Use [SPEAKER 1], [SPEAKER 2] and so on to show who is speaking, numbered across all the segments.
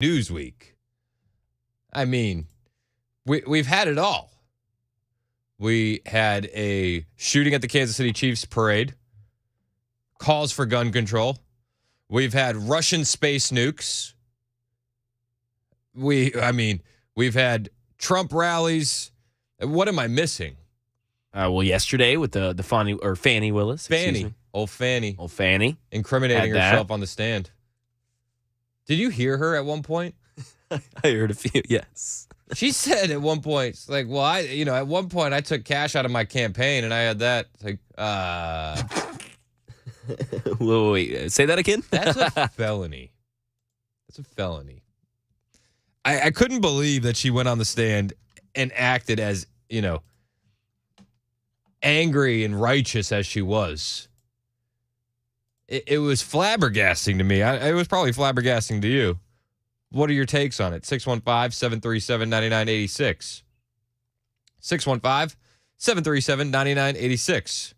[SPEAKER 1] Newsweek. I mean, we've had it all. We had a shooting at the Kansas City Chiefs parade, calls for gun control. We've had Russian space nukes. We've had Trump rallies. What am I missing?
[SPEAKER 2] Yesterday with the Fani or Fani Willis.
[SPEAKER 1] Old Fani. Incriminating herself on the stand. Did you hear her at one point?
[SPEAKER 2] I heard a few, yes.
[SPEAKER 1] She said at one point, it's like, well, at one point I took cash out of my campaign and I had that. It's like,
[SPEAKER 2] wait, say that again?
[SPEAKER 1] That's a felony. That's a felony. I couldn't believe that she went on the stand and acted as, angry and righteous as she was. It was flabbergasting to me. It was probably flabbergasting to you. What are your takes on it? 615-737-9986. 615-737-9986.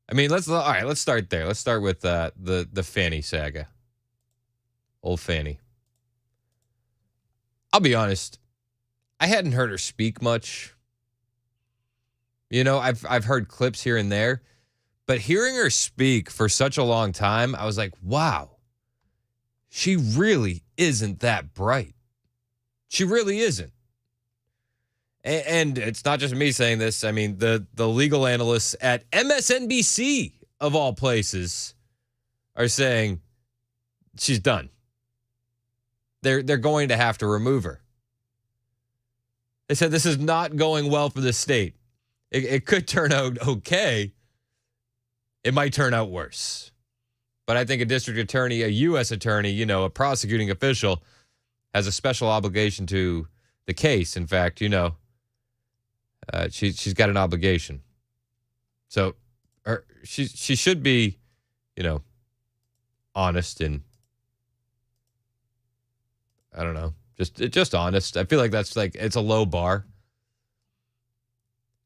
[SPEAKER 1] I mean, let's start there. Let's start with the Fani saga. Old Fani. I'll be honest. I hadn't heard her speak much. I've heard clips here and there, but hearing her speak for such a long time, I was like, wow. She really isn't that bright. She really isn't. And it's not just me saying this. I mean, the legal analysts at MSNBC, of all places, are saying she's done. They're going to have to remove her. They said this is not going well for the state. It could turn out okay. It might turn out worse. But I think a district attorney, a U.S. attorney, a prosecuting official, has a special obligation to the case. In fact, she's got an obligation. So she should be, honest and, I don't know, just honest. I feel like that's it's a low bar.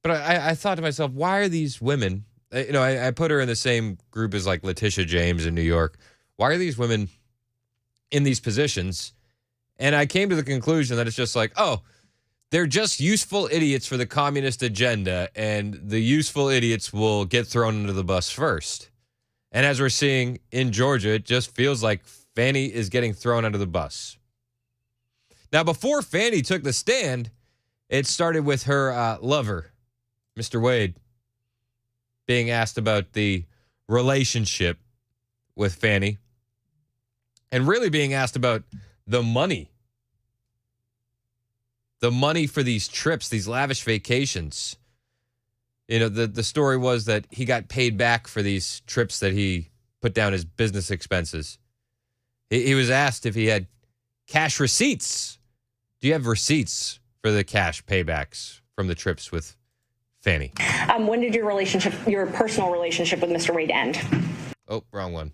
[SPEAKER 1] But I thought to myself, why are these women? I put her in the same group as Letitia James in New York. Why are these women in these positions? And I came to the conclusion that it's just they're just useful idiots for the communist agenda, and the useful idiots will get thrown under the bus first. And as we're seeing in Georgia, it just feels like Fani is getting thrown under the bus. Now, before Fani took the stand, it started with her lover, Mr. Wade, being asked about the relationship with Fani and really being asked about the money. The money for these trips, these lavish vacations. The story was that he got paid back for these trips that he put down as business expenses. He was asked if he had cash receipts. Do you have receipts for the cash paybacks from the trips with Fani?
[SPEAKER 3] When did your personal relationship with Mr. Wade end?
[SPEAKER 1] Oh, wrong one.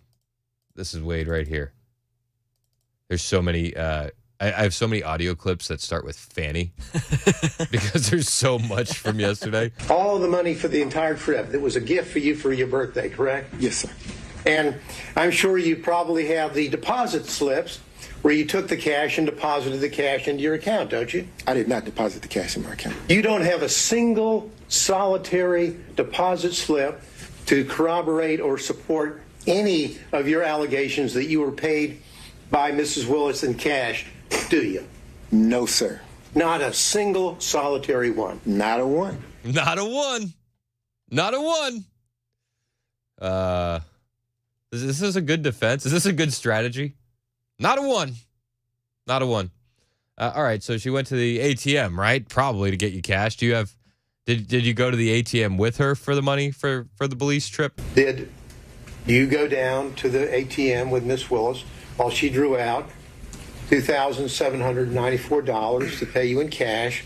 [SPEAKER 1] This is Wade right here. There's so many, I have so many audio clips that start with Fani because there's so much from yesterday.
[SPEAKER 4] All the money for the entire trip. It was a gift for you for your birthday, correct?
[SPEAKER 5] Yes, sir.
[SPEAKER 4] And I'm sure you probably have the deposit slips where you took the cash and deposited the cash into your account, don't you?
[SPEAKER 5] I did not deposit the cash in my account.
[SPEAKER 4] You don't have a single solitary deposit slip to corroborate or support any of your allegations that you were paid by Mrs. Willis in cash, do you?
[SPEAKER 5] No, sir.
[SPEAKER 4] Not a single solitary one.
[SPEAKER 5] Not a one.
[SPEAKER 1] Not a one. Not a one. This is a good defense. Is this a good strategy? Not a one. Not a one. All right, so she went to the ATM, right? Probably to get you cash. Do you have? Did you go to the ATM with her for the money for the Belize trip?
[SPEAKER 4] Did you go down to the ATM with Miss Willis while she drew out $2,794 to pay you in cash?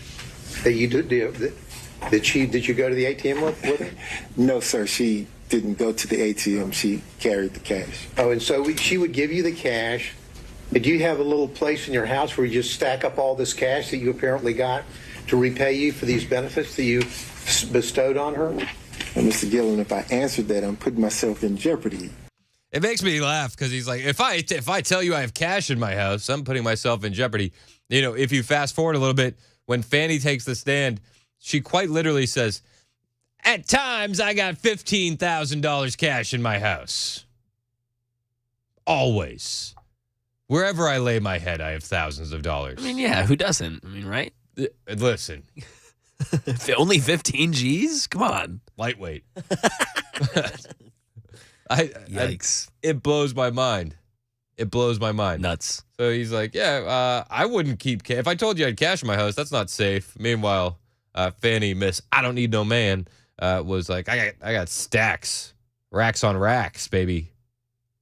[SPEAKER 4] Did you go to the ATM with her?
[SPEAKER 5] No, sir. She didn't go to the ATM. She carried the cash.
[SPEAKER 4] Oh, and so she would give you the cash. Did you have a little place in your house where you just stack up all this cash that you apparently got to repay you for these benefits that you bestowed on her?
[SPEAKER 5] And Mr. Gillen, if I answered that, I'm putting myself in jeopardy.
[SPEAKER 1] It makes me laugh because he's like, if I tell you I have cash in my house, I'm putting myself in jeopardy. You know, if you fast forward a little bit, when Fani takes the stand, she quite literally says, at times I got $15,000 cash in my house. Always. Wherever I lay my head, I have thousands of dollars.
[SPEAKER 2] I mean, yeah, who doesn't? I mean, right?
[SPEAKER 1] Listen.
[SPEAKER 2] Only 15 G's? Come on.
[SPEAKER 1] Lightweight.
[SPEAKER 2] Yikes.
[SPEAKER 1] It blows my mind. It blows my mind.
[SPEAKER 2] Nuts.
[SPEAKER 1] So he's like, yeah, I wouldn't keep cash. If I told you I had cash in my house, that's not safe. Meanwhile, Fani, Miss I don't need no man, was like, I got stacks, racks on racks, baby,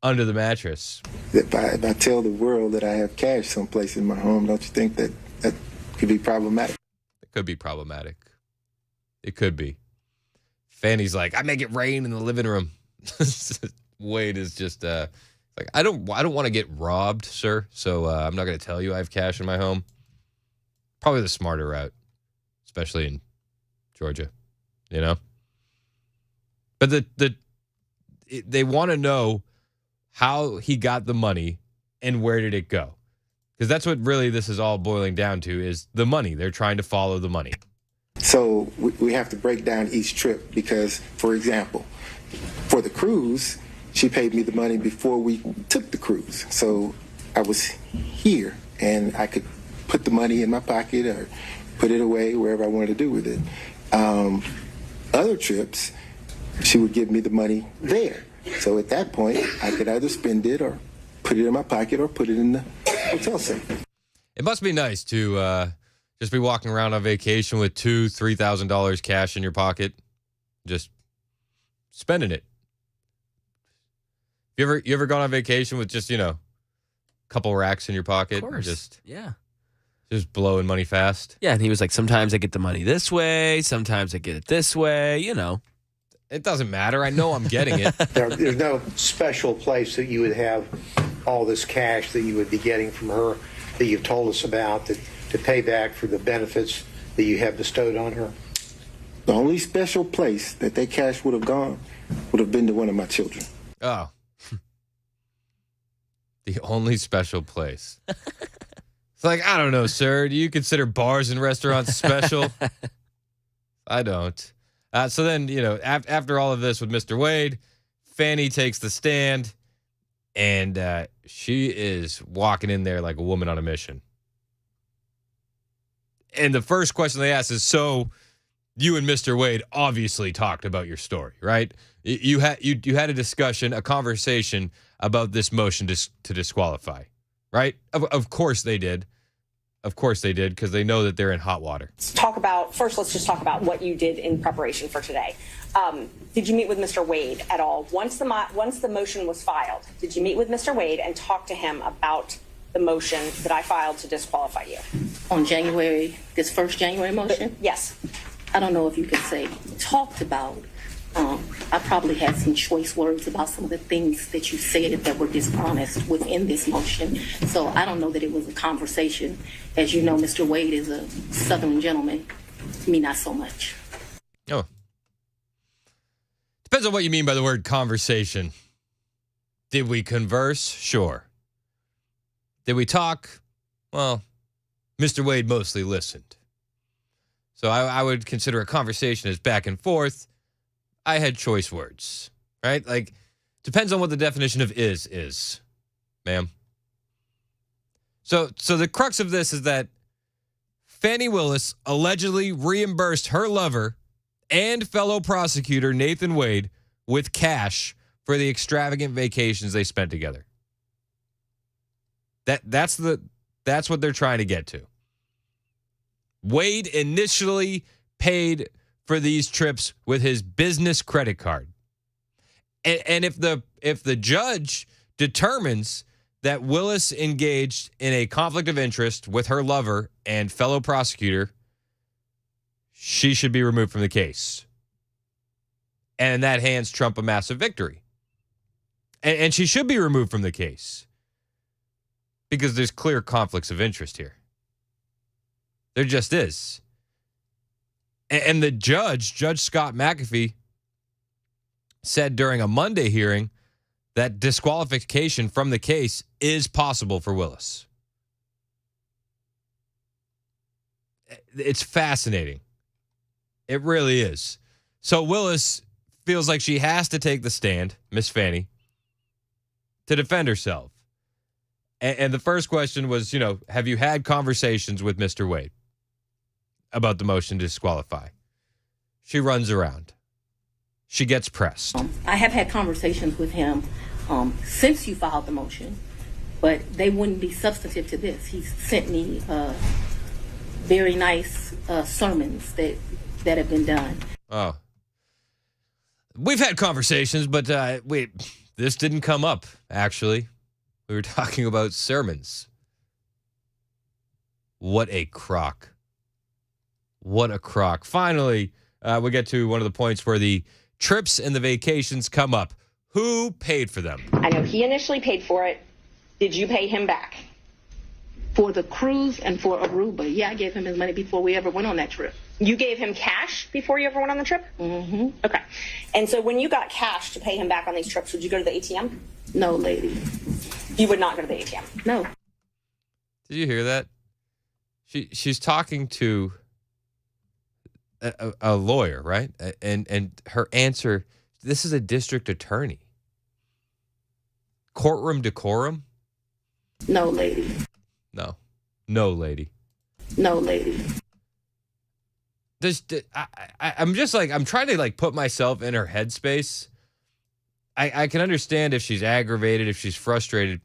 [SPEAKER 1] under the mattress.
[SPEAKER 5] If I tell the world that I have cash someplace in my home, don't you think that could be problematic?
[SPEAKER 1] It could be problematic. It could be. Fanny's like, I make it rain in the living room. Wade is just like, I don't want to get robbed, sir. So I'm not going to tell you I have cash in my home. Probably the smarter route, especially in Georgia, you know. But they want to know how he got the money and where did it go, because that's what really this is all boiling down to, is the money. They're trying to follow the money.
[SPEAKER 5] So we have to break down each trip because, for example, for the cruise, she paid me the money before we took the cruise. So I was here and I could put the money in my pocket or put it away wherever I wanted to do with it. Other trips, she would give me the money there. So at that point, I could either spend it or put it in my pocket or put it in the hotel safe.
[SPEAKER 1] It must be nice to just be walking around on vacation with $2,000-$3,000 cash in your pocket, just spending it. You ever gone on vacation with just, a couple racks in your pocket?
[SPEAKER 2] Of course.
[SPEAKER 1] Just
[SPEAKER 2] blowing
[SPEAKER 1] money fast?
[SPEAKER 2] Yeah, and he was like, sometimes I get the money this way, sometimes I get it this way,
[SPEAKER 1] It doesn't matter. I know I'm getting it.
[SPEAKER 4] There's no special place that you would have all this cash that you would be getting from her that you've told us about to pay back for the benefits that you have bestowed on her.
[SPEAKER 5] The only special place that cash would have gone would have been to one of my children.
[SPEAKER 1] Oh. The only special place. It's like, I don't know, sir. Do you consider bars and restaurants special? I don't. So then, after all of this with Mr. Wade, Fani takes the stand, and she is walking in there like a woman on a mission. And the first question they ask is, so you and Mr. Wade obviously talked about your story, right? You had a discussion, a conversation about this motion to disqualify, right? Of course they did. Of course they did, because they know that they're in hot water.
[SPEAKER 3] Let's just talk about what you did in preparation for today. Did you meet with Mr. Wade at all? Once the motion was filed, did you meet with Mr. Wade and talk to him about the motion that I filed to disqualify you?
[SPEAKER 6] On this first January motion?
[SPEAKER 3] Yes.
[SPEAKER 6] I don't know if you could say talked about. I probably had some choice words about some of the things that you said that were dishonest within this motion. So I don't know that it was a conversation. As you know, Mr. Wade is a Southern gentleman. Me, not so much.
[SPEAKER 1] Oh. Depends on what you mean by the word conversation. Did we converse? Sure. Did we talk? Well, Mr. Wade mostly listened. So I would consider a conversation as back and forth. I had choice words, right? Like, depends on what the definition of is, ma'am. So the crux of this is that Fani Willis allegedly reimbursed her lover and fellow prosecutor Nathan Wade with cash for the extravagant vacations they spent together. That's what they're trying to get to. Wade initially paid for these trips with his business credit card. And if the judge determines that Willis engaged in a conflict of interest with her lover and fellow prosecutor, she should be removed from the case. And that hands Trump a massive victory. And she should be removed from the case because there's clear conflicts of interest here. There just is. And the Judge Scott McAfee, said during a Monday hearing that disqualification from the case is possible for Willis. It's fascinating. It really is. So Willis feels like she has to take the stand, Miss Fani, to defend herself. And the first question was, have you had conversations with Mr. Wade about the motion to disqualify? She runs around. She gets pressed.
[SPEAKER 6] I have had conversations with him since you filed the motion, but they wouldn't be substantive to this. He sent me very nice sermons that have been done.
[SPEAKER 1] Oh. We've had conversations, but this didn't come up, actually. We were talking about sermons. What a crock. What a crock. Finally, we get to one of the points where the trips and the vacations come up. Who paid for them?
[SPEAKER 3] I know he initially paid for it. Did you pay him back?
[SPEAKER 6] For the cruise and for Aruba, yeah, I gave him his money before we ever went on that trip.
[SPEAKER 3] You gave him cash before you ever went on the trip?
[SPEAKER 6] Mm-hmm.
[SPEAKER 3] Okay. And so when you got cash to pay him back on these trips, would you go to the ATM?
[SPEAKER 6] No, lady.
[SPEAKER 3] You would not go to the ATM?
[SPEAKER 6] No.
[SPEAKER 1] Did you hear that? She's talking to a lawyer, right? And her answer, this is a district attorney. Courtroom decorum?
[SPEAKER 6] No, lady.
[SPEAKER 1] No. No, lady.
[SPEAKER 6] No, lady.
[SPEAKER 1] I'm just like, I'm trying to like put myself in her headspace. I can understand if she's aggravated, if she's frustrated.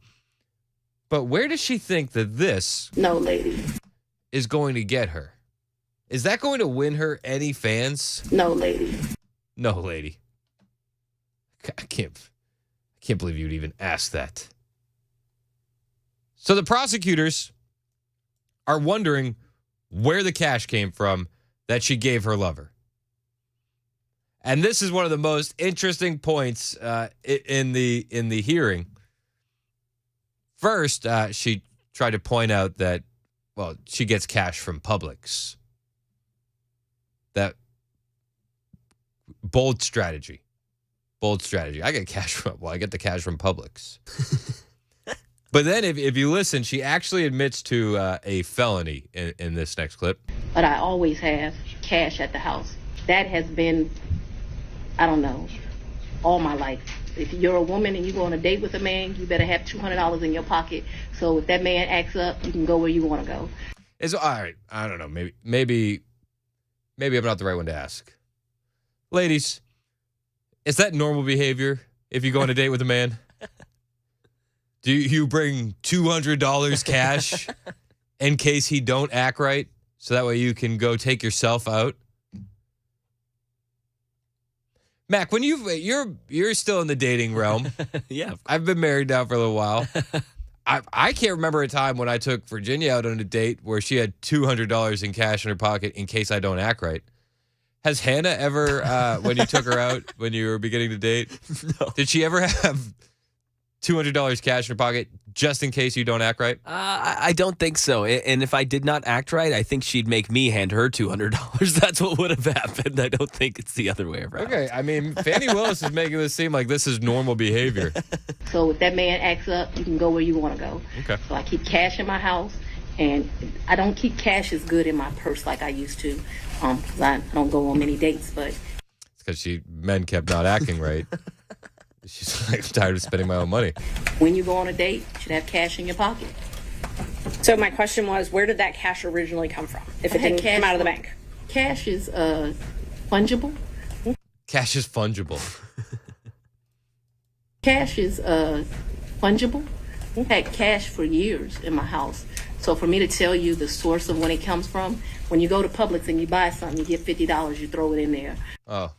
[SPEAKER 1] But where does she think that this
[SPEAKER 6] no, lady,
[SPEAKER 1] is going to get her? Is that going to win her any fans?
[SPEAKER 6] No, lady.
[SPEAKER 1] No, lady. I can't believe you'd even ask that. So the prosecutors are wondering where the cash came from that she gave her lover. And this is one of the most interesting points in the hearing. First, she tried to point out that, well, she gets cash from Publix. That bold strategy. Bold strategy. I get the cash from Publix. But then if you listen, she actually admits to a felony in this next clip.
[SPEAKER 6] But I always have cash at the house. That has been, I don't know, all my life. If you're a woman and you go on a date with a man, you better have $200 in your pocket. So if that man acts up, you can go where you want to go.
[SPEAKER 1] It's all right. I don't know. Maybe I'm not the right one to ask. Ladies, is that normal behavior if you go on a date with a man? Do you bring $200 cash in case he don't act right, so that way you can go take yourself out? Mac, when you're still in the dating realm.
[SPEAKER 2] Yeah.
[SPEAKER 1] I've been married now for a little while. I can't remember a time when I took Virginia out on a date where she had $200 in cash in her pocket in case I don't act right. Has Hannah ever, when you took her out, when you were beginning to date,
[SPEAKER 2] No.
[SPEAKER 1] did she ever have $200 cash in her pocket just in case you don't act right?
[SPEAKER 2] I don't think so. And if I did not act right, I think she'd make me hand her $200. That's what would have happened. I don't think it's the other way around.
[SPEAKER 1] Okay, I mean, Fani Willis is making this seem like this is normal behavior.
[SPEAKER 6] So if that man acts up, you can go where you want to go.
[SPEAKER 1] Okay.
[SPEAKER 6] So I keep cash in my house, and I don't keep cash as good in my purse like I used to, because I don't go on many dates. But
[SPEAKER 1] It's because men kept not acting right. She's like, I'm tired of spending my own money.
[SPEAKER 6] when you go on a date, you should have cash in your pocket.
[SPEAKER 3] So my question was, where did that cash originally come from? If it
[SPEAKER 6] I had
[SPEAKER 3] didn't
[SPEAKER 6] cash
[SPEAKER 3] come out of the
[SPEAKER 6] from-
[SPEAKER 3] bank.
[SPEAKER 6] Cash is fungible.
[SPEAKER 1] Cash is fungible.
[SPEAKER 6] Cash is fungible. I've had cash for years in my house. So for me to tell you the source of when it comes from, when you go to Publix and you buy something, you get $50, you throw it in there.
[SPEAKER 1] Oh.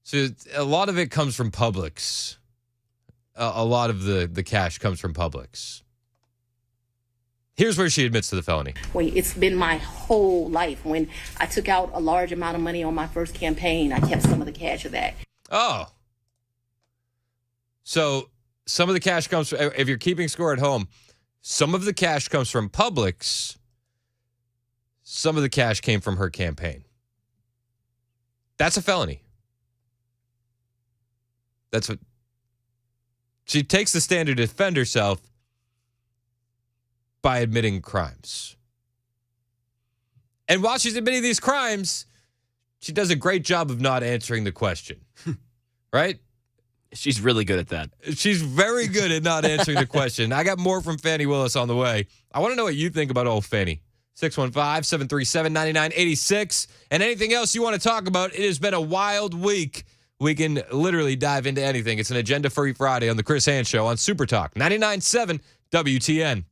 [SPEAKER 1] So a lot of it comes from Publix. A lot of the cash comes from Publix. Here's where she admits to the felony.
[SPEAKER 6] Well, it's been my whole life. When I took out a large amount of money on my first campaign, I kept some of the cash of that.
[SPEAKER 1] Oh. So some of the cash comes from, if you're keeping score at home, some of the cash comes from Publix. Some of the cash came from her campaign. That's a felony. That's what She takes the stand to defend herself by admitting crimes. And while she's admitting these crimes, she does a great job of not answering the question. Right?
[SPEAKER 2] She's really good at that.
[SPEAKER 1] She's very good at not answering the question. I got more from Fani Willis on the way. I want to know what you think about old Fani. 615-737-9986. And anything else you want to talk about. It has been a wild week. We can literally dive into anything. It's an agenda-free Friday on the Chris Hand Show on Super Talk 99.7 WTN.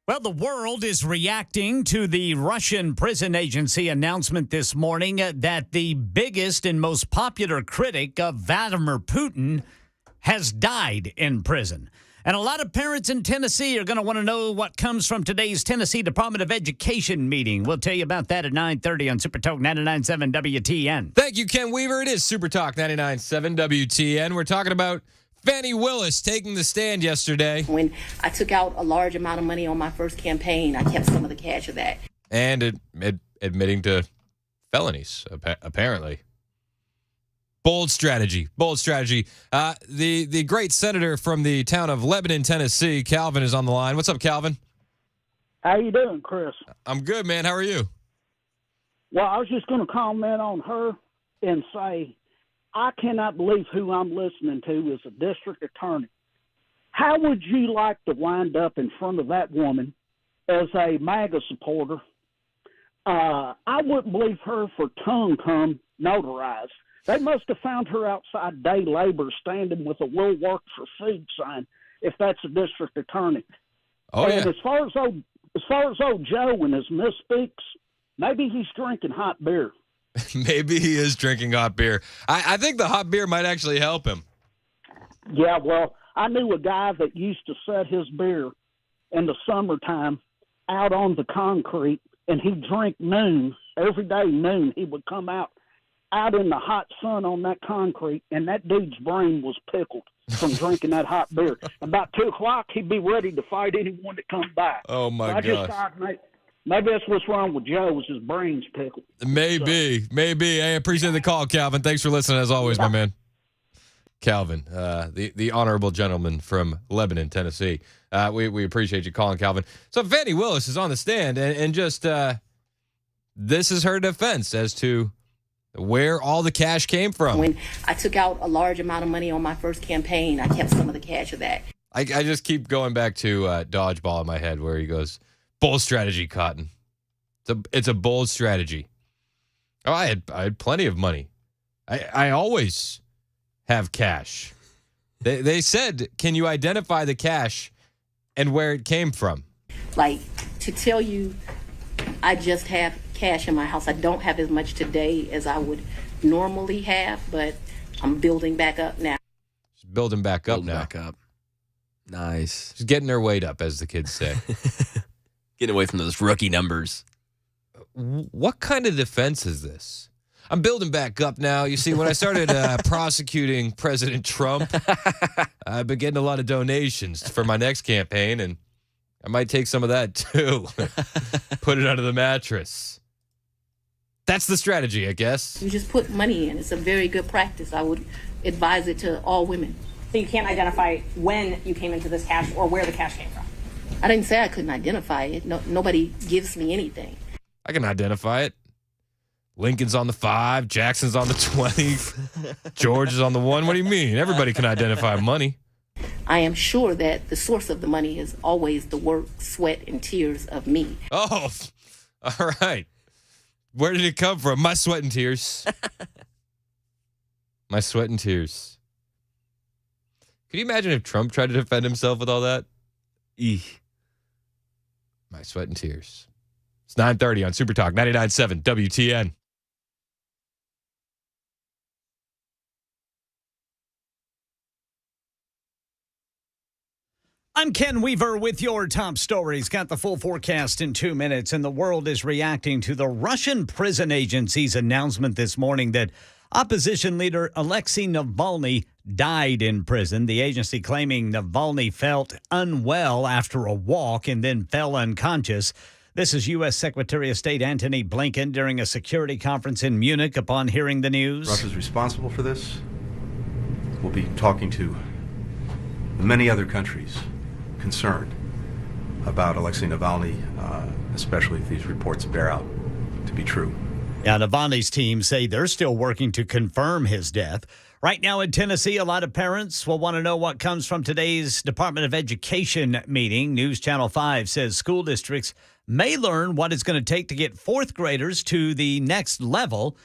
[SPEAKER 7] Well, the world is reacting to the Russian prison agency announcement this morning that the biggest and most popular critic of Vladimir Putin has died in prison. And a lot of parents in Tennessee are going to want to know what comes from today's Tennessee Department of Education meeting. We'll tell you about that at 9:30 on Super Talk 99.7 WTN.
[SPEAKER 1] Thank you, Ken Weaver. It is Super Talk 99.7 WTN. We're talking about Fani Willis taking the stand yesterday.
[SPEAKER 6] When I took out a large amount of money on my first campaign, I kept some of the cash of that.
[SPEAKER 1] And admitting to felonies, apparently. Bold strategy. The great senator from the town of Lebanon, Tennessee, Calvin, is on the line. What's up, Calvin?
[SPEAKER 8] How you doing, Chris?
[SPEAKER 1] I'm good, man. How are you?
[SPEAKER 8] Well, I was just going to comment on her and say, I cannot believe who I'm listening to is a district attorney. How would you like to wind up in front of that woman as a MAGA supporter? I wouldn't believe her for tongue come notarized. They must have found her outside day labor standing with a "We'll work for food" sign, if that's a district attorney.
[SPEAKER 1] Oh,
[SPEAKER 8] and
[SPEAKER 1] yeah.
[SPEAKER 8] as far as old Joe and his misspeaks, maybe he's drinking hot beer.
[SPEAKER 1] Maybe he is drinking hot beer. I think the hot beer might actually help him.
[SPEAKER 8] Yeah, well, I knew a guy that used to set his beer in the summertime out on the concrete, and he'd drink noon. Every day noon, he would come out in the hot sun on that concrete, and that dude's brain was pickled from drinking that hot beer. About 2 o'clock, he'd be ready to fight anyone that come by.
[SPEAKER 1] Oh, my
[SPEAKER 8] I just
[SPEAKER 1] gosh.
[SPEAKER 8] thought maybe that's what's wrong with Joe, is his brain's pickled.
[SPEAKER 1] Maybe. I appreciate the call, Calvin. Thanks for listening, as always, my man. Calvin, the honorable gentleman from Lebanon, Tennessee. We appreciate you calling, Calvin. So Fani Willis is on the stand, and just this is her defense as to where all the cash came from.
[SPEAKER 6] When I took out a large amount of money on my first campaign, I kept some of the cash of that.
[SPEAKER 1] I just keep going back to Dodgeball in my head, where he goes, bold strategy, Cotton. It's a bold strategy. Oh, I had plenty of money. I always have cash. They said, can you identify the cash and where it came from?
[SPEAKER 6] Like, to tell you, I just have cash in my house. I don't have as much today as I would normally have, but I'm building back up now.
[SPEAKER 1] She's building back up now.
[SPEAKER 2] Back up. Nice.
[SPEAKER 1] She's getting her weight up, as the kids say.
[SPEAKER 2] Getting away from those rookie numbers.
[SPEAKER 1] What kind of defense is this? I'm building back up now. You see, when I started prosecuting President Trump, I've been getting a lot of donations for my next campaign, and I might take some of that too. Put it under the mattress. That's the strategy, I guess.
[SPEAKER 6] You just put money in. It's a very good practice. I would advise it to all women.
[SPEAKER 3] So you can't identify when you came into this cash or where the cash came from?
[SPEAKER 6] I didn't say I couldn't identify it. No, nobody gives me anything.
[SPEAKER 1] I can identify it. Lincoln's on the 5, Jackson's on the 20, George is on the 1. What do you mean? Everybody can identify money.
[SPEAKER 6] I am sure that the source of the money is always the work, sweat, and tears of me.
[SPEAKER 1] Oh, all right. Where did it come from? My sweat and tears. My sweat and tears. Could you imagine if Trump tried to defend himself with all that? Eek. My sweat and tears. It's 9:30 on Super Talk 99.7 WTN.
[SPEAKER 7] I'm Ken Weaver with your top stories. Got the full forecast in 2 minutes, and the world is reacting to the Russian prison agency's announcement this morning that opposition leader Alexei Navalny died in prison. The agency claiming Navalny felt unwell after a walk and then fell unconscious. This is U.S. Secretary of State Antony Blinken during a security conference in Munich upon hearing the news.
[SPEAKER 9] Russia's responsible for this. We'll be talking to many other countries concerned about Alexei Navalny, especially if these reports bear out to be true.
[SPEAKER 7] Yeah, Navalny's team say they're still working to confirm his death. Right now in Tennessee, a lot of parents will want to know what comes from today's Department of Education meeting. News Channel 5 says school districts may learn what it's going to take to get fourth graders to the next level.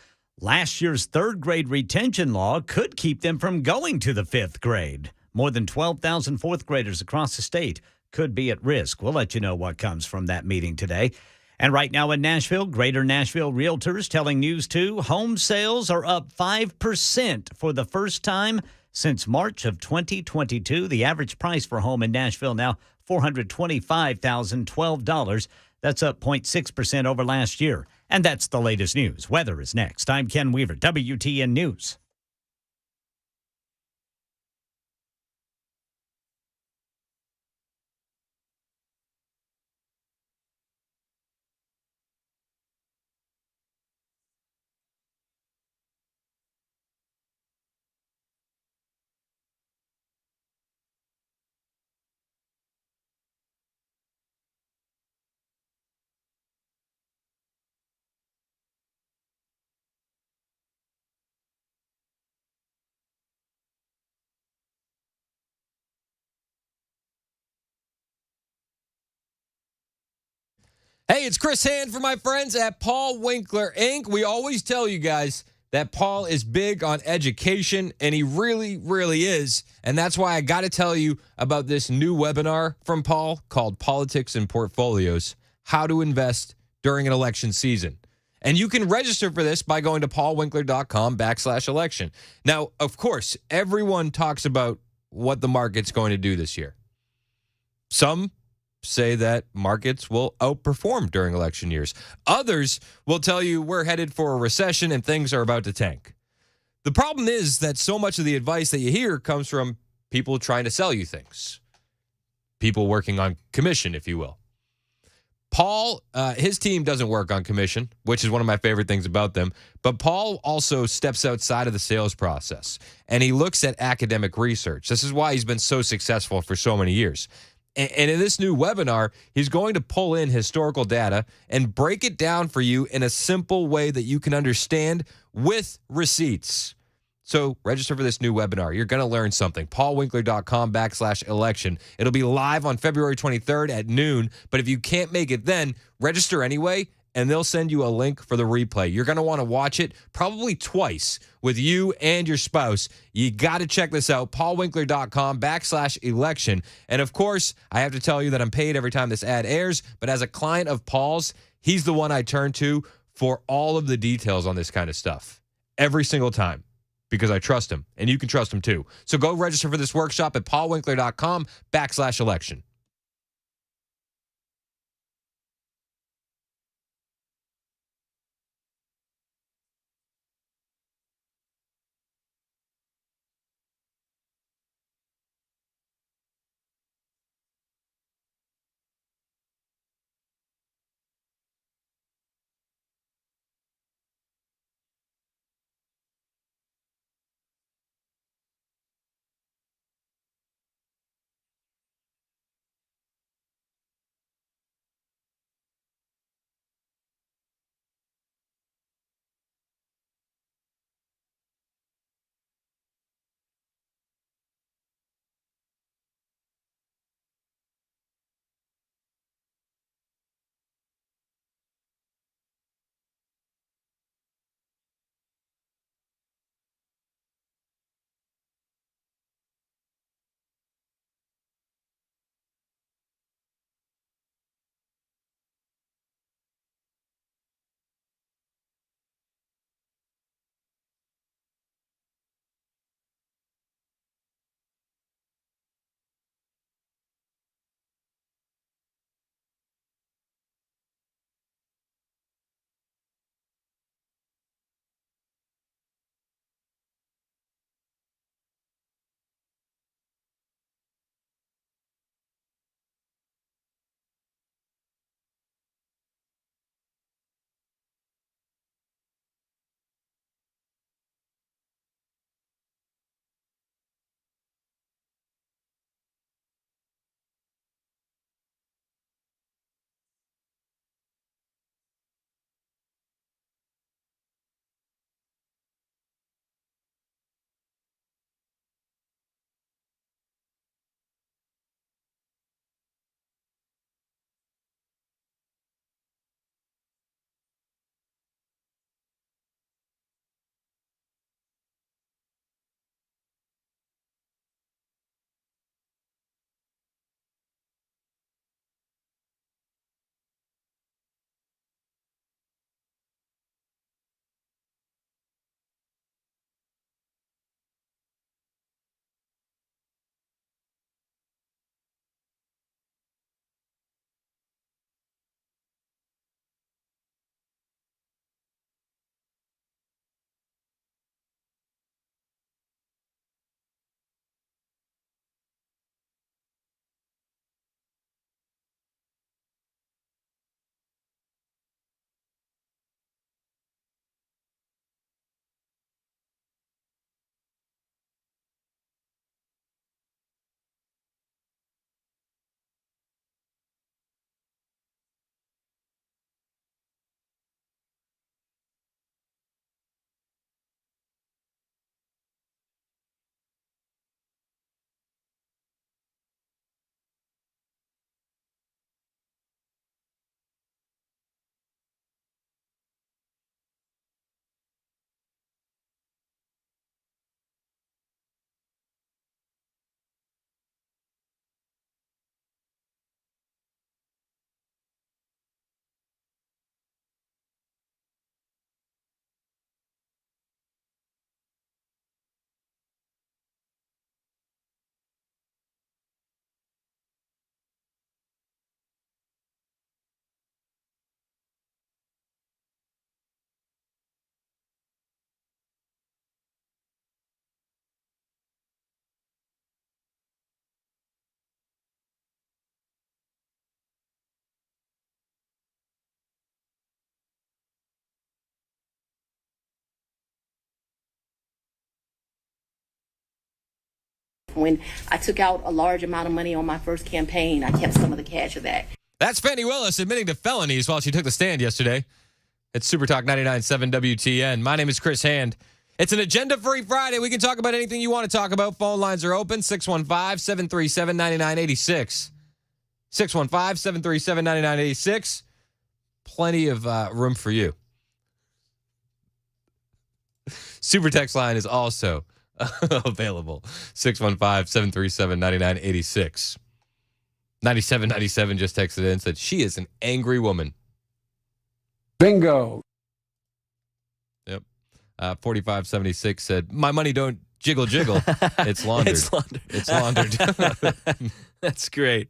[SPEAKER 7] Last year's third grade retention law could keep them from going to the fifth grade. More than 12,000 fourth graders across the state could be at risk. We'll let you know what comes from that meeting today. And right now in Nashville, Greater Nashville Realtors telling News 2 home sales are up 5% for the first time since March of 2022. The average price for a home in Nashville now $425,012. That's up 0.6% over last year. And that's the latest news. Weather is next. I'm Ken Weaver, WTN News.
[SPEAKER 1] Hey, it's Chris Hand for my friends at Paul Winkler Inc. We always tell you guys that Paul is big on education, and he really, really is. And that's why I got to tell you about this new webinar from Paul called Politics and Portfolios, How to Invest During an Election Season. And you can register for this by going to paulwinkler.com/election. Now, of course, everyone talks about what the market's going to do this year. Some say that markets will outperform during election years. Others will tell you we're headed for a recession and things are about to tank. The problem is that so much of the advice that you hear comes from people trying to sell you things. People working on commission, if you will. Paul, his team doesn't work on commission, which is one of my favorite things about them. But Paul also steps outside of the sales process, and he looks at academic research. This is why he's been so successful for so many years. And in this new webinar, he's going to pull in historical data and break it down for you in a simple way that you can understand with receipts. So register for this new webinar. You're going to learn something. paulwinkler.com/election. It'll be live on February 23rd at noon. But if you can't make it then, register anyway, and they'll send you a link for the replay. You're going to want to watch it probably twice with you and your spouse. You got to check this out, paulwinkler.com/election. And of course, I have to tell you that I'm paid every time this ad airs, but as a client of Paul's, he's the one I turn to for all of the details on this kind of stuff every single time because I trust him, and you can trust him too. So go register for this workshop at paulwinkler.com/election.
[SPEAKER 6] When I took out a large amount of money on my first campaign, I kept some of the cash of that.
[SPEAKER 1] That's Fani Willis admitting to felonies while she took the stand yesterday. It's Super Talk 99.7 WTN. My name is Chris Hand. It's an agenda-free Friday. We can talk about anything you want to talk about. Phone lines are open, 615-737-9986. 615-737-9986. Plenty of room for you. Super text line is also available, 615-737-9986. 9797 just texted in and said she is an angry woman.
[SPEAKER 10] Bingo.
[SPEAKER 1] Yep. 4576 said, my money don't jiggle. It's laundered.
[SPEAKER 2] It's laundered.
[SPEAKER 1] It's laundered.
[SPEAKER 2] That's great.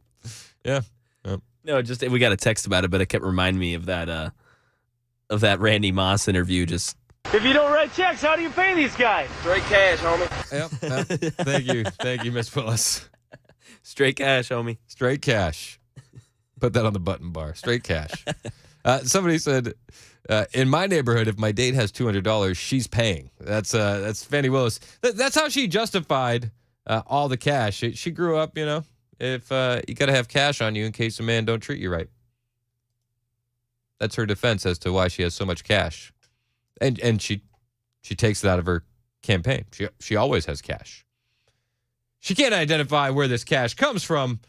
[SPEAKER 1] Yeah. Yep.
[SPEAKER 2] No, just we got a text about it, but it kept reminding me of that Randy Moss interview. Just
[SPEAKER 11] if you don't write checks, how do you pay these guys?
[SPEAKER 2] straight cash, homie.
[SPEAKER 1] Yep. Thank you, Miss Willis.
[SPEAKER 2] Straight cash, homie.
[SPEAKER 1] Straight cash. Put that on the button bar. Straight cash. Somebody said, in my neighborhood, if my date has $200, she's paying. That's Fani Willis. That's how she justified all the cash. She grew up, if you got to have cash on you in case a man don't treat you right. That's her defense as to why she has so much cash. And she takes it out of her campaign. She always has cash. She can't identify where this cash comes from,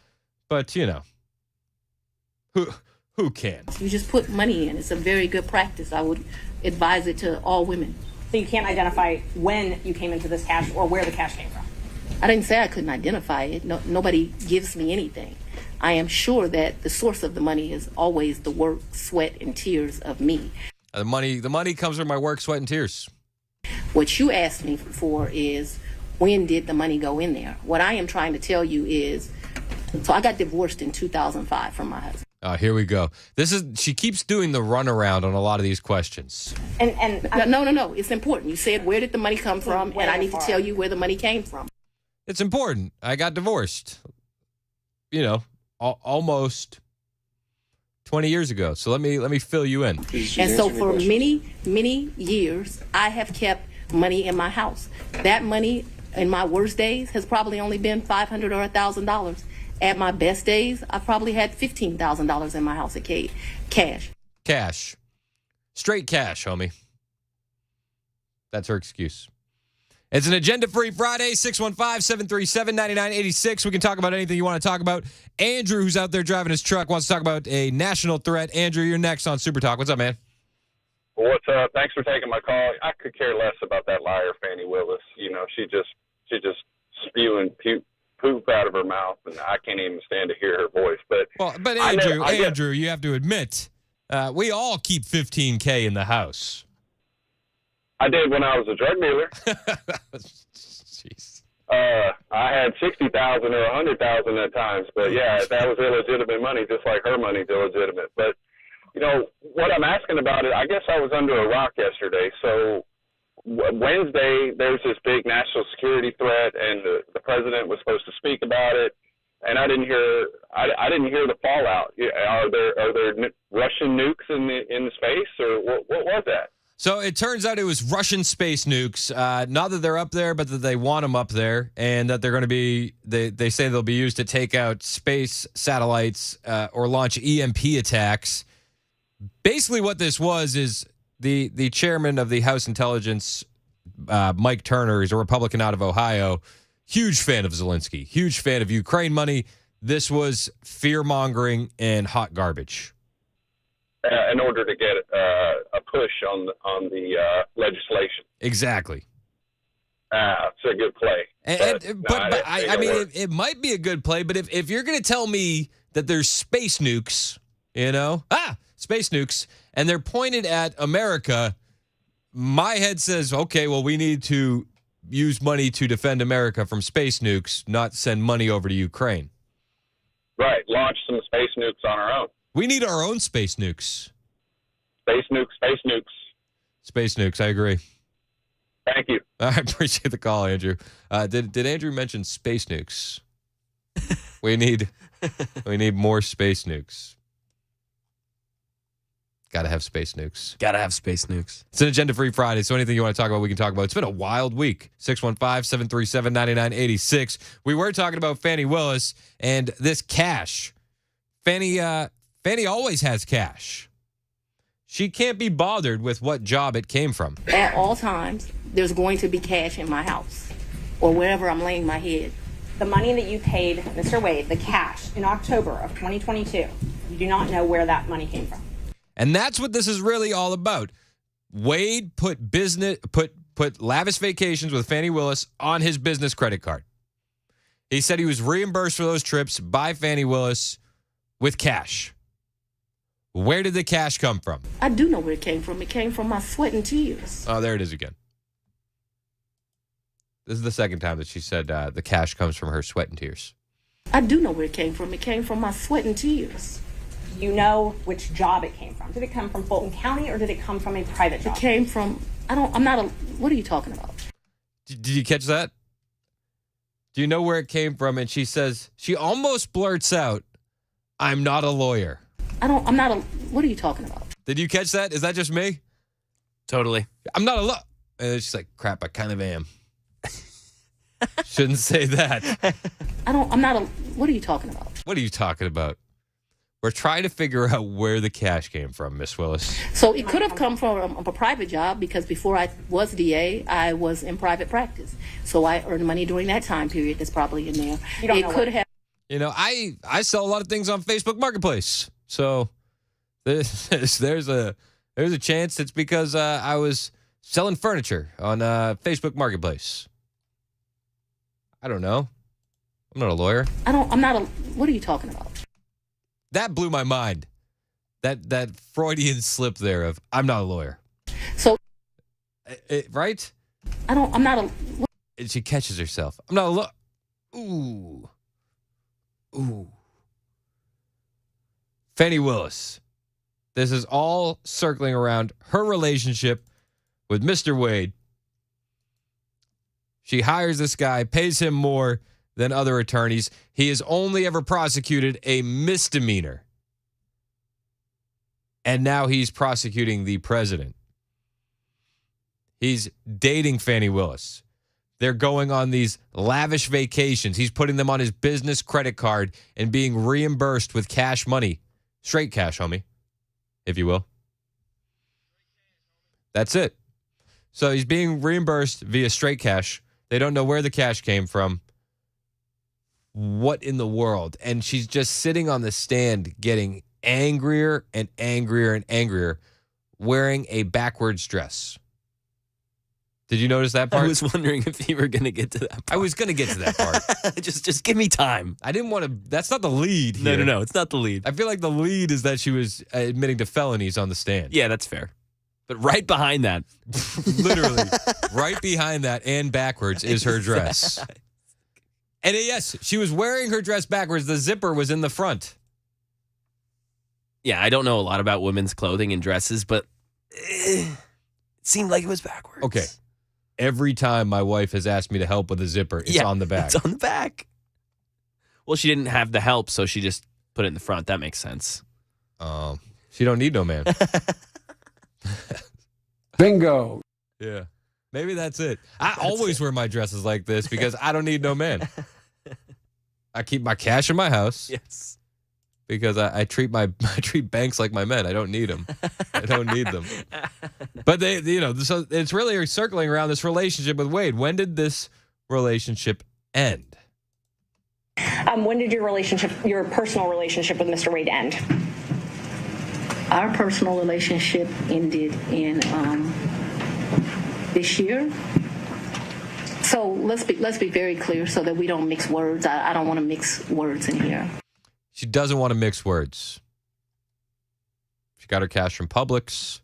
[SPEAKER 1] but who can?
[SPEAKER 6] You just put money in. It's a very good practice. I would advise it to all women.
[SPEAKER 3] So you can't identify when you came into this cash or where the cash came from?
[SPEAKER 6] I didn't say I couldn't identify it. No, nobody gives me anything. I am sure that the source of the money is always the work, sweat, and tears of me.
[SPEAKER 1] The money comes from my work, sweat, and tears.
[SPEAKER 6] What you asked me for is, when did the money go in there? What I am trying to tell you is, so I got divorced in 2005 from my husband.
[SPEAKER 1] Here we go. She keeps doing the runaround on a lot of these questions.
[SPEAKER 6] No. It's important. You said, where did the money come from? And I need to tell you where the money came from.
[SPEAKER 1] It's important. I got divorced, almost 20 years ago. So let me fill you in.
[SPEAKER 6] And so for many, many years, I have kept money in my house. That money in my worst days has probably only been $500 or $1,000. At my best days, I probably had $15,000 in my house at cash.
[SPEAKER 1] Cash. Straight cash, homie. That's her excuse. It's an agenda-free Friday, 615-737-9986. We can talk about anything you want to talk about. Andrew, who's out there driving his truck, wants to talk about a national threat. Andrew, you're next on Super Talk. What's up, man?
[SPEAKER 12] What's up? Thanks for taking my call. I could care less about that liar, Fani Willis. She just spewing poop out of her mouth, and I can't even stand to hear her voice. But
[SPEAKER 1] Andrew, you have to admit, we all keep $15K in the house.
[SPEAKER 12] I did when I was a drug dealer.
[SPEAKER 1] Jeez.
[SPEAKER 12] I had 60,000 or 100,000 at times, but yeah, that was illegitimate money, just like her money's illegitimate. But what I'm asking about it, I guess I was under a rock yesterday. So Wednesday, there's this big national security threat, and the president was supposed to speak about it, and I didn't hear the fallout. Are there Russian nukes in the space, or what was that?
[SPEAKER 1] So it turns out it was Russian space nukes. Not that they're up there, but that they want them up there, and that they're going to be. They say they'll be used to take out space satellites or launch EMP attacks. Basically, what this was is the chairman of the House Intelligence, Mike Turner, is a Republican out of Ohio. Huge fan of Zelensky. Huge fan of Ukraine money. This was fear-mongering and hot garbage.
[SPEAKER 12] In order to get a push on the legislation.
[SPEAKER 1] Exactly.
[SPEAKER 12] It's a good play.
[SPEAKER 1] It might be a good play, but if you're going to tell me that there's space nukes, space nukes, and they're pointed at America, my head says, okay, well, we need to use money to defend America from space nukes, not send money over to Ukraine.
[SPEAKER 12] Right. Launch some space nukes on our own.
[SPEAKER 1] We need our own space nukes.
[SPEAKER 12] Space nukes.
[SPEAKER 1] Space nukes, I agree.
[SPEAKER 12] Thank you.
[SPEAKER 1] I appreciate the call, Andrew. Did Andrew mention space nukes? We need more space nukes. Got to have space nukes.
[SPEAKER 2] Gotta have space nukes.
[SPEAKER 1] It's an agenda-free Friday, so anything you want to talk about, we can talk about. It's been a wild week. 615-737-9986. We were talking about Fani Willis and this cash. Fani always has cash. She can't be bothered with what job it came from.
[SPEAKER 6] At all times, there's going to be cash in my house or wherever I'm laying my head.
[SPEAKER 3] The money that you paid Mr. Wade, the cash, in October of 2022, you do not know where that money came from.
[SPEAKER 1] And that's what this is really all about. Wade put lavish vacations with Fani Willis on his business credit card. He said he was reimbursed for those trips by Fani Willis with cash. Where did the cash come from?
[SPEAKER 6] I do know where it came from. It came from my sweat and tears.
[SPEAKER 1] Oh, there it is again. This is the second time that she said the cash comes from her sweat and tears.
[SPEAKER 6] I do know where it came from. It came from my sweat and tears.
[SPEAKER 3] You know which job it came from. Did it come from Fulton County or did it come from a private job?
[SPEAKER 6] It came from, what are you talking about?
[SPEAKER 1] Did you catch that? Do you know where it came from? And she says, she almost blurts out, I'm not a lawyer.
[SPEAKER 6] What are you talking about?
[SPEAKER 1] Did you catch that? Is that just me?
[SPEAKER 2] Totally.
[SPEAKER 1] I'm not a lawyer. And she's like, crap, I kind of am. Shouldn't say that.
[SPEAKER 6] What are you talking about?
[SPEAKER 1] What are you talking about? We're trying to figure out where the cash came from, Miss Willis.
[SPEAKER 6] So it could have come from a private job because before I was DA, I was in private practice. So I earned money during that time period. That's probably in there. It could have.
[SPEAKER 1] You know, I sell a lot of things on Facebook Marketplace. So there's a chance it's because I was selling furniture on Facebook Marketplace. I don't know. I'm not a lawyer.
[SPEAKER 6] What are you talking about?
[SPEAKER 1] That blew my mind. That Freudian slip there of I'm not a lawyer.
[SPEAKER 6] So,
[SPEAKER 1] right?
[SPEAKER 6] I'm not a.
[SPEAKER 1] And she catches herself. I'm not a lawyer. Ooh. Fani Willis. This is all circling around her relationship with Mr. Wade. She hires this guy, pays him more than other attorneys. He has only ever prosecuted a misdemeanor. And now he's prosecuting the president. He's dating Fani Willis. They're going on these lavish vacations. He's putting them on his business credit card and being reimbursed with cash money. Straight cash, homie, if you will. That's it. So he's being reimbursed via straight cash. They don't know where the cash came from. What in the world? And she's just sitting on the stand getting angrier and angrier and angrier, wearing a backwards dress. Did you notice that part?
[SPEAKER 2] I was wondering if you were going to get to that part.
[SPEAKER 1] I was going to get to that part.
[SPEAKER 2] just give me time.
[SPEAKER 1] I didn't want to. That's not the lead here.
[SPEAKER 2] No. It's not the lead.
[SPEAKER 1] I feel like the lead is that she was admitting to felonies on the stand.
[SPEAKER 2] Yeah, that's fair. But right behind that.
[SPEAKER 1] Literally, right behind that and backwards is her dress. And yes, she was wearing her dress backwards. The zipper was in the front.
[SPEAKER 2] Yeah, I don't know a lot about women's clothing and dresses, but it seemed like it was backwards.
[SPEAKER 1] Okay. Every time my wife has asked me to help with a zipper, it's on the back.
[SPEAKER 2] It's on the back. Well, she didn't have the help, so she just put it in the front. That makes sense.
[SPEAKER 1] She don't need no man.
[SPEAKER 10] Bingo.
[SPEAKER 1] Yeah. Maybe that's it. I always wear my dresses like this because I don't need no man. I keep my cash in my house.
[SPEAKER 2] Yes.
[SPEAKER 1] Because I treat banks like my men. I don't need them. I don't need them. But so it's really circling around this relationship with Wade. When did this relationship end?
[SPEAKER 3] When did your personal relationship with Mr. Wade end?
[SPEAKER 6] Our personal relationship ended in this year. So let's be very clear so that we don't mix words. I don't want to mix words in here.
[SPEAKER 1] She doesn't want to mix words. She got her cash from Publix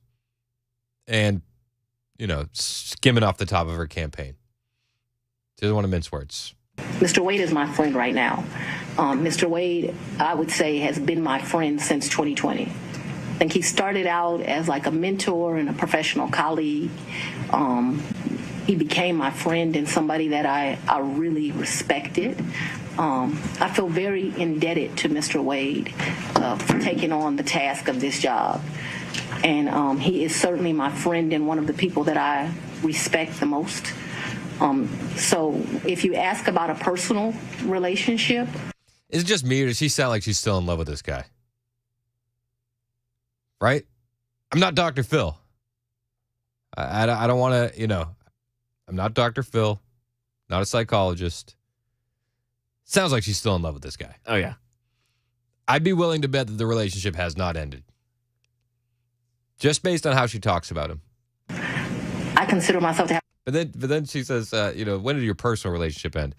[SPEAKER 1] and, skimming off the top of her campaign. She doesn't want to mince words.
[SPEAKER 6] Mr. Wade is my friend right now. Mr. Wade, I would say, has been my friend since 2020. I think he started out as like a mentor and a professional colleague. He became my friend and somebody that I really respected. I feel very indebted to Mr. Wade for taking on the task of this job. And he is certainly my friend and one of the people that I respect the most. So if you ask about a personal relationship.
[SPEAKER 1] Is it just me, or does she sound like she's still in love with this guy? Right? I'm not Dr. Phil. I don't want to, I'm not Dr. Phil, not a psychologist. Sounds like she's still in love with this guy.
[SPEAKER 2] Oh, yeah.
[SPEAKER 1] I'd be willing to bet that the relationship has not ended. Just based on how she talks about him.
[SPEAKER 6] I consider myself to have.
[SPEAKER 1] But then she says, when did your personal relationship end?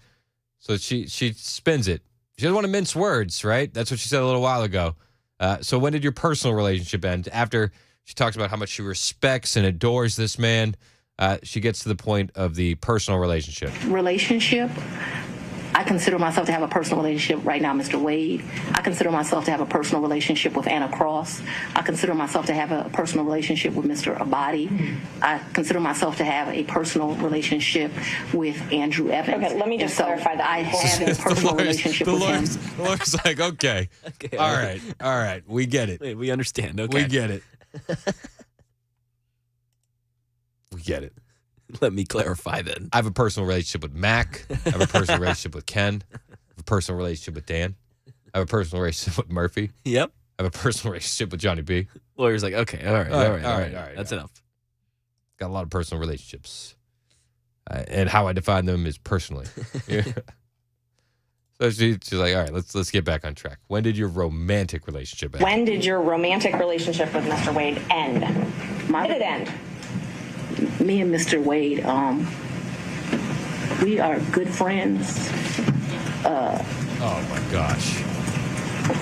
[SPEAKER 1] So she spins it. She doesn't want to mince words, right? That's what she said a little while ago. So when did your personal relationship end? After she talks about how much she respects and adores this man, she gets to the point of the personal relationship.
[SPEAKER 6] I consider myself to have a personal relationship right now, Mr. Wade. I consider myself to have a personal relationship with Anna Cross. I consider myself to have a personal relationship with Mr. Abadi. I consider myself to have a personal relationship with Andrew Evans.
[SPEAKER 3] Okay, let me just clarify that.
[SPEAKER 6] I have a personal relationship with him.
[SPEAKER 1] The lawyer's like, okay. All right. We get it.
[SPEAKER 2] Wait, we understand. Okay.
[SPEAKER 1] We get it. We get it.
[SPEAKER 2] Let me clarify then.
[SPEAKER 1] I have a personal relationship with Mac. I have a personal relationship with Ken. I have a personal relationship with Dan. I have a personal relationship with Murphy.
[SPEAKER 2] Yep.
[SPEAKER 1] I have a personal relationship with Johnny B.
[SPEAKER 2] Lawyer's like, okay, all right. That's enough.
[SPEAKER 1] Got a lot of personal relationships. And how I define them is personally. So she's like, all right, let's get back on track. When did your romantic relationship end?
[SPEAKER 3] When did your romantic relationship with Mr. Wade end? When did it end?
[SPEAKER 6] Me and Mr. Wade, we are good friends.
[SPEAKER 1] Oh my gosh.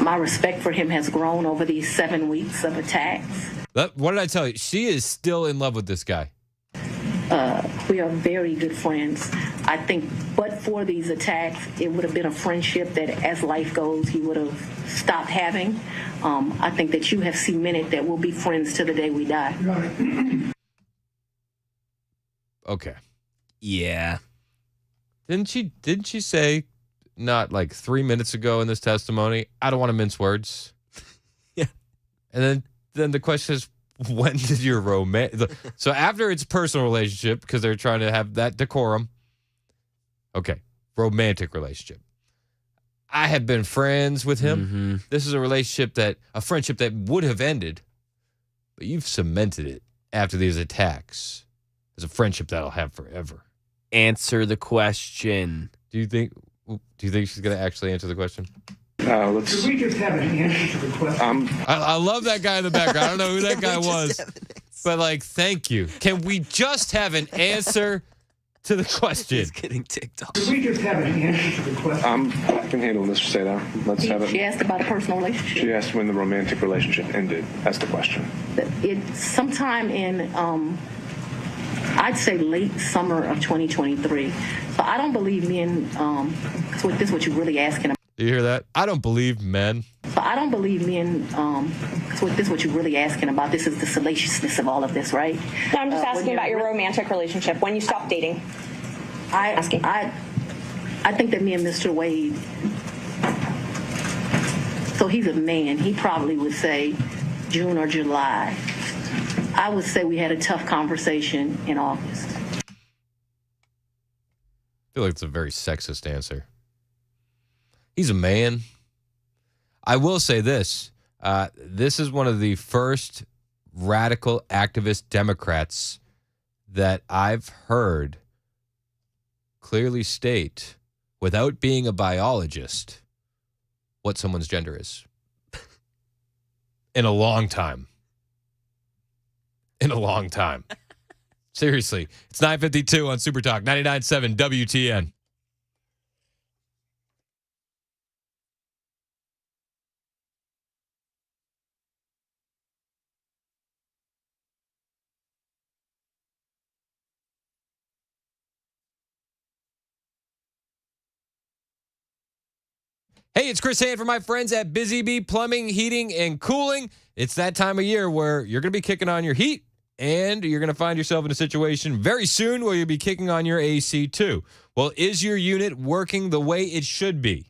[SPEAKER 6] My respect for him has grown over these 7 weeks of attacks.
[SPEAKER 1] What did I tell you? She is still in love with this guy.
[SPEAKER 6] We are very good friends. I think, but for these attacks, it would have been a friendship that, as life goes, he would have stopped having. I think that you have cemented that we'll be friends to the day we die.
[SPEAKER 1] Okay.
[SPEAKER 2] Yeah.
[SPEAKER 1] Didn't she say not like 3 minutes ago in this testimony, I don't want to mince words?
[SPEAKER 2] Yeah.
[SPEAKER 1] And then the question is, when did your so after it's personal relationship, because they're trying to have that decorum. Okay. Romantic relationship. I have been friends with him.
[SPEAKER 2] Mm-hmm.
[SPEAKER 1] This is a friendship that would have ended, but you've cemented it after these attacks. It's a friendship that'll have forever.
[SPEAKER 2] Answer the question.
[SPEAKER 1] Do you think she's going to actually answer the question?
[SPEAKER 8] Could we just have an answer to the question?
[SPEAKER 1] I love that guy in the background. I don't know who that guy was, but thank you. Can we just have an answer to the question?
[SPEAKER 2] He's getting ticked off.
[SPEAKER 8] Could we just have an answer to the question?
[SPEAKER 10] I can handle Mr. Seda. Let's have it.
[SPEAKER 6] She asked about a personal relationship.
[SPEAKER 10] She asked when the romantic relationship ended. That's the question.
[SPEAKER 6] It's sometime in, I'd say late summer of 2023. So I don't believe men, this is what you're really asking about.
[SPEAKER 1] Do you hear that? I don't believe men.
[SPEAKER 6] So I don't believe men, this is what you're really asking about. This is the salaciousness of all of this, right?
[SPEAKER 3] No, I'm just asking about your romantic relationship, when you stopped dating.
[SPEAKER 6] I think that me and Mr. Wade, so he's a man, he probably would say June or July. I would say we had a tough conversation in August.
[SPEAKER 1] I feel like it's a very sexist answer. He's a man. I will say this. This is one of the first radical activist Democrats that I've heard clearly state, without being a biologist, what someone's gender is. In a long time. Seriously. It's 9:52 on Super Talk, 99.7 WTN. Hey, it's Chris Hand for my friends at Busy Bee Plumbing, Heating, and Cooling. It's that time of year where you're going to be kicking on your heat, and you're going to find yourself in a situation very soon where you'll be kicking on your AC too. Well, is your unit working the way it should be?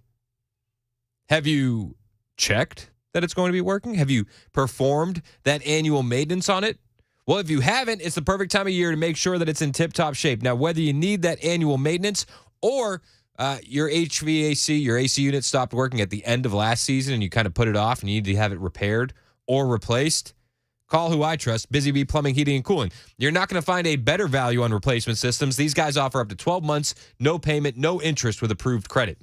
[SPEAKER 1] Have you checked that it's going to be working? Have you performed that annual maintenance on it? Well, if you haven't, it's the perfect time of year to make sure that it's in tip-top shape. Now, whether you need that annual maintenance or your HVAC, your AC unit stopped working at the end of last season and you kind of put it off and you need to have it repaired or replaced, call who I trust, Busy Bee Plumbing, Heating, and Cooling. You're not going to find a better value on replacement systems. These guys offer up to 12 months, no payment, no interest with approved credit.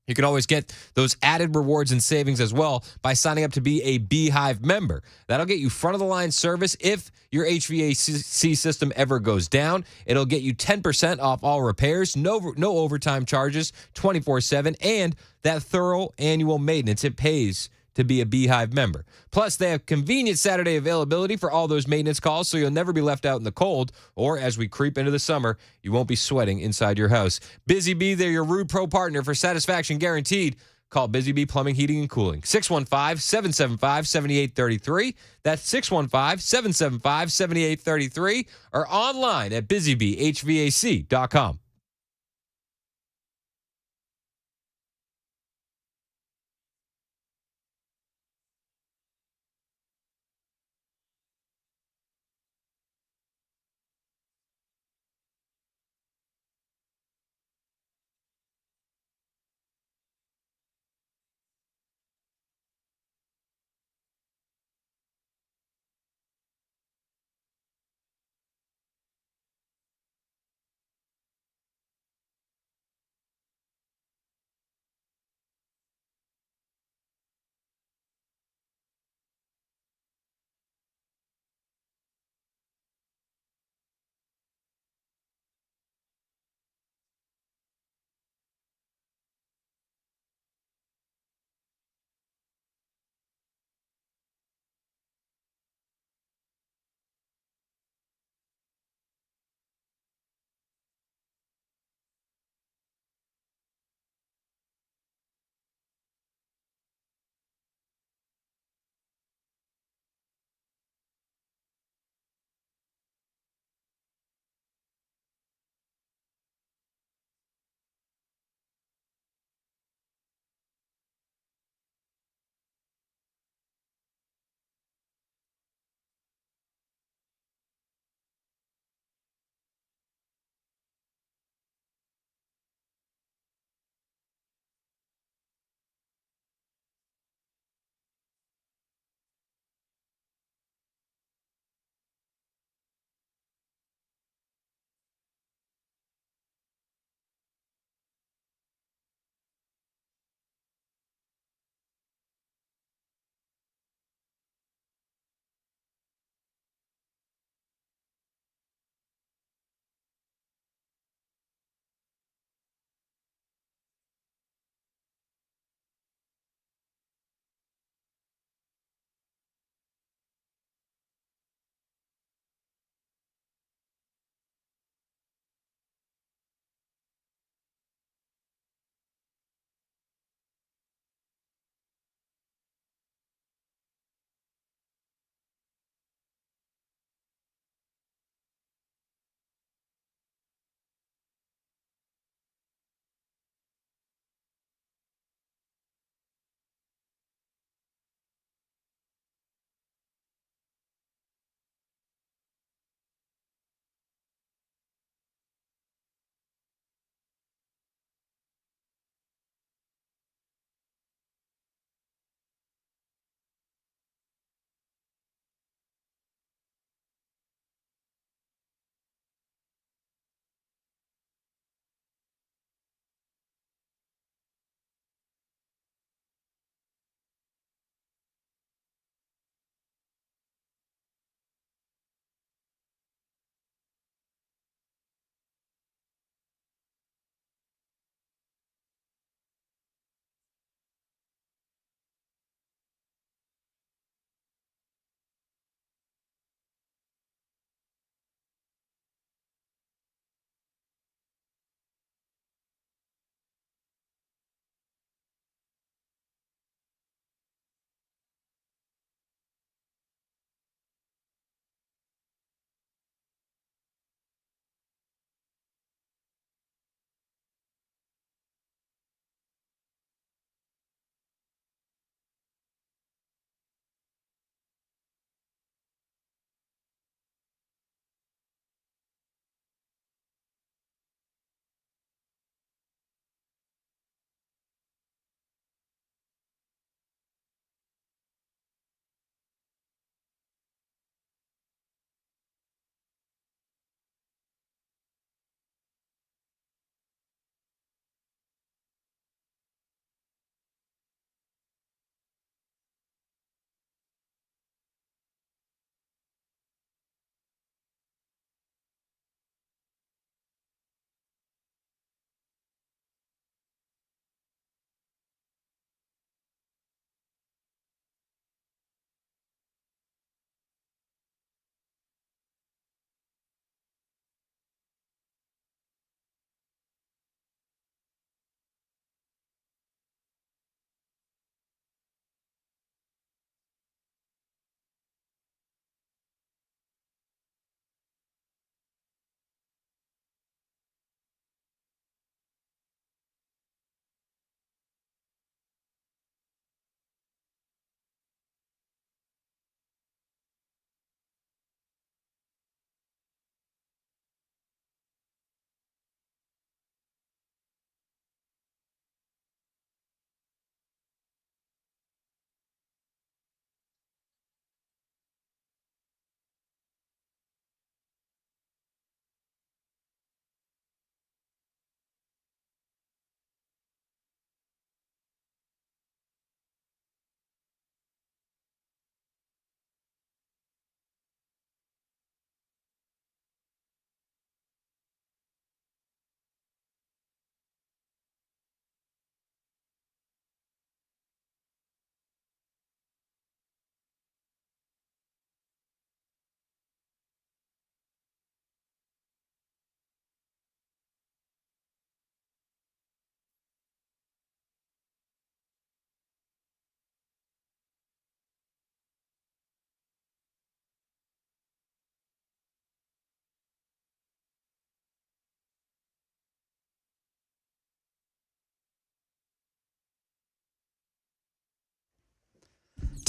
[SPEAKER 1] You can always get those added rewards and savings as well by signing up to be a Beehive member. That'll get you front-of-the-line service if your HVAC system ever goes down. It'll get you 10% off all repairs, no overtime charges, 24/7, and that thorough annual maintenance. It pays to be a Beehive member. Plus, they have convenient Saturday availability for all those maintenance calls, so you'll never be left out in the cold, or as we creep into the summer, you won't be sweating inside your house. Busy Bee, they're your Rude Pro partner for satisfaction guaranteed. Call Busy Bee Plumbing, Heating, and Cooling. 615-775-7833. That's 615-775-7833, or online at busybeehvac.com.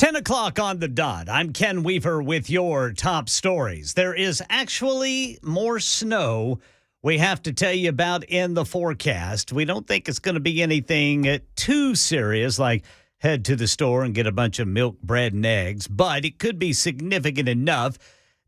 [SPEAKER 7] 10 o'clock on the dot. I'm Ken Weaver with your top stories. There is actually more snow we have to tell you about in the forecast. We don't think it's going to be anything too serious, like head to the store and get a bunch of milk, bread, and eggs, but it could be significant enough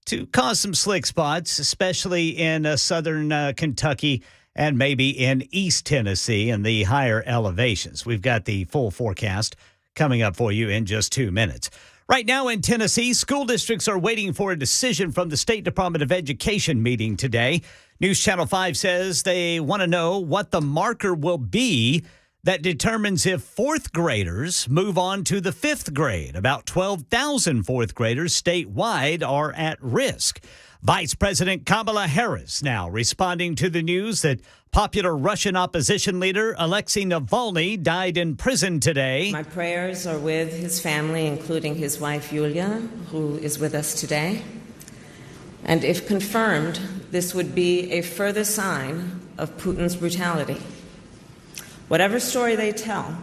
[SPEAKER 7] to cause some slick spots, especially in southern Kentucky and maybe in East Tennessee and the higher elevations. We've got the full forecast coming up for you in just 2 minutes. Right now in Tennessee, school districts are waiting for a decision from the State Department of Education meeting today. News Channel 5 says they want to know what the marker will be that determines if fourth graders move on to the fifth grade. About 12,000 fourth graders statewide are at risk. Vice President Kamala Harris now responding to the news that popular Russian opposition leader Alexei Navalny died in prison today.
[SPEAKER 13] My prayers are with his family, including his wife Yulia, who is with us today. And if confirmed, this would be a further sign of Putin's brutality. Whatever story they tell,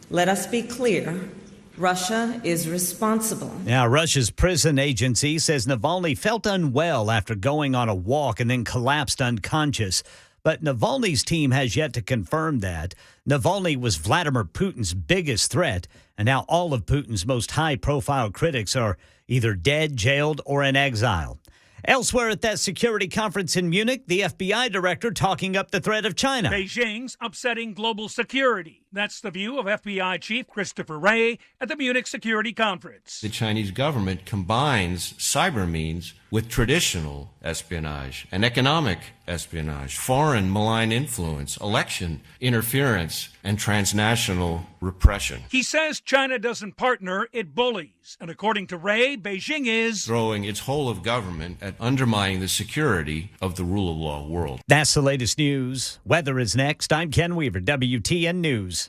[SPEAKER 13] let us be clear. Russia is responsible.
[SPEAKER 7] Now, Russia's prison agency says Navalny felt unwell after going on a walk and then collapsed unconscious. But Navalny's team has yet to confirm that. Navalny was Vladimir Putin's biggest threat, and now all of Putin's most high-profile critics are either dead, jailed, or in exile. Elsewhere at that security conference in Munich, the FBI director talking up the threat of China.
[SPEAKER 14] Beijing's upsetting global security. That's the view of FBI Chief Christopher Wray at the Munich Security Conference.
[SPEAKER 15] The Chinese government combines cyber means with traditional espionage and economic espionage, foreign malign influence, election interference, and transnational repression.
[SPEAKER 14] He says China doesn't partner, it bullies. And according to Wray, Beijing is
[SPEAKER 15] throwing its whole of government at undermining the security of the rule of law world.
[SPEAKER 7] That's the latest news. Weather is next. I'm Ken Weaver, WTN News.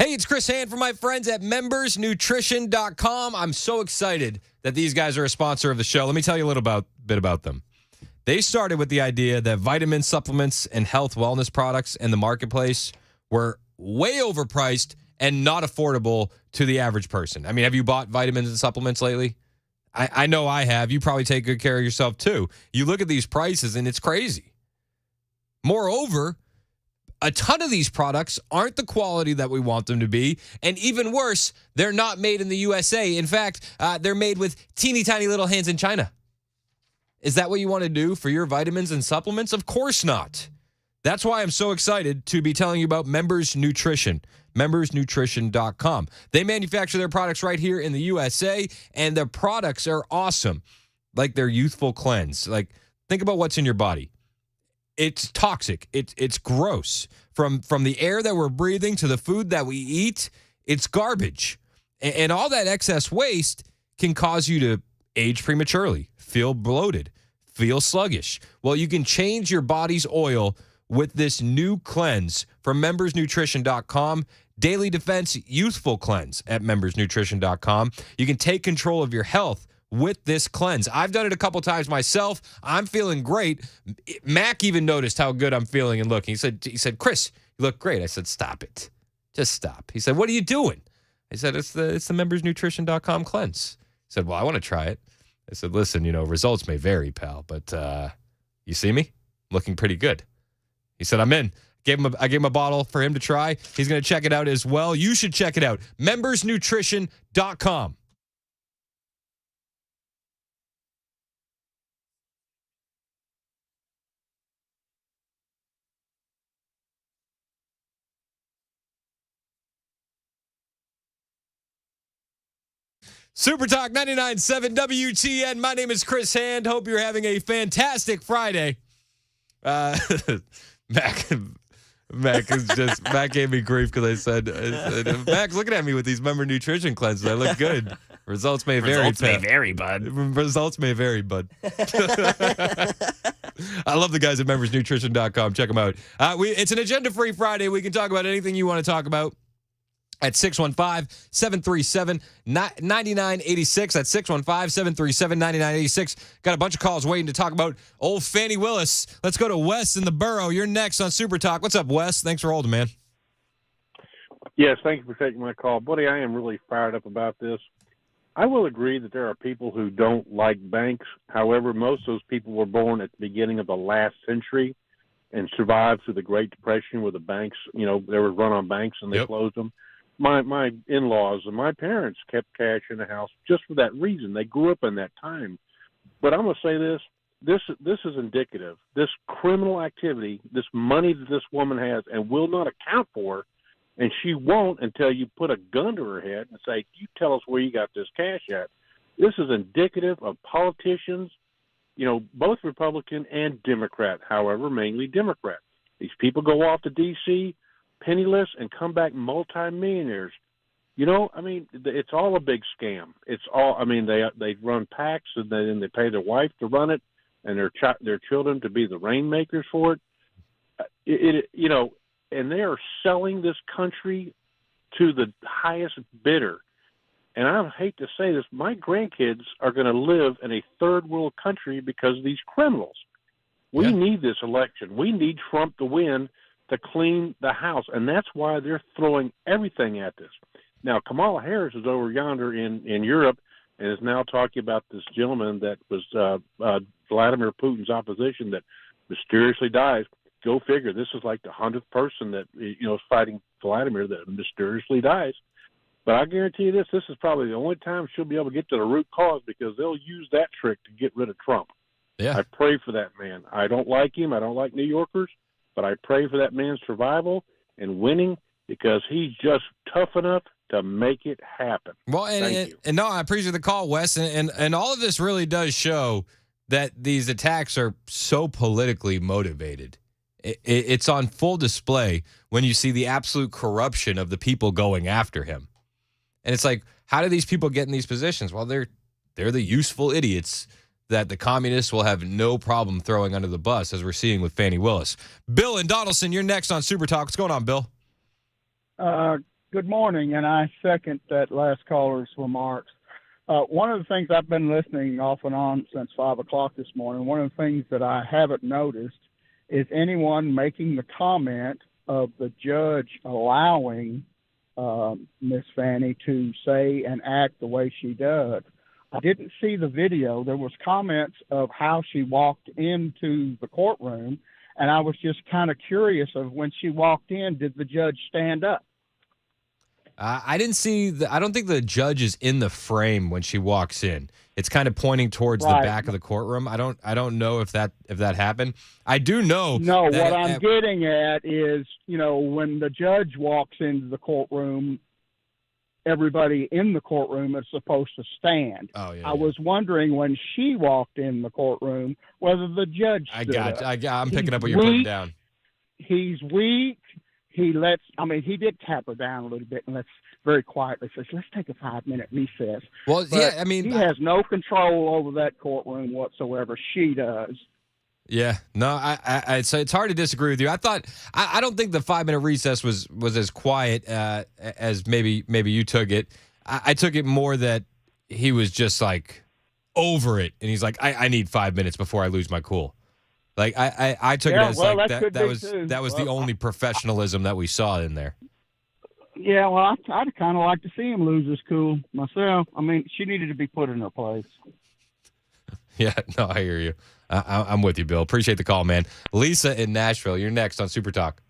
[SPEAKER 1] Hey, it's Chris Hand from my friends at membersnutrition.com. I'm so excited that these guys are a sponsor of the show. Let me tell you a little bit about them. They started with the idea that vitamin supplements and health wellness products in the marketplace were way overpriced and not affordable to the average person. I mean, have you bought vitamins and supplements lately? I know I have. You probably take good care of yourself too. You look at these prices and it's crazy. Moreover, a ton of these products aren't the quality that we want them to be. And even worse, they're not made in the USA. In fact, they're made with teeny tiny little hands in China. Is that what you want to do for your vitamins and supplements? Of course not. That's why I'm so excited to be telling you about Members Nutrition, membersnutrition.com. They manufacture their products right here in the USA, and their products are awesome. Like their Youthful Cleanse. Like, think about what's in your body. It's toxic. It's gross. From the air that we're breathing to the food that we eat, it's garbage. And all that excess waste can cause you to age prematurely, feel bloated, feel sluggish. Well, you can change your body's oil with this new cleanse from membersnutrition.com. Daily Defense Youthful Cleanse at membersnutrition.com. You can take control of your health with this cleanse. I've done it a couple times myself. I'm feeling great. Mac even noticed how good I'm feeling and looking. He said, Chris, you look great. I said, stop it. Just stop. He said, what are you doing? I said, it's the membersnutrition.com cleanse. He said, well, I want to try it. I said, listen, results may vary, pal, but you see me? Looking pretty good. He said, I'm in. I gave him a bottle for him to try. He's going to check it out as well. You should check it out. membersnutrition.com. Super Talk 99.7 WTN. My name is Chris Hand. Hope you're having a fantastic Friday. Mac gave me grief because I said, Mac's looking at me with these Member Nutrition cleanses. I look good. Results may vary.
[SPEAKER 2] Results may vary, bud.
[SPEAKER 1] Results may vary, bud. I love the guys at membersnutrition.com. Check them out. It's an agenda-free Friday. We can talk about anything you want to talk about at 615-737-9986. That's 615-737-9986. Got a bunch of calls waiting to talk about old Fani Willis. Let's go to Wes in the borough. You're next on Super Talk. What's up, Wes? Thanks for holding, man.
[SPEAKER 16] Yes, thank you for taking my call. Buddy, I am really fired up about this. I will agree that there are people who don't like banks. However, most of those people were born at the beginning of the last century and survived through the Great Depression where the banks, they were run on banks and they closed them. My in-laws and my parents kept cash in the house just for that reason. They grew up in that time. But I'm going to say this is indicative. This criminal activity, this money that this woman has and will not account for, and she won't until you put a gun to her head and say, you tell us where you got this cash at. This is indicative of politicians, both Republican and Democrat, however, mainly Democrat. These people go off to D.C., penniless, and come back multimillionaires. It's all a big scam. It's all. They run PACs and then they pay their wife to run it, and their children to be the rainmakers for it. And they are selling this country to the highest bidder. And I hate to say this, my grandkids are going to live in a third world country because of these criminals. We need this election. We need Trump to win to clean the house, and that's why they're throwing everything at this. Now, Kamala Harris is over yonder in Europe and is now talking about this gentleman that was Vladimir Putin's opposition that mysteriously dies. Go figure. This is like the 100th person that is fighting Vladimir that mysteriously dies. But I guarantee you this is probably the only time she'll be able to get to the root cause because they'll use that trick to get rid of Trump.
[SPEAKER 1] Yeah.
[SPEAKER 16] I pray for that man. I don't like him. I don't like New Yorkers. But I pray for that man's survival and winning because he's just tough enough to make it happen.
[SPEAKER 1] Well, and no, I appreciate the call, Wes. And all of this really does show that these attacks are so politically motivated. It's on full display when you see the absolute corruption of the people going after him. And it's like, how do these people get in these positions? Well, they're the useful idiots that the communists will have no problem throwing under the bus, as we're seeing with Fani Willis. Bill and Donaldson, you're next on Super Talk. What's going on, Bill?
[SPEAKER 17] Good morning, and I second that last caller's remarks. One of the things I've been listening off and on since 5 o'clock this morning, one of the things that I haven't noticed is anyone making the comment of the judge allowing Miss Fani to say and act the way she does. I didn't see the video. There was comments of how she walked into the courtroom, and I was just kind of curious of when she walked in, did the judge stand up?
[SPEAKER 1] I didn't see I don't think the judge is in the frame when she walks in. It's kind of pointing towards the back of the courtroom. I don't know if that happened. I do know.
[SPEAKER 17] No, what I'm getting at is, when the judge walks into the courtroom, everybody in the courtroom is supposed to stand.
[SPEAKER 1] Oh, yeah.
[SPEAKER 17] I was wondering when she walked in the courtroom whether the judge stood up.
[SPEAKER 1] I'm picking up what you're putting down.
[SPEAKER 17] He's weak. He did tap her down a little bit and very quietly says, let's take a 5-minute recess.
[SPEAKER 1] Well,
[SPEAKER 17] but he has no control over that courtroom whatsoever. She does.
[SPEAKER 1] Yeah, no, so it's hard to disagree with you. I don't think the 5-minute recess was as quiet as maybe you took it. I took it more that he was just like over it, and he's like, I need 5 minutes before I lose my cool. Like I took it as that was the only professionalism that we saw in there.
[SPEAKER 17] Yeah, well, I'd kind of like to see him lose his cool myself. I mean, she needed to be put in her place.
[SPEAKER 1] Yeah, no, I hear you. I'm with you, Bill. Appreciate the call, man. Lisa in Nashville, you're next on Super Talk.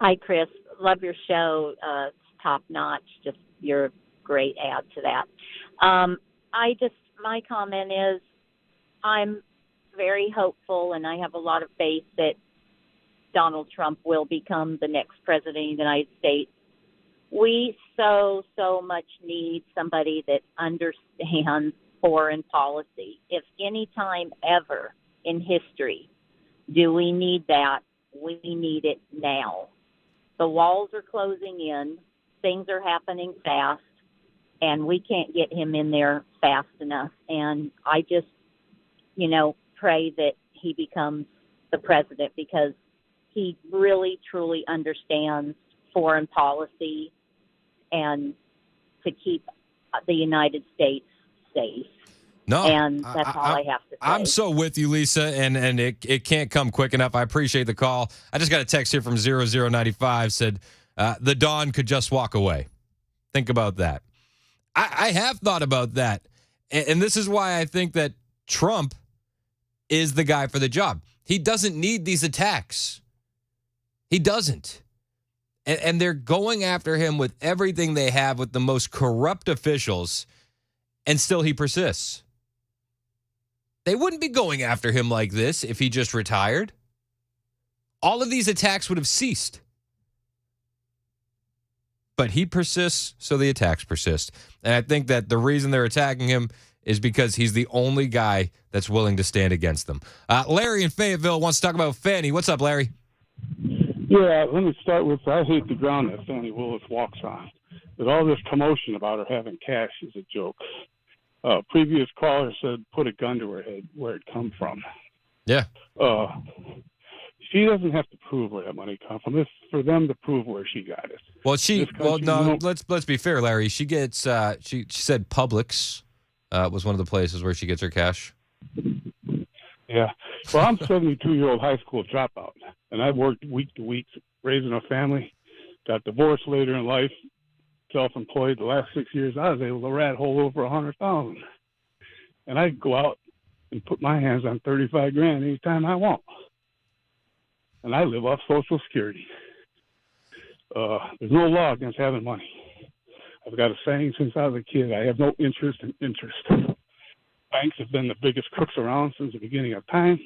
[SPEAKER 18] Hi, Chris. Love your show. It's top notch. Just you're a great add to that. My comment is, I'm very hopeful, and I have a lot of faith that Donald Trump will become the next president of the United States. We so much need somebody that understands foreign policy. If any time ever in history do we need that, we need it now. The walls are closing in. Things are happening fast, and we can't get him in there fast enough. And I just, pray that he becomes the president because he really, truly understands foreign policy and to keep the United States safe.
[SPEAKER 1] No,
[SPEAKER 18] and that's all I have to say.
[SPEAKER 1] I'm so with you, Lisa, and it can't come quick enough. I appreciate the call. I just got a text here from 0095 said, the Don could just walk away. Think about that. I have thought about that, and this is why I think that Trump is the guy for the job. He doesn't need these attacks. He doesn't. And they're going after him with everything they have, with the most corrupt officials, and still he persists. They wouldn't be going after him like this if he just retired. All of these attacks would have ceased. But he persists, so the attacks persist. And I think that the reason they're attacking him is because he's the only guy that's willing to stand against them. Larry in Fayetteville wants to talk about Fani. What's up, Larry?
[SPEAKER 16] Yeah, let me start with, I hate the ground that Fani Willis walks on. But all this commotion about her having cash is a joke. Previous caller said put a gun to her head, where it come from.
[SPEAKER 1] Yeah.
[SPEAKER 16] She doesn't have to prove where that money comes from. It's for them to prove where she got it.
[SPEAKER 1] Well, let's be fair, Larry. She gets she said Publix was one of the places where she gets her cash.
[SPEAKER 16] Yeah. Well, I'm a 72-year-old high school dropout, and I've worked week to week raising a family, got divorced later in life, self-employed the last 6 years. I was able to rat hole over $100,000. And I go out and put my hands on $35,000 anytime I want. And I live off Social Security. There's no law against having money. I've got a saying since I was a kid, I have no interest in interest. Banks have been the biggest crooks around since the beginning of time.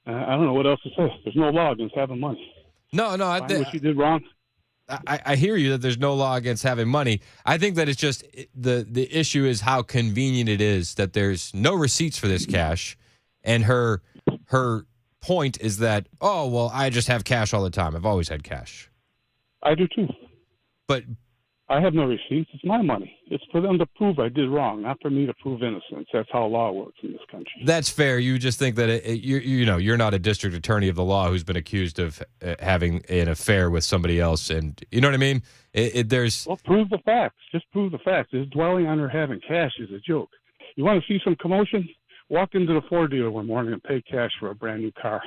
[SPEAKER 16] I don't know what else to say. There's no law against having money.
[SPEAKER 1] No, I
[SPEAKER 16] think what she did wrong.
[SPEAKER 1] I hear you that there's no law against having money. I think that it's just the issue is how convenient it is that there's no receipts for this cash, and her point is that, oh, well, I just have cash all the time. I've always had cash.
[SPEAKER 16] I do too.
[SPEAKER 1] But
[SPEAKER 16] I have no receipts. It's my money. It's for them to prove I did wrong, not for me to prove innocence. That's how law works in this country.
[SPEAKER 1] That's fair. You just think that you're not a district attorney of the law who's been accused of having an affair with somebody else, and you know what I mean. Well,
[SPEAKER 16] prove the facts. Just prove the facts. This dwelling on her having cash is a joke. You want to see some commotion? Walk into the Ford dealer one morning and pay cash for a brand new car.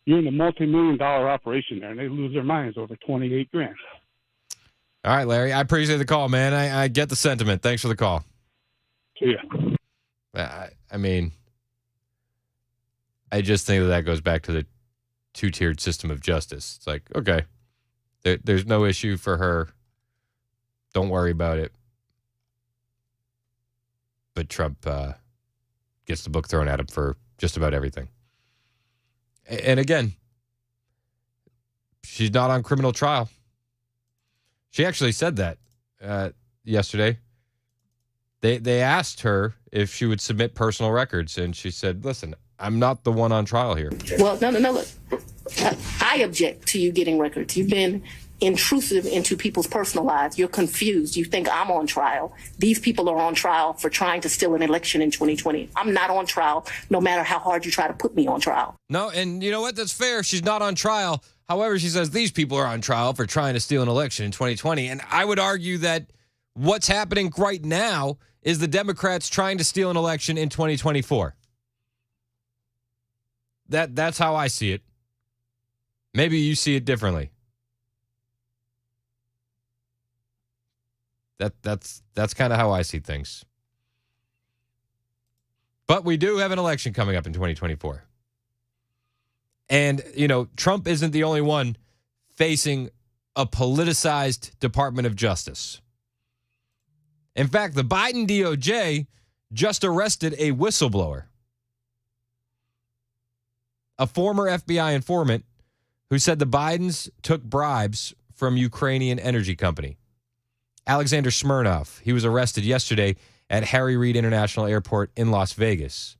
[SPEAKER 19] you're in a multi-million-dollar operation there, and they lose their minds over $28,000.
[SPEAKER 1] All right, Larry. I appreciate the call, man. I get the sentiment. Thanks for the call.
[SPEAKER 19] Yeah.
[SPEAKER 1] I mean, I just think that goes back to the two-tiered system of justice. It's like, okay, there's no issue for her. Don't worry about it. But Trump gets the book thrown at him for just about everything. And again, she's not on criminal trial. She actually said that yesterday. They asked her if she would submit personal records, and she said, listen, I'm not the one on trial here.
[SPEAKER 6] Well, no, look. I object to you getting records. You've been intrusive into people's personal lives. You're confused. You think I'm on trial. These people are on trial for trying to steal an election in 2020. I'm not on trial, no matter how hard you try to put me on trial.
[SPEAKER 1] No, and you know what? That's fair. She's not on trial. However, she says these people are on trial for trying to steal an election in 2020. And I would argue that what's happening right now is the Democrats trying to steal an election in 2024. That's how I see it. Maybe you see it differently. That's kind of how I see things. But we do have an election coming up in 2024. And, you know, Trump isn't the only one facing a politicized Department of Justice. In fact, the Biden DOJ just arrested a whistleblower, a former FBI informant who said the Bidens took bribes from Ukrainian energy company. Alexander Smirnov. He was arrested yesterday at Harry Reid International Airport in Las Vegas.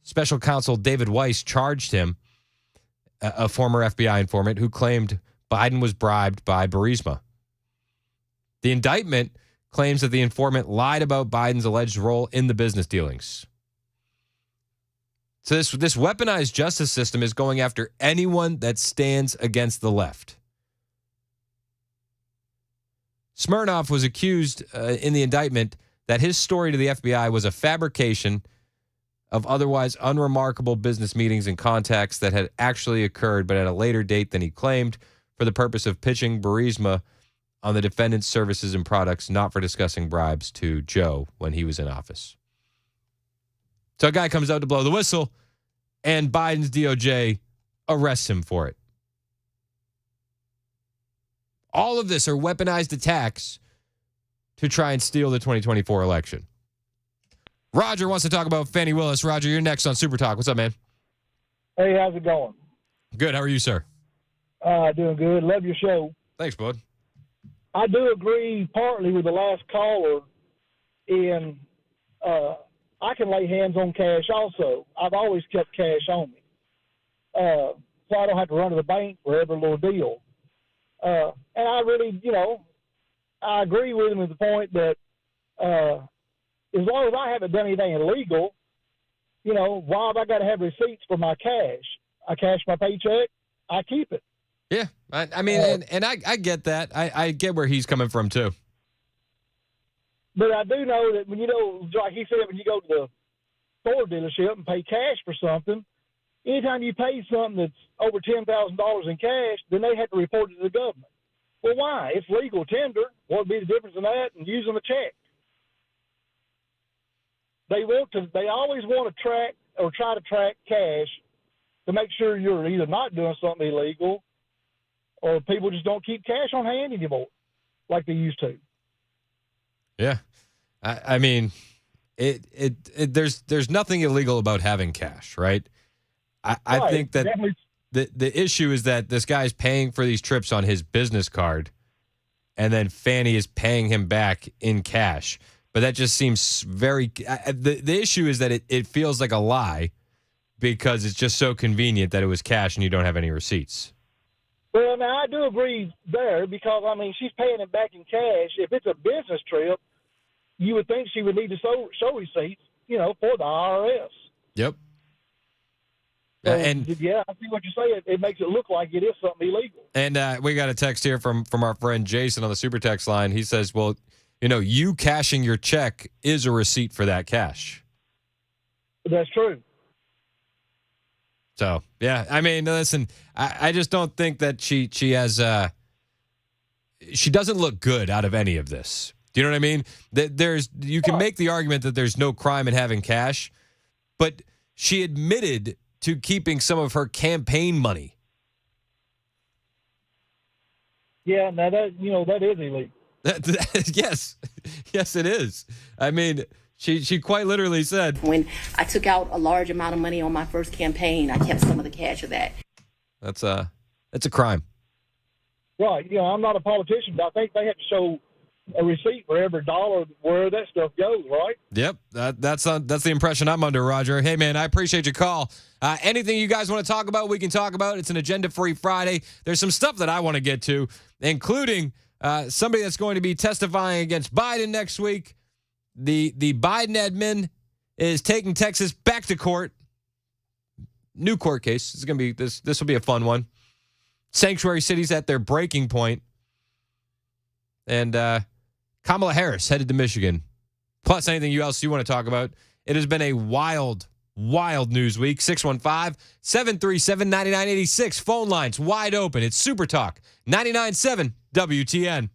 [SPEAKER 1] Special counsel David Weiss charged him, a former FBI informant who claimed Biden was bribed by Burisma. The indictment claims that the informant lied about Biden's alleged role in the business dealings. So this weaponized justice system is going after anyone that stands against the left. Smirnov was accused in the indictment that his story to the FBI was a fabrication of otherwise unremarkable business meetings and contacts that had actually occurred, but at a later date than he claimed, for the purpose of pitching Burisma on the defendant's services and products, not for discussing bribes to Joe when he was in office. So a guy comes out to blow the whistle, and Biden's DOJ arrests him for it. All of this are weaponized attacks to try and steal the 2024 election. Roger wants to talk about Fani Willis. Roger, you're next on Super Talk. What's up, man?
[SPEAKER 20] Hey, how's it going?
[SPEAKER 1] Good. How are you, sir?
[SPEAKER 20] Doing good. Love your show.
[SPEAKER 1] Thanks, bud.
[SPEAKER 20] I do agree partly with the last caller in I can lay hands on cash also. I've always kept cash on me. So I don't have to run to the bank for every little deal. And I really, I agree with him at the point that as long as I haven't done anything illegal, why have I got to have receipts for my cash? I cash my paycheck, I keep it.
[SPEAKER 1] Yeah, I mean, and I get that. I get where he's coming from, too.
[SPEAKER 20] But I do know that when like he said, when you go to the Ford dealership and pay cash for something, anytime you pay something that's over $10,000 in cash, then they have to report it to the government. Well, why? It's legal tender. What would be the difference in that and using a check? They always want to track or try to track cash to make sure you're either not doing something illegal or people just don't keep cash on hand anymore like they used to.
[SPEAKER 1] Yeah. I mean, there's nothing illegal about having cash, right? I think that the issue is that this guy's paying for these trips on his business card, and then Fani is paying him back in cash. But that just seems very the issue is that it feels like a lie because it's just so convenient that it was cash and you don't have any receipts.
[SPEAKER 20] Well, now, I do agree there because, she's paying it back in cash. If it's a business trip, you would think she would need to show receipts, for the IRS.
[SPEAKER 1] Yep.
[SPEAKER 20] So, yeah, I see what you're saying. It makes it look like it is something illegal.
[SPEAKER 1] And we got a text here from our friend Jason on the Super Text line. He says, well, you cashing your check is a receipt for that cash.
[SPEAKER 20] That's true.
[SPEAKER 1] So, yeah, I mean, listen, I just don't think that she has she doesn't look good out of any of this. Do you know what I mean? You can make the argument that there's no crime in having cash, but she admitted to keeping some of her campaign money.
[SPEAKER 20] Yeah, now that is illegal.
[SPEAKER 1] Yes, it is. I mean, she quite literally said,
[SPEAKER 6] When I took out a large amount of money on my first campaign, I kept some of the cash of that.
[SPEAKER 1] That's a crime.
[SPEAKER 20] Right. I'm not a politician, but I think they have to show a receipt for every dollar where that stuff goes, right?
[SPEAKER 1] Yep, that's the impression I'm under, Roger. Hey, man, I appreciate your call. Anything you guys want to talk about, we can talk about. It's an agenda-free Friday. There's some stuff that I want to get to, including somebody that's going to be testifying against Biden next week. The Biden admin is taking Texas back to court. New court case. It's going to be this will be a fun one. Sanctuary cities at their breaking point. And Kamala Harris headed to Michigan. Plus anything else you want to talk about. It has been a wild news week. 615-737-9986. Phone lines wide open. It's Super Talk 99.7 WTN.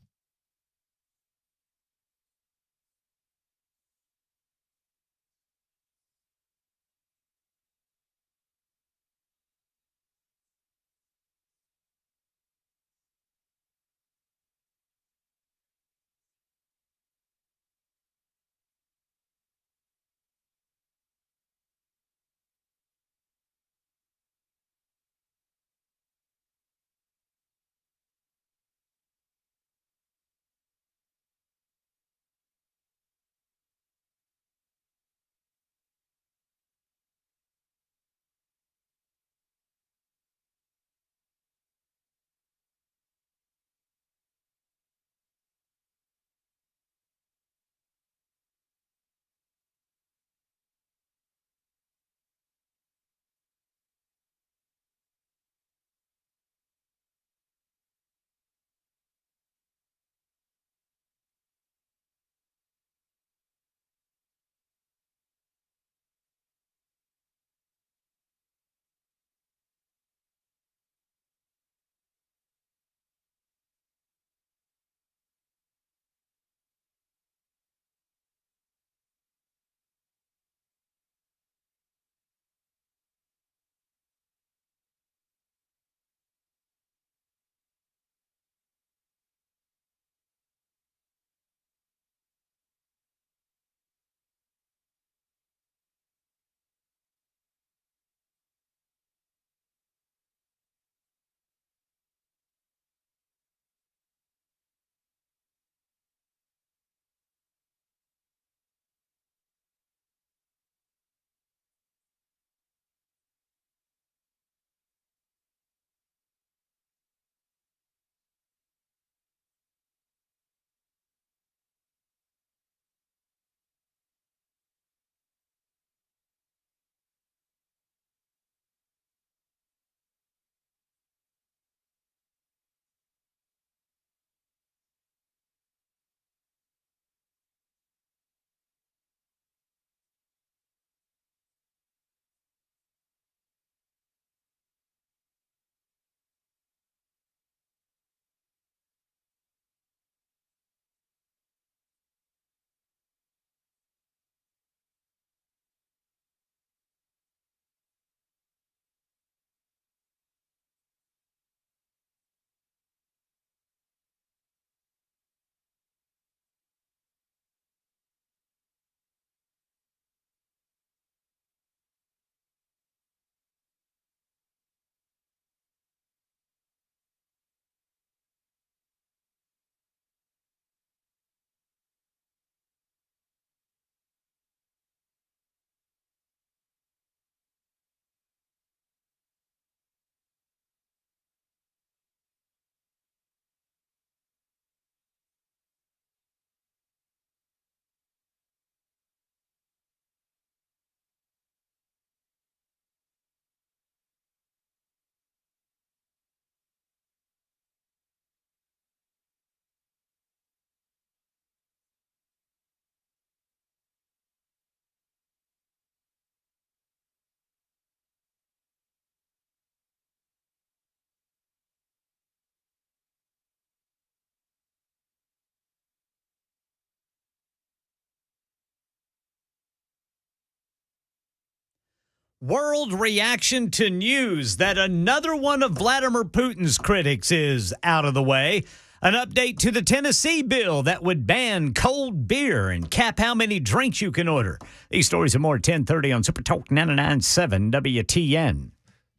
[SPEAKER 7] World reaction to news that another one of Vladimir Putin's critics is out of the way. An update to the Tennessee bill that would ban cold beer and cap how many drinks you can order. These stories and more at 10:30 on Super Talk 99.7 WTN.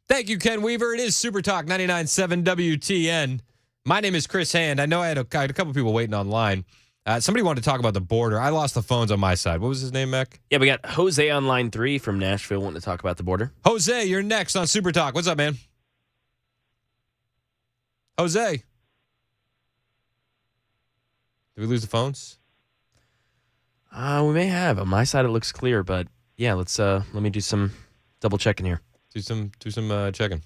[SPEAKER 1] Thank you, Ken Weaver. It is Super Talk 99.7 WTN. My name is Chris Hand. I know I had a couple people waiting online. Somebody wanted to talk about the border. I lost the phones on my side. What was his name, Mac?
[SPEAKER 2] Yeah, we got Jose on line 3 from Nashville wanting to talk about the border.
[SPEAKER 1] Jose, you're next on Super Talk. What's up, man? Jose. Did we lose the phones?
[SPEAKER 2] We may have. On my side, it looks clear, but yeah, let me do some double checking here.
[SPEAKER 1] Do some checking.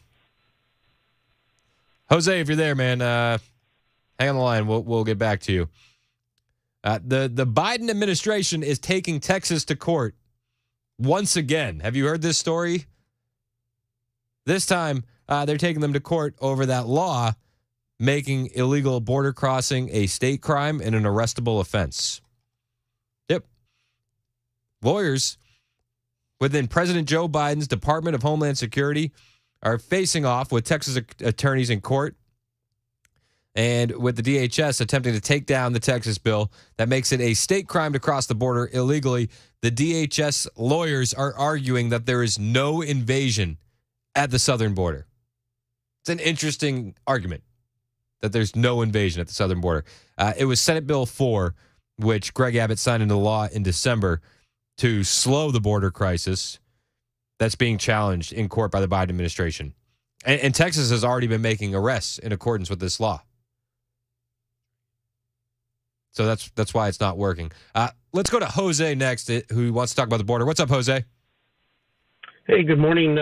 [SPEAKER 1] Jose, if you're there, man, hang on the line. We'll get back to you. The Biden administration is taking Texas to court once again. Have you heard this story? This time, they're taking them to court over that law making illegal border crossing a state crime and an arrestable offense. Yep. Lawyers within President Joe Biden's Department of Homeland Security are facing off with Texas attorneys in court and with the DHS attempting to take down the Texas bill that makes it a state crime to cross the border illegally. The DHS lawyers are arguing that there is no invasion at the southern border. It's an interesting argument that there's no invasion at the southern border. It was Senate Bill 4, which Greg Abbott signed into law in December to slow the border crisis that's being challenged in court by the Biden administration. And Texas has already been making arrests in accordance with this law. So that's why it's not working. Let's go to Jose next, who wants to talk about the border. What's up, Jose?
[SPEAKER 21] Hey, good morning.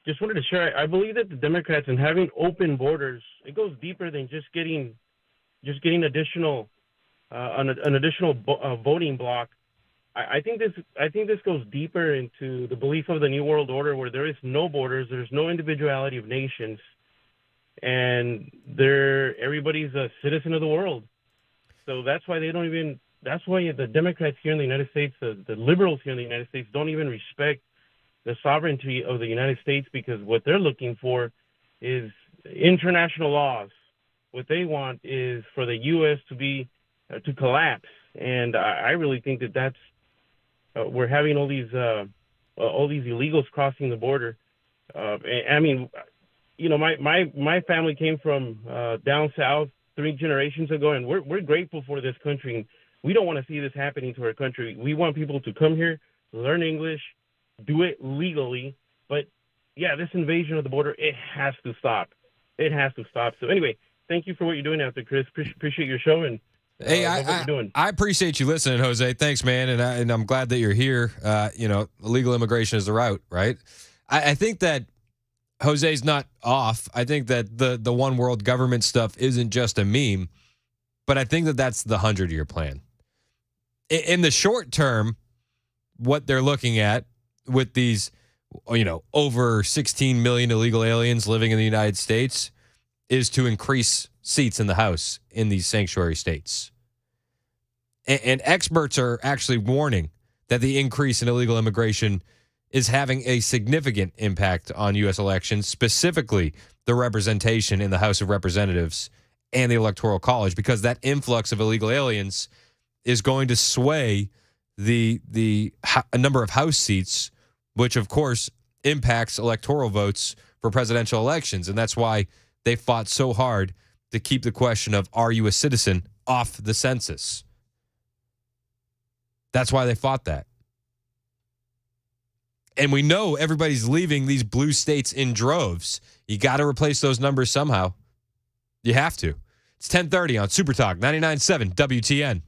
[SPEAKER 21] Just wanted to share. I believe that the Democrats, in having open borders, it goes deeper than just getting additional an additional voting block. I think this goes deeper into the belief of the New World Order, where there is no borders, there's no individuality of nations, and everybody's a citizen of the world. So that's why that's why the Democrats here in the United States, the liberals here in the United States, don't even respect the sovereignty of the United States, because what they're looking for is international laws. What they want is for the U.S. to collapse. And I really think that's we're having all these illegals crossing the border. I mean, you know, my family came from down south 3 generations ago, and we're grateful for this country. And we don't want to see this happening to our country. We want people to come here, learn English, do it legally. But yeah, this invasion of the border, it has to stop. It has to stop. So anyway, thank you for what you're doing out there, Chris. Appreciate your show, and
[SPEAKER 1] hey, I appreciate you listening, Jose. Thanks, man, and I'm glad that you're here. You know, illegal immigration is the route, right? I think that Jose's not off. I think that the one world government stuff isn't just a meme, but I think that that's the 100-year plan. In the short term, what they're looking at with these, you know, over 16 million illegal aliens living in the United States is to increase seats in the House in these sanctuary states. And experts are actually warning that the increase in illegal immigration is having a significant impact on U.S. elections, specifically the representation in the House of Representatives and the Electoral College, because that influx of illegal aliens is going to sway the number of House seats, which, of course, impacts electoral votes for presidential elections. And that's why they fought so hard to keep the question of, are you a citizen, off the census. That's why they fought that. And we know everybody's leaving these blue states in droves. You got to replace those numbers somehow. You have to. It's 10:30 on Super Talk 99.7 WTN.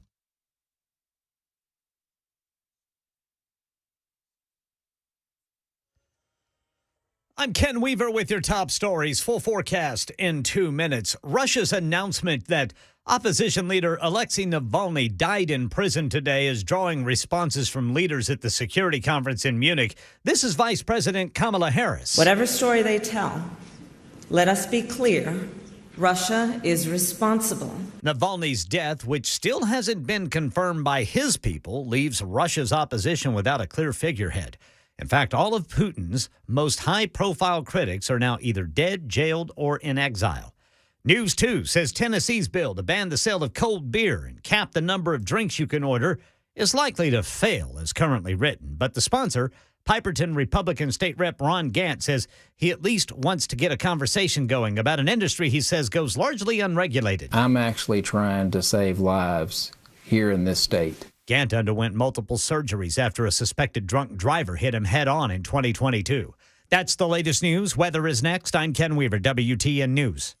[SPEAKER 7] I'm Ken Weaver with your top stories. Full forecast in 2 minutes. Russia's announcement that opposition leader Alexei Navalny died in prison today is drawing responses from leaders at the security conference in Munich. This is Vice President Kamala Harris.
[SPEAKER 13] Whatever story they tell, let us be clear. Russia is responsible.
[SPEAKER 7] Navalny's death, which still hasn't been confirmed by his people, leaves Russia's opposition without a clear figurehead. In fact, all of Putin's most high-profile critics are now either dead, jailed, or in exile. News 2 says Tennessee's bill to ban the sale of cold beer and cap the number of drinks you can order is likely to fail as currently written. But the sponsor, Piperton Republican State Rep Ron Gant, says he at least wants to get a conversation going about an industry he says goes largely unregulated.
[SPEAKER 4] I'm actually trying to save lives here in this state.
[SPEAKER 7] Gant underwent multiple surgeries after a suspected drunk driver hit him head-on in 2022. That's the latest news. Weather is next. I'm Ken Weaver, WTN News.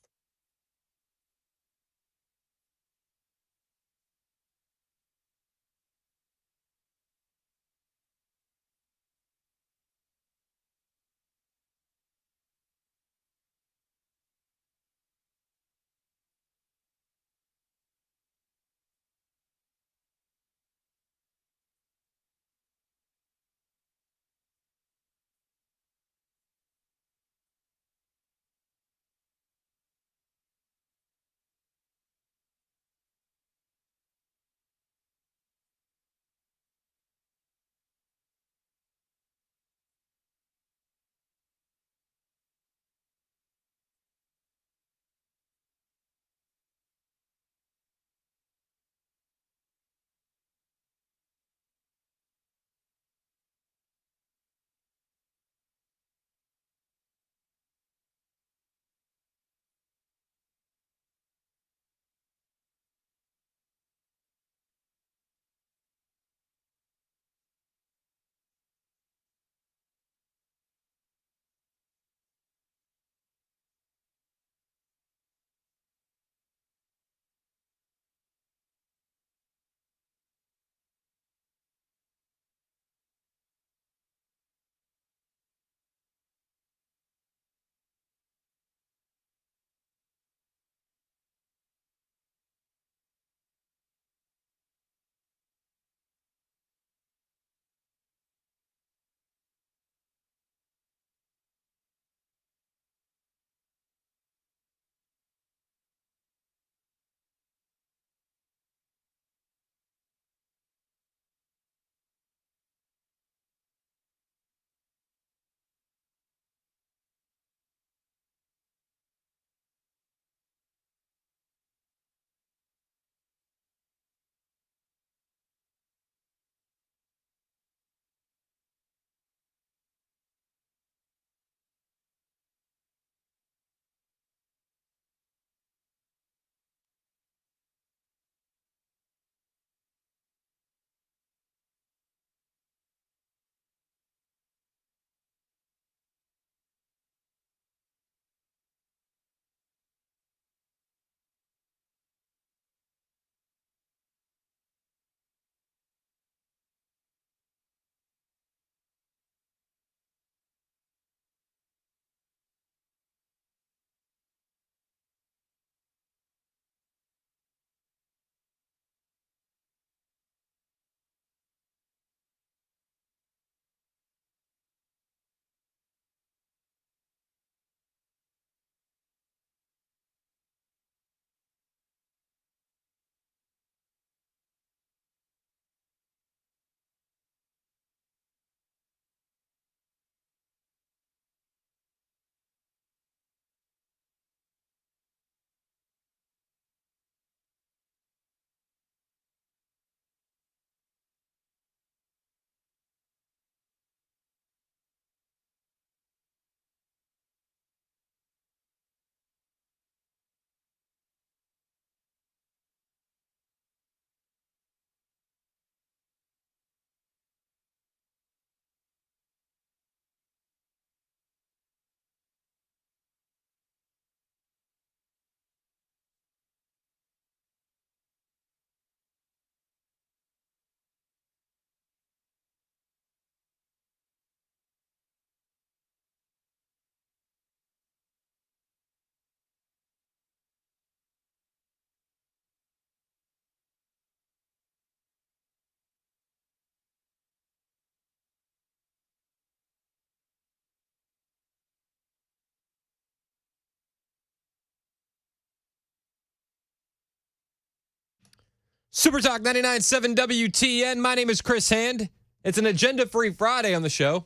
[SPEAKER 1] Super Talk 99.7 WTN. My name is Chris Hand. It's an agenda-free Friday on the show.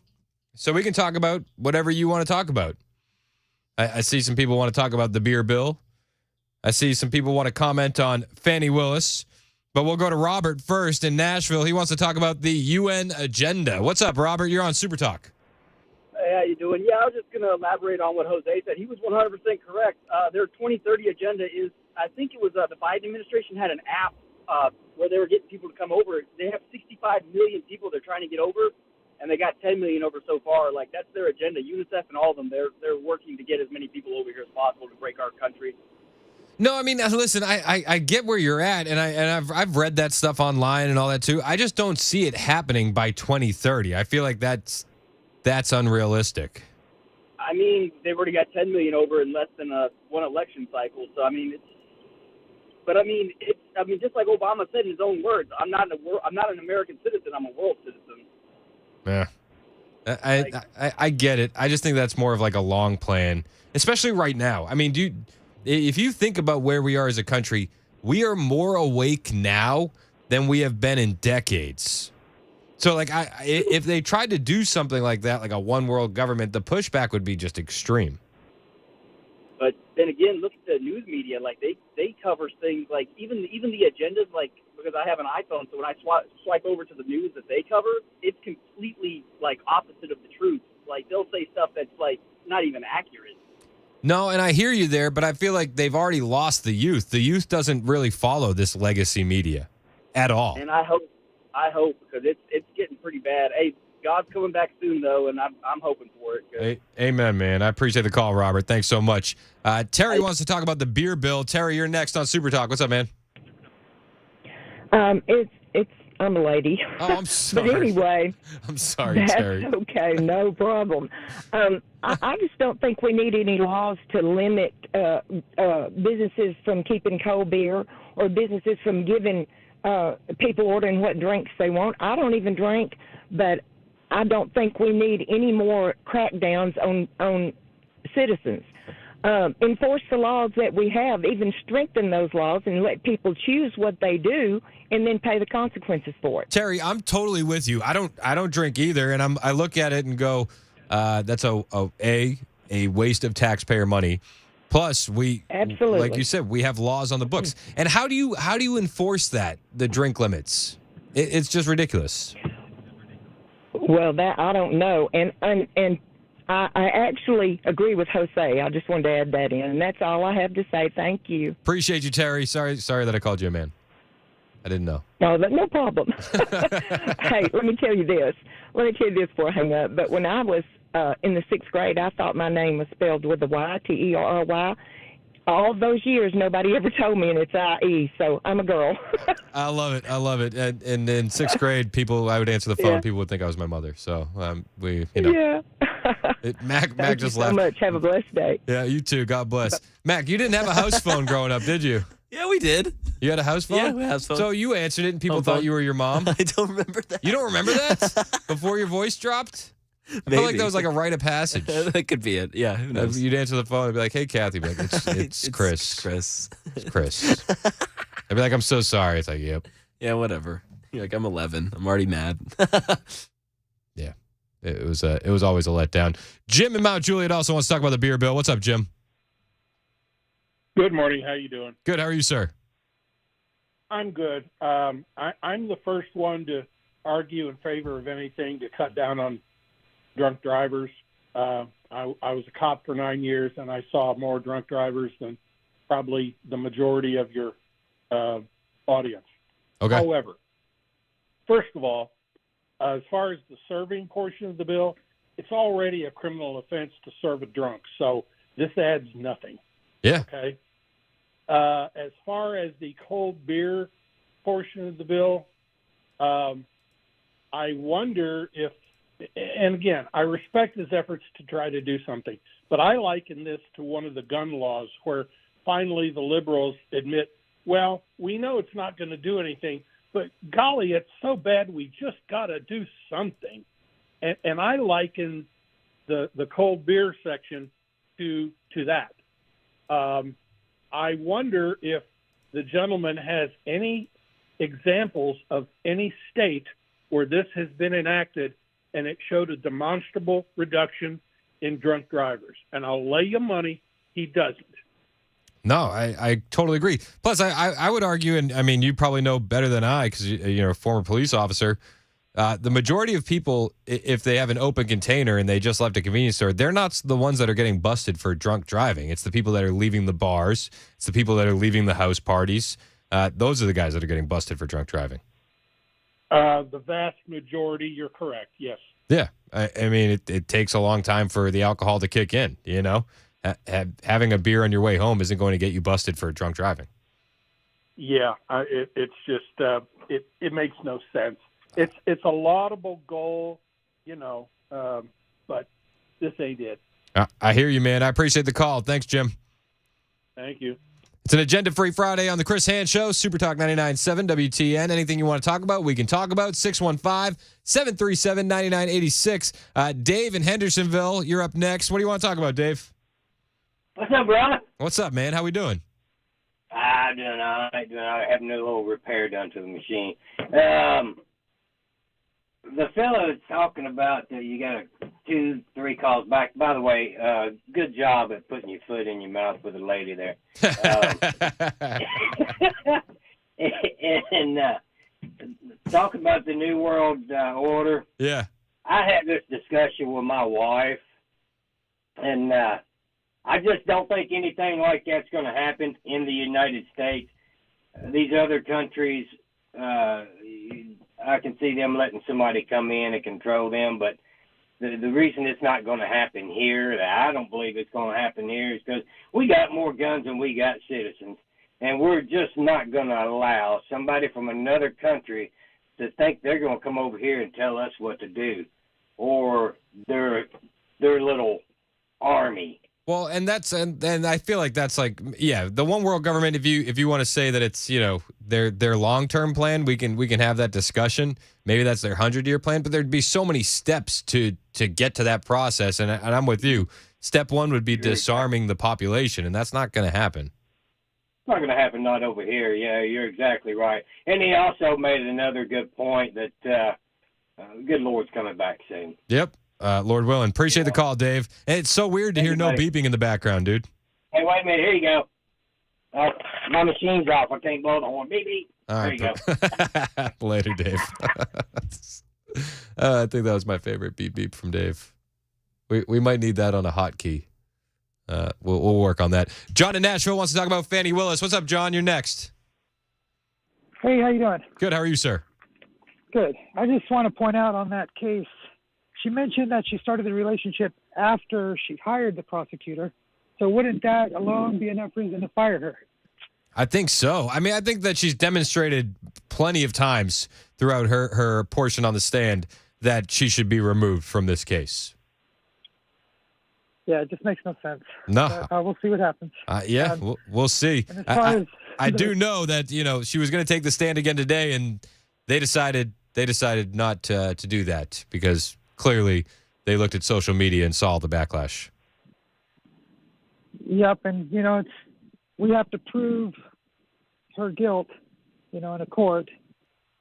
[SPEAKER 1] So we can talk about whatever you want to talk about. I see some people want to talk about the beer bill. I see some people want to comment on Fani Willis. But we'll go to Robert first in Nashville. He wants to talk about the UN agenda. What's up, Robert? You're on Super Talk.
[SPEAKER 5] Hey, how you doing? Yeah, I was just going to elaborate on what Jose said. He was 100% correct. Their 2030 agenda is, I think it was the Biden administration had an app where they were getting people to come over. They have 65 million people they're trying to get over, and they got 10 million over so far. Like, that's their agenda. UNICEF and all of them, they're working to get as many people over here as possible to break our country.
[SPEAKER 1] No, I mean, listen, I get where you're at, and I've read that stuff online and all that too. I just don't see it happening by 2030. I feel like that's unrealistic.
[SPEAKER 5] I mean, they've already got 10 million over in less than one election cycle. So I mean, just like Obama said in his own words, I'm not an American citizen. I'm a world citizen.
[SPEAKER 1] Yeah, I get it. I just think that's more of like a long plan, especially right now. I mean, if you think about where we are as a country, we are more awake now than we have been in decades. So, like, if they tried to do something like that, like a one world government, the pushback would be just extreme.
[SPEAKER 5] But then again, look at the news media. Like, they cover things like even the agendas. Like, because I have an iPhone, so when I swipe over to the news that they cover, it's completely like opposite of the truth. Like, they'll say stuff that's like not even accurate.
[SPEAKER 1] No, and I hear you there, but I feel like they've already lost the youth. The youth doesn't really follow this legacy media at all.
[SPEAKER 5] And I hope because it's getting pretty bad. Hey, God's coming back soon though, and I'm hoping for it.
[SPEAKER 1] Hey, amen, man. I appreciate the call, Robert. Thanks so much. Terry wants to talk about the beer bill. Terry, you're next on Super Talk. What's up, man?
[SPEAKER 22] I'm a lady.
[SPEAKER 1] Oh, I'm sorry.
[SPEAKER 22] But anyway,
[SPEAKER 1] I'm sorry, Terry.
[SPEAKER 22] That's okay, no problem. I just don't think we need any laws to limit businesses from keeping cold beer or businesses from giving people ordering what drinks they want. I don't even drink, but I don't think we need any more crackdowns on citizens. Enforce the laws that we have, even strengthen those laws and let people choose what they do and then pay the consequences for it.
[SPEAKER 1] Terry, I'm totally with you. I don't drink either, and I look at it and go, that's a waste of taxpayer money. Plus, absolutely, like you said, we have laws on the books. And how do you enforce that? The drink limits? It's just ridiculous.
[SPEAKER 22] Well, that I don't know, and I actually agree with Jose. I just wanted to add that in, and that's all I have to say. Thank you.
[SPEAKER 1] Appreciate you, Terry. Sorry that I called you a man. I didn't know.
[SPEAKER 22] No problem. Hey, let me tell you this before I hang up. But when I was in the 6th grade, I thought my name was spelled with a Y, Terry. All those years, nobody ever told me, and it's IE, so I'm a girl.
[SPEAKER 1] I love it. And in 6th grade, I would answer the phone, and people would think I was my mother. So
[SPEAKER 22] Yeah.
[SPEAKER 1] Mac
[SPEAKER 22] Thank
[SPEAKER 1] just
[SPEAKER 22] you
[SPEAKER 1] left.
[SPEAKER 22] so much. Have a blessed day.
[SPEAKER 1] Yeah, you too. God bless. Mac, you didn't have a house phone growing up, did you?
[SPEAKER 2] Yeah, we did.
[SPEAKER 1] You had a house phone?
[SPEAKER 2] Yeah, we had a house phone.
[SPEAKER 1] So you answered it, and people thought you were your mom?
[SPEAKER 2] I don't remember that.
[SPEAKER 1] You don't remember that? Before your voice dropped? I feel like that was like a rite of passage.
[SPEAKER 2] That could be it. Yeah, who knows?
[SPEAKER 1] You'd answer the phone and be like, hey, Kathy. Be like, it's Chris. It's Chris. I'd be like, I'm so sorry. It's like, yep.
[SPEAKER 2] Yeah, whatever. You're like, I'm 11. I'm already mad.
[SPEAKER 1] Yeah. It was always a letdown. Jim in Mount Juliet also wants to talk about the beer bill. What's up, Jim?
[SPEAKER 23] Good morning. How you doing?
[SPEAKER 1] Good. How are you, sir?
[SPEAKER 23] I'm good. I'm the first one to argue in favor of anything to cut down on drunk drivers. I was a cop for 9 years, and I saw more drunk drivers than probably the majority of your audience.
[SPEAKER 1] Okay.
[SPEAKER 23] However, first of all, as far as the serving portion of the bill, it's already a criminal offense to serve a drunk, so this adds nothing.
[SPEAKER 1] Yeah.
[SPEAKER 23] Okay. As far as the cold beer portion of the bill, I wonder if, and again, I respect his efforts to try to do something, but I liken this to one of the gun laws where finally the liberals admit, well, we know it's not going to do anything, but golly, it's so bad we just got to do something. And I liken the cold beer section to that. I wonder if the gentleman has any examples of any state where this has been enacted and it showed a demonstrable reduction in drunk drivers. And I'll lay you money he doesn't.
[SPEAKER 1] No, I totally agree. Plus, I would argue, and I mean, you probably know better than I because you're a former police officer. The majority of people, if they have an open container and they just left a convenience store, they're not the ones that are getting busted for drunk driving. It's the people that are leaving the bars. It's the people that are leaving the house parties. Those are the guys that are getting busted for drunk driving.
[SPEAKER 23] The vast majority, you're correct, yes.
[SPEAKER 1] Yeah. I mean, it takes a long time for the alcohol to kick in, you know? Having a beer on your way home isn't going to get you busted for drunk driving.
[SPEAKER 23] Yeah, it's just, it makes no sense. It's a laudable goal, you know, but this ain't it.
[SPEAKER 1] I hear you, man. I appreciate the call. Thanks, Jim.
[SPEAKER 23] Thank you.
[SPEAKER 1] It's an agenda-free Friday on the Chris Hand Show, Super Talk 99.7 WTN. Anything you want to talk about, we can talk about. 615-737-9986. Dave in Hendersonville, you're up next. What do you want to talk about, Dave?
[SPEAKER 9] What's up, brother?
[SPEAKER 1] What's up, man? How we doing?
[SPEAKER 9] I'm doing all right. Having a little repair done to the machine. The fellow talking about you got 2-3 calls back. By the way, good job at putting your foot in your mouth with a lady there. And talk about the New World Order.
[SPEAKER 1] Yeah.
[SPEAKER 9] I had this discussion with my wife, and I just don't think anything like that's going to happen in the United States. These other countries, I can see them letting somebody come in and control them, but the reason it's not going to happen here, I don't believe it's going to happen here, is because we got more guns than we got citizens, and we're just not going to allow somebody from another country to think they're going to come over here and tell us what to do, or their little army.
[SPEAKER 1] Well, and I feel like that's like, yeah, the one world government. If you want to say that it's, you know, their long-term plan, we can have that discussion. Maybe that's their 100-year plan, but there'd be so many steps to get to that process. And I'm with you. Step one would be disarming the population, and that's not going to happen.
[SPEAKER 9] It's not going to happen, not over here. Yeah, you're exactly right. And he also made another good point that good Lord's coming back soon.
[SPEAKER 1] Yep. Lord willing. Appreciate the call, Dave. And it's so weird to hear no beeping in the background, dude.
[SPEAKER 9] Hey, wait a minute. Here you go. Oh, my machine's off. I can't blow the horn. Beep, beep.
[SPEAKER 1] All right.
[SPEAKER 9] There you
[SPEAKER 1] go. Later, Dave. I think that was my favorite beep beep from Dave. We might need that on a hotkey. We'll work on that. John in Nashville wants to talk about Fani Willis. What's up, John? You're next.
[SPEAKER 11] Hey, how you doing?
[SPEAKER 1] Good. How are you, sir?
[SPEAKER 11] Good. I just want to point out on that case, she mentioned that she started the relationship after she hired the prosecutor. So wouldn't that alone be enough reason to fire her?
[SPEAKER 1] I think so. I mean, I think that she's demonstrated plenty of times throughout her portion on the stand that she should be removed from this case.
[SPEAKER 11] Yeah, it just makes no sense.
[SPEAKER 1] No.
[SPEAKER 11] We'll see what happens.
[SPEAKER 1] Yeah, we'll see. I do know that, you know, she was going to take the stand again today, and they decided not to do that because clearly they looked at social media and saw the backlash.
[SPEAKER 11] Yep, and, you know, we have to prove her guilt, you know, in a court,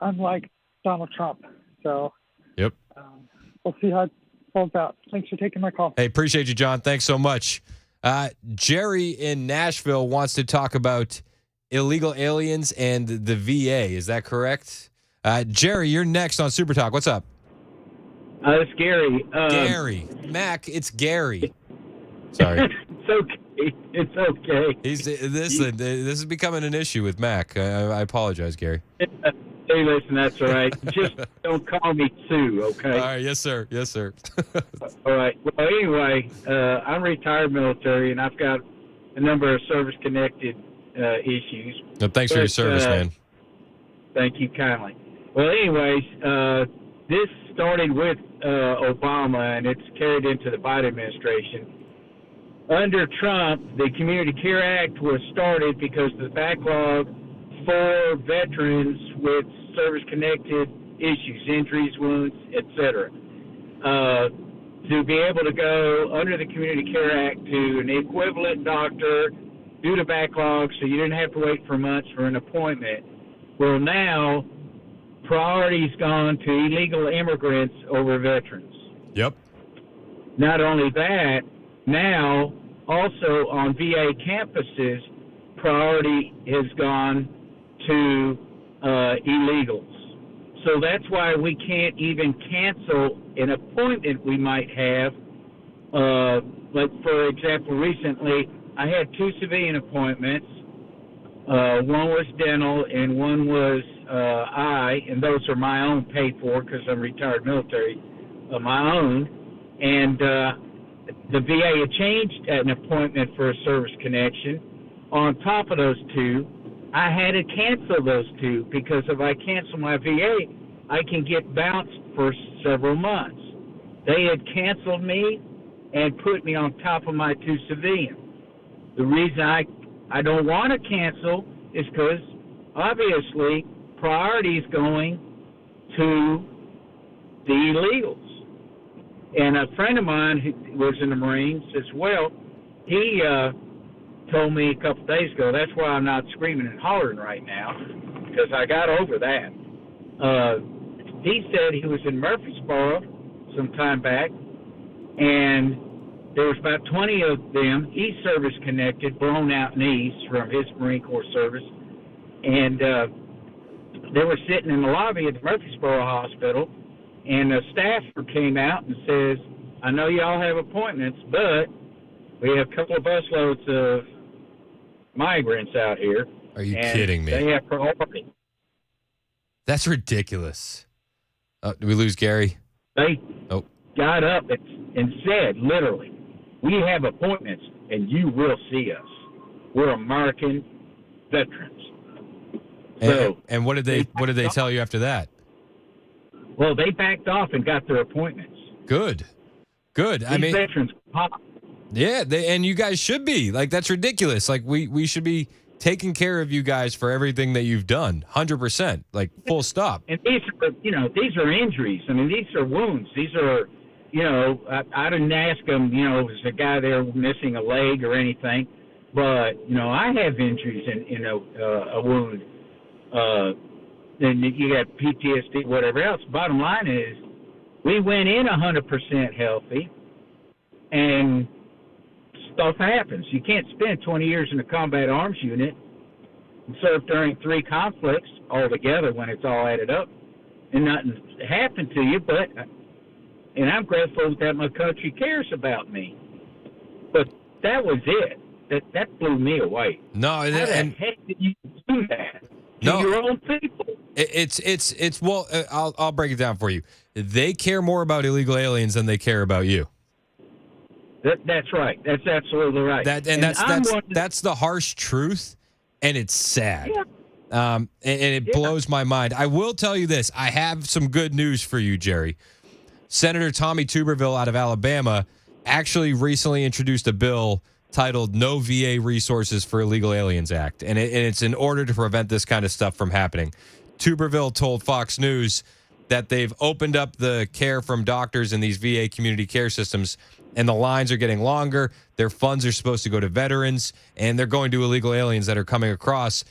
[SPEAKER 11] unlike Donald Trump. So
[SPEAKER 1] yep,
[SPEAKER 11] we'll see how it falls out. Thanks for taking my call.
[SPEAKER 1] Hey, appreciate you, John. Thanks so much. Jerry in Nashville wants to talk about illegal aliens and the VA. Is that correct? Jerry, you're next on Super Talk. What's up?
[SPEAKER 12] It's Gary.
[SPEAKER 1] Gary. Mac, it's Gary. Sorry.
[SPEAKER 12] It's okay. It's okay.
[SPEAKER 1] This is becoming an issue with Mac. I apologize, Gary.
[SPEAKER 12] Hey, listen, that's all right. Just don't call me Sue, okay?
[SPEAKER 1] All right. Yes, sir. Yes, sir.
[SPEAKER 12] All right. Well, anyway, I'm retired military, and I've got a number of service-connected issues.
[SPEAKER 1] No, thanks for your service, man.
[SPEAKER 12] Thank you kindly. Well, anyways, this started with Obama, and it's carried into the Biden administration. Under Trump, the Community Care Act was started because of the backlog for veterans with service-connected issues, injuries, wounds, etc. To be able to go under the Community Care Act to an equivalent doctor due to backlog so you didn't have to wait for months for an appointment. Well, now priority's gone to illegal immigrants over veterans.
[SPEAKER 1] Yep.
[SPEAKER 12] Not only that, now also on VA campuses, priority has gone to illegals. So that's why we can't even cancel an appointment we might have. Like, for example, recently I had 2 civilian appointments. One was dental and one was eye, and those are my own paid for because I'm retired military, my own. And the VA had changed an appointment for a service connection. On top of those 2, I had to cancel those 2 because if I cancel my VA, I can get bounced for several months. They had canceled me and put me on top of my 2 civilian. The reason I don't want to cancel is because obviously priority is going to the illegals. And a friend of mine who was in the Marines as well, he told me a couple days ago, that's why I'm not screaming and hollering right now, because I got over that. He said he was in Murfreesboro some time back, and there was about 20 of them, East Service connected, blown out knees from his Marine Corps service, and they were sitting in the lobby at the Murfreesboro Hospital, and a staffer came out and says, I know y'all have appointments, but we have a couple of busloads of migrants out here.
[SPEAKER 1] Are you kidding me?
[SPEAKER 12] They have priority.
[SPEAKER 1] That's ridiculous. Did we lose Gary?
[SPEAKER 12] They got up and said, literally, we have appointments and you will see us. We're American veterans.
[SPEAKER 1] And what did they tell you after that?
[SPEAKER 12] Well, they backed off and got their appointments.
[SPEAKER 1] Good.
[SPEAKER 12] These veterans pop.
[SPEAKER 1] Yeah, and you guys should be. Like, that's ridiculous. Like, we should be taking care of you guys for everything that you've done. 100%. Like, full stop.
[SPEAKER 12] And these are injuries. I mean, these are wounds. These are, I didn't ask them, was the guy there missing a leg or anything. But, I have injuries in a wound. And you got PTSD, whatever else. Bottom line is, we went in 100% healthy, and stuff happens. You can't spend 20 years in a combat arms unit and serve during 3 conflicts altogether when it's all added up, and nothing happened to you. And I'm grateful that my country cares about me. But that was it. That blew me away.
[SPEAKER 1] No,
[SPEAKER 12] how the heck did you do that to your own people?
[SPEAKER 1] Well, I'll break it down for you. They care more about illegal aliens than they care about you.
[SPEAKER 12] That's right. That's absolutely right.
[SPEAKER 1] That's the harsh truth, and it's sad. Yeah. And it blows my mind. I will tell you this. I have some good news for you, Jerry. Senator Tommy Tuberville out of Alabama actually recently introduced a bill titled No VA Resources for Illegal Aliens Act, and it's in order to prevent this kind of stuff from happening. Tuberville told Fox News that they've opened up the care from doctors in these VA community care systems, and the lines are getting longer. Their funds are supposed to go to veterans, and they're going to illegal aliens that are coming across,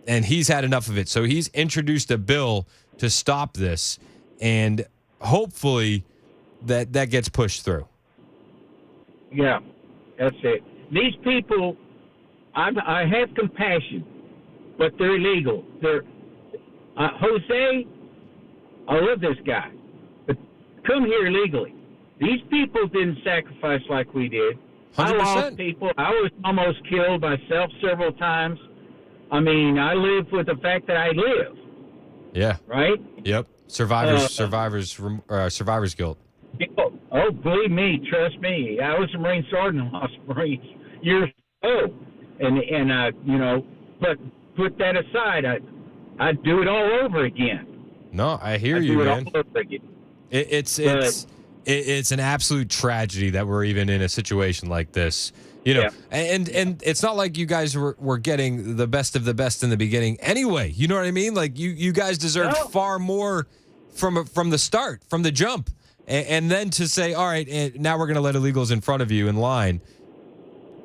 [SPEAKER 1] and he's had enough of it. So he's introduced a bill to stop this, and hopefully that gets pushed through.
[SPEAKER 12] Yeah, that's it. These people, I have compassion, but they're illegal. Jose, I love this guy, but come here illegally. These people didn't sacrifice like we did. 100%. I lost people. I was almost killed myself several times. I mean, I live with the fact that I live.
[SPEAKER 1] Yeah.
[SPEAKER 12] Right?
[SPEAKER 1] Yep. Survivor's guilt.
[SPEAKER 12] Oh, believe me, trust me. I was a Marine Sergeant, lost Marines years ago, and but put that aside, I'd do it all over again.
[SPEAKER 1] No, I hear you, man. It's an absolute tragedy that we're even in a situation like this. And it's not like you guys were getting the best of the best in the beginning anyway. You know what I mean? Like you guys deserve far more from the start, from the jump. And then to say, all right, now we're going to let illegals in front of you in line.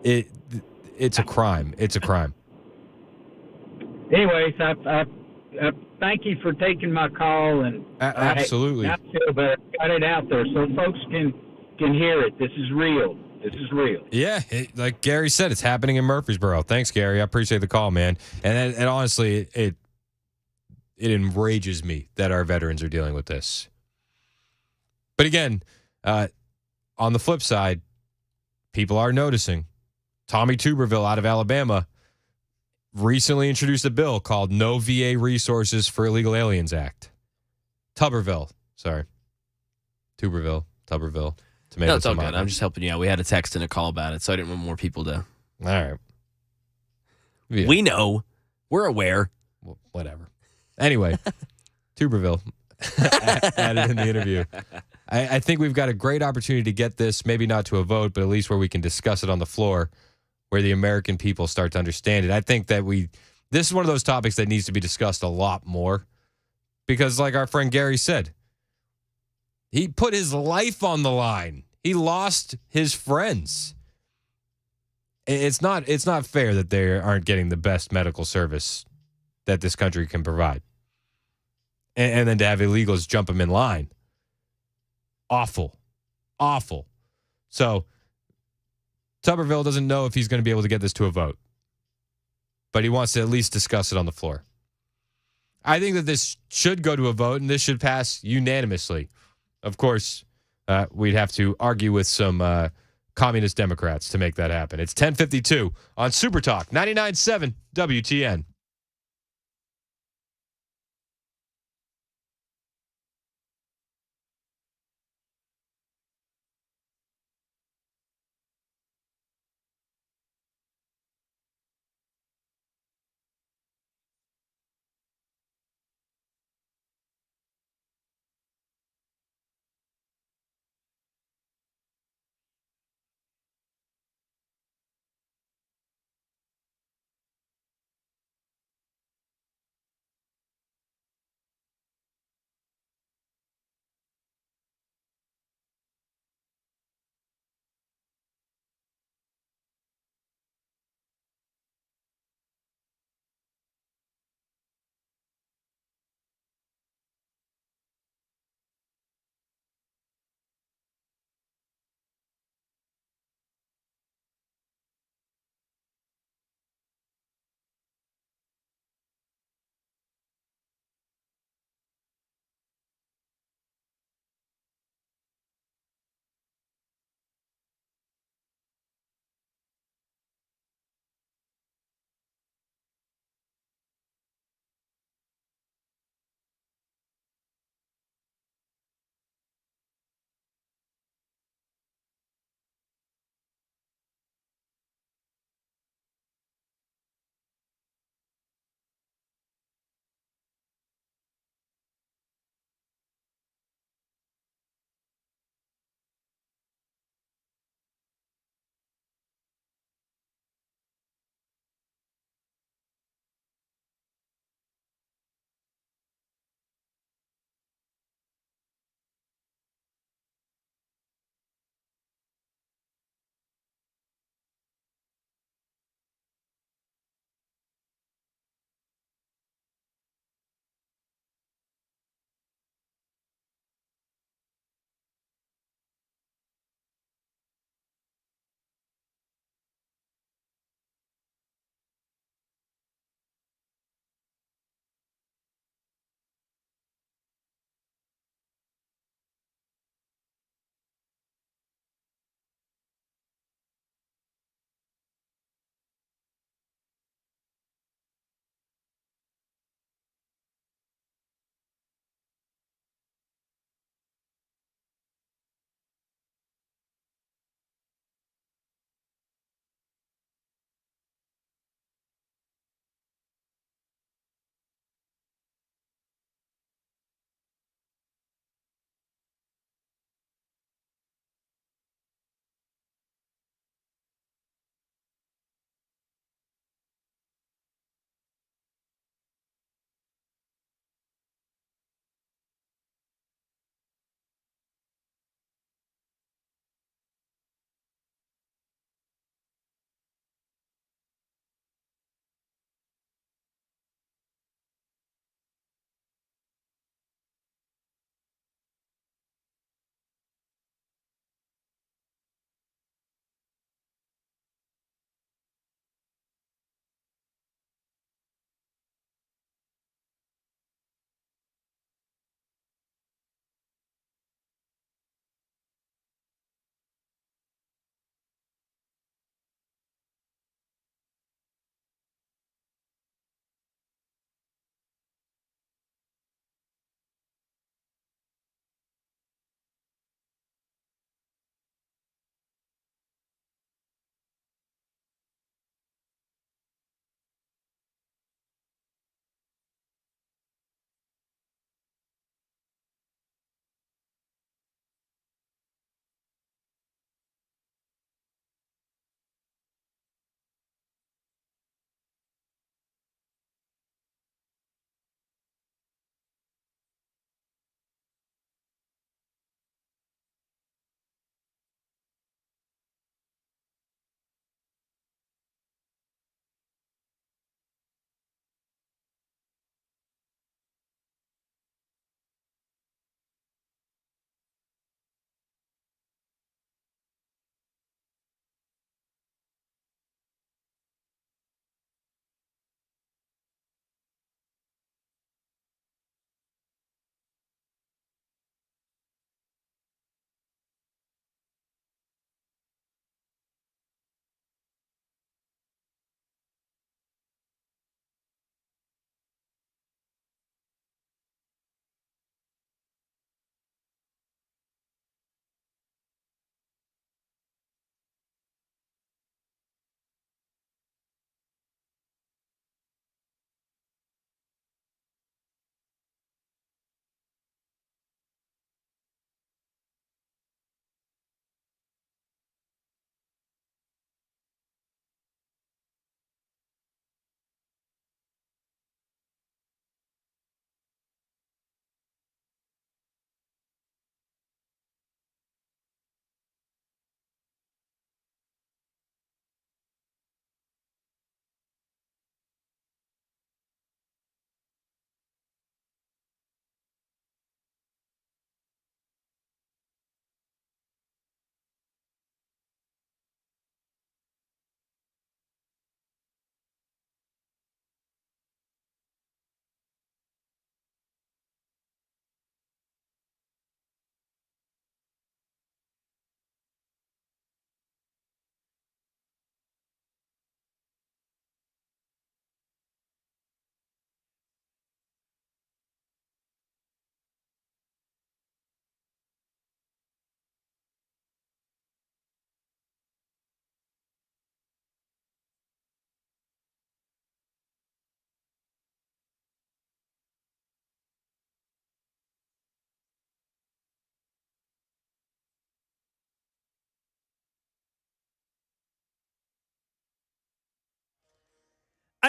[SPEAKER 1] It's a crime. It's a crime.
[SPEAKER 12] Anyways, Thank you for taking my call, and
[SPEAKER 1] Absolutely.
[SPEAKER 12] I feel better. Got it out there so folks can hear it. This is real. This is real.
[SPEAKER 1] Yeah, like Gary said, it's happening in Murfreesboro. Thanks, Gary. I appreciate the call, man. And honestly, it enrages me that our veterans are dealing with this. But again, on the flip side, people are noticing. Tommy Tuberville out of Alabama recently introduced a bill called No VA Resources for Illegal Aliens Act. Tuberville. Tomato,
[SPEAKER 2] No, it's all good.
[SPEAKER 1] tomato.
[SPEAKER 2] I'm just helping you out. We had a text and a call about it, so I didn't want more people to.
[SPEAKER 1] All right. Yeah.
[SPEAKER 2] We know. We're aware.
[SPEAKER 1] Well, whatever. Anyway, Tuberville added in the interview. I think we've got a great opportunity to get this, maybe not to a vote, but at least where we can discuss it on the floor, where the American people start to understand it. I think that this is one of those topics that needs to be discussed a lot more because, like our friend Gary said, he put his life on the line. He lost his friends. It's not fair that they aren't getting the best medical service that this country can provide. And then to have illegals jump them in line. Awful. So Tuberville doesn't know if he's going to be able to get this to a vote. But he wants to at least discuss it on the floor. I think that this should go to a vote and this should pass unanimously. Of course, we'd have to argue with some communist Democrats to make that happen. It's 10:52 on Super Talk 99.7 WTN.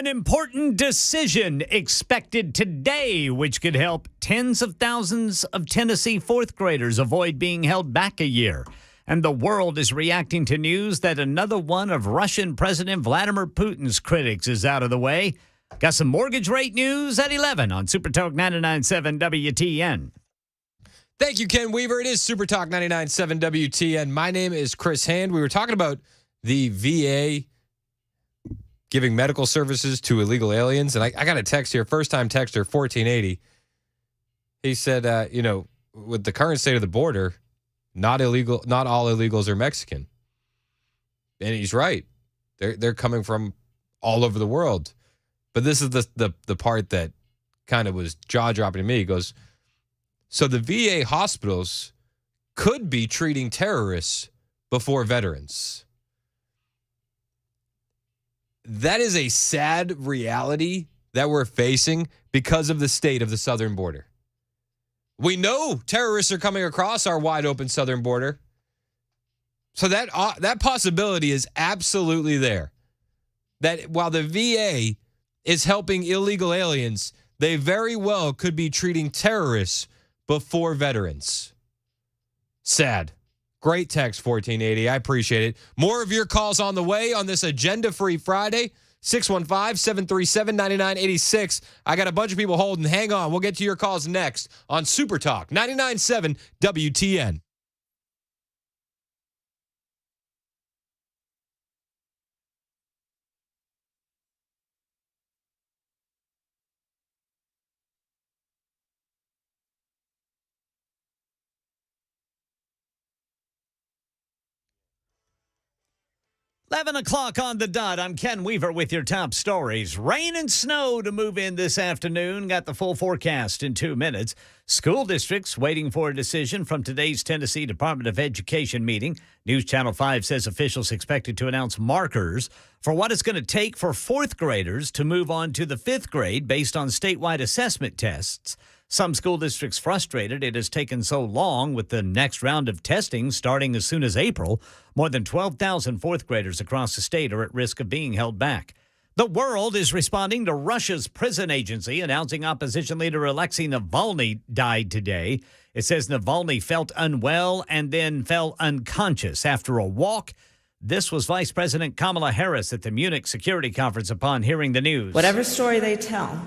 [SPEAKER 7] An important decision expected today, which could help tens of thousands of Tennessee fourth graders avoid being held back a year. And the world is reacting to news that another one of Russian President Vladimir Putin's critics is out of the way. Got some mortgage rate news at 11 on Super Talk 99.7 WTN.
[SPEAKER 1] Thank you, Ken Weaver. It is Super Talk 99.7 WTN. My name is Chris Hand. We were talking about the VA giving medical services to illegal aliens. And I got a text here, first-time texter, 1480. He said, with the current state of the border, not all illegals are Mexican. And he's right. They're coming from all over the world. But this is the part that kind of was jaw-dropping to me. He goes, so the VA hospitals could be treating terrorists before veterans. That is a sad reality that we're facing because of the state of the southern border. We know terrorists are coming across our wide open southern border. So that possibility is absolutely there. That while the VA is helping illegal aliens, they very well could be treating terrorists before veterans. Sad. Great text, 1480. I appreciate it. More of your calls on the way on this agenda-free Friday. 615-737-9986. I got a bunch of people holding. Hang on. We'll get to your calls next on Super Talk 99.7 WTN.
[SPEAKER 7] Eleven o'clock on the dot. I'm Ken Weaver with your top stories. Rain and snow to move in this afternoon. Got the full forecast in 2 minutes. School districts waiting for a decision from today's Tennessee Department of Education meeting. News Channel 5 says officials expected to announce markers for what it's going to take for fourth graders to move on to the fifth grade based on statewide assessment tests. Some school districts frustrated it has taken so long with the next round of testing starting as soon as April. More than 12,000 fourth graders across the state are at risk of being held back. The world is responding to Russia's prison agency announcing opposition leader Alexei Navalny died today. It says Navalny felt unwell and then fell unconscious after a walk. This was Vice President Kamala Harris at the Munich Security Conference upon hearing the news.
[SPEAKER 13] Whatever story they tell,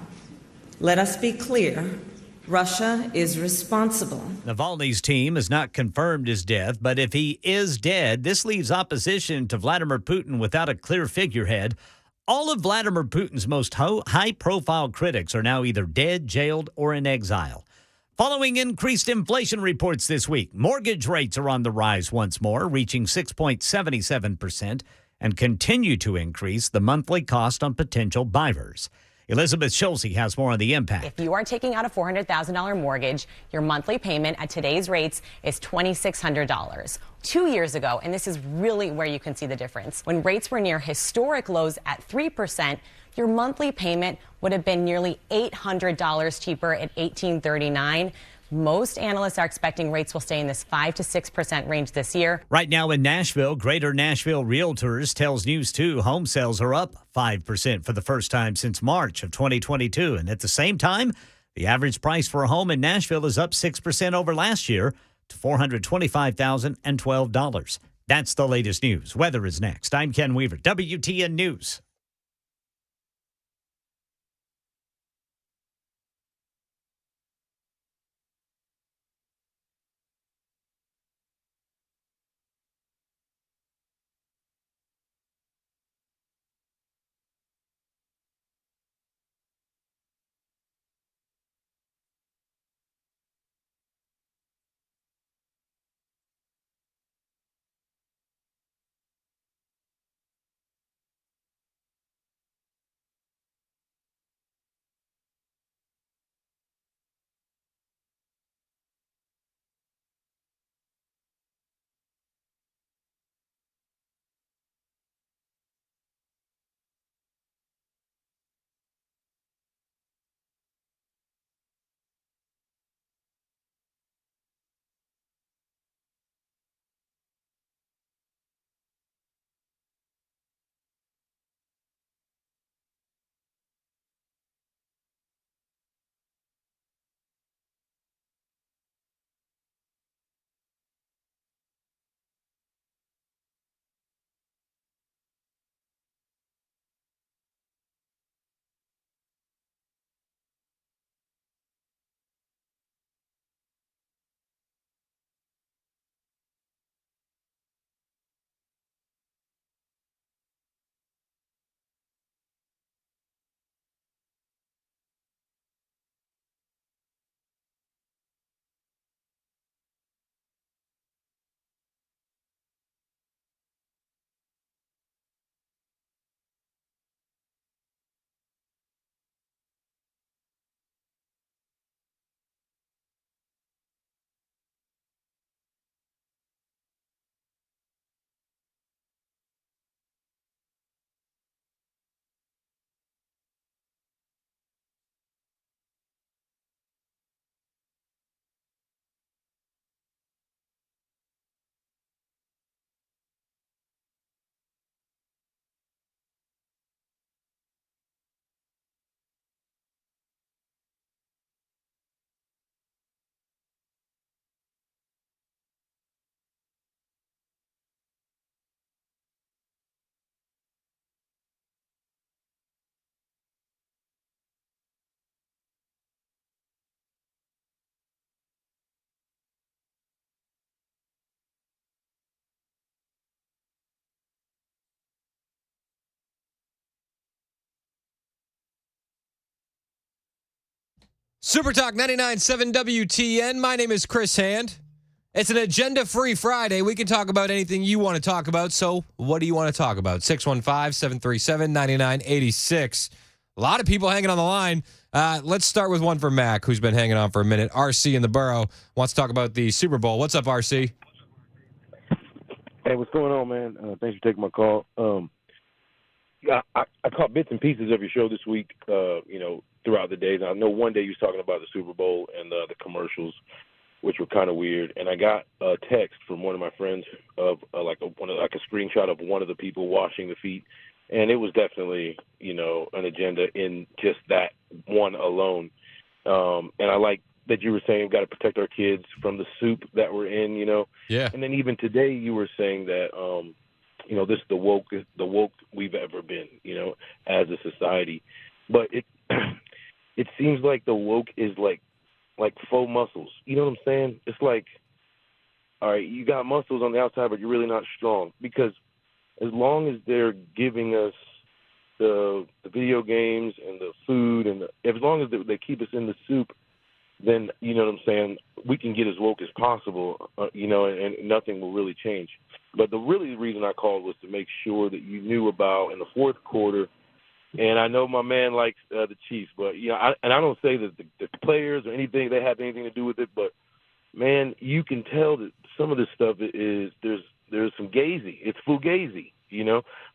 [SPEAKER 13] let us be clear. Russia is responsible.
[SPEAKER 7] Navalny's team has not confirmed his death, but if he is dead, this leaves opposition to Vladimir Putin without a clear figurehead. All of Vladimir Putin's most high-profile critics are now either dead, jailed, or in exile. Following increased inflation reports this week, mortgage rates are on the rise once more, reaching 6.77%, and continue to increase the monthly cost on potential buyers. Elizabeth Schulze has more on the impact.
[SPEAKER 3] If you are taking out a $400,000 mortgage, your monthly payment at today's rates is $2,600. 2 years ago, and this is really where you can see the difference, when rates were near historic lows at 3%, your monthly payment would have been nearly $800 cheaper at $1,839. Most analysts are expecting rates will stay in this 5 to 6% range this year.
[SPEAKER 7] Right now in Nashville, Greater Nashville Realtors tells News 2 home sales are up 5% for the first time since March of 2022. And at the same time, the average price for a home in Nashville is up 6% over last year to $425,012. That's the latest news. Weather is next. I'm Ken Weaver, WTN News.
[SPEAKER 1] Super Talk 99.7 WTN. My name is Chris Hand. It's an agenda-free Friday. We can talk about anything you want to talk about. So what do you want to talk about? 615-737-9986. A lot of people hanging on the line. Let's start with one for Mac, who's been hanging on for a minute. RC in the borough wants to talk about the Super Bowl. What's up, RC?
[SPEAKER 8] Hey, what's going on, man? Thanks for taking my call. I caught bits and pieces of your show this week, throughout the days. I know one day you was talking about the Super Bowl and the commercials, which were kind of weird. And I got a text from one of my friends of a screenshot of one of the people washing the feet, and it was definitely an agenda in just that one alone. And I like that you were saying we've got to protect our kids from the soup that we're in.
[SPEAKER 1] Yeah.
[SPEAKER 8] And then even today you were saying that this is the woke we've ever been, as a society. But it seems like the woke is like faux muscles. You know what I'm saying? It's like, all right, you got muscles on the outside, but you're really not strong. Because as long as they're giving us the video games and the food, and as long as they keep us in the soup, then, you know what I'm saying, we can get as woke as possible, and nothing will really change. But the reason I called was to make sure that you knew about in the fourth quarter. And I know my man likes the Chiefs, but I don't say that the players or anything they have anything to do with it, but man, you can tell that some of this stuff is there's some gazy. It's fugazi,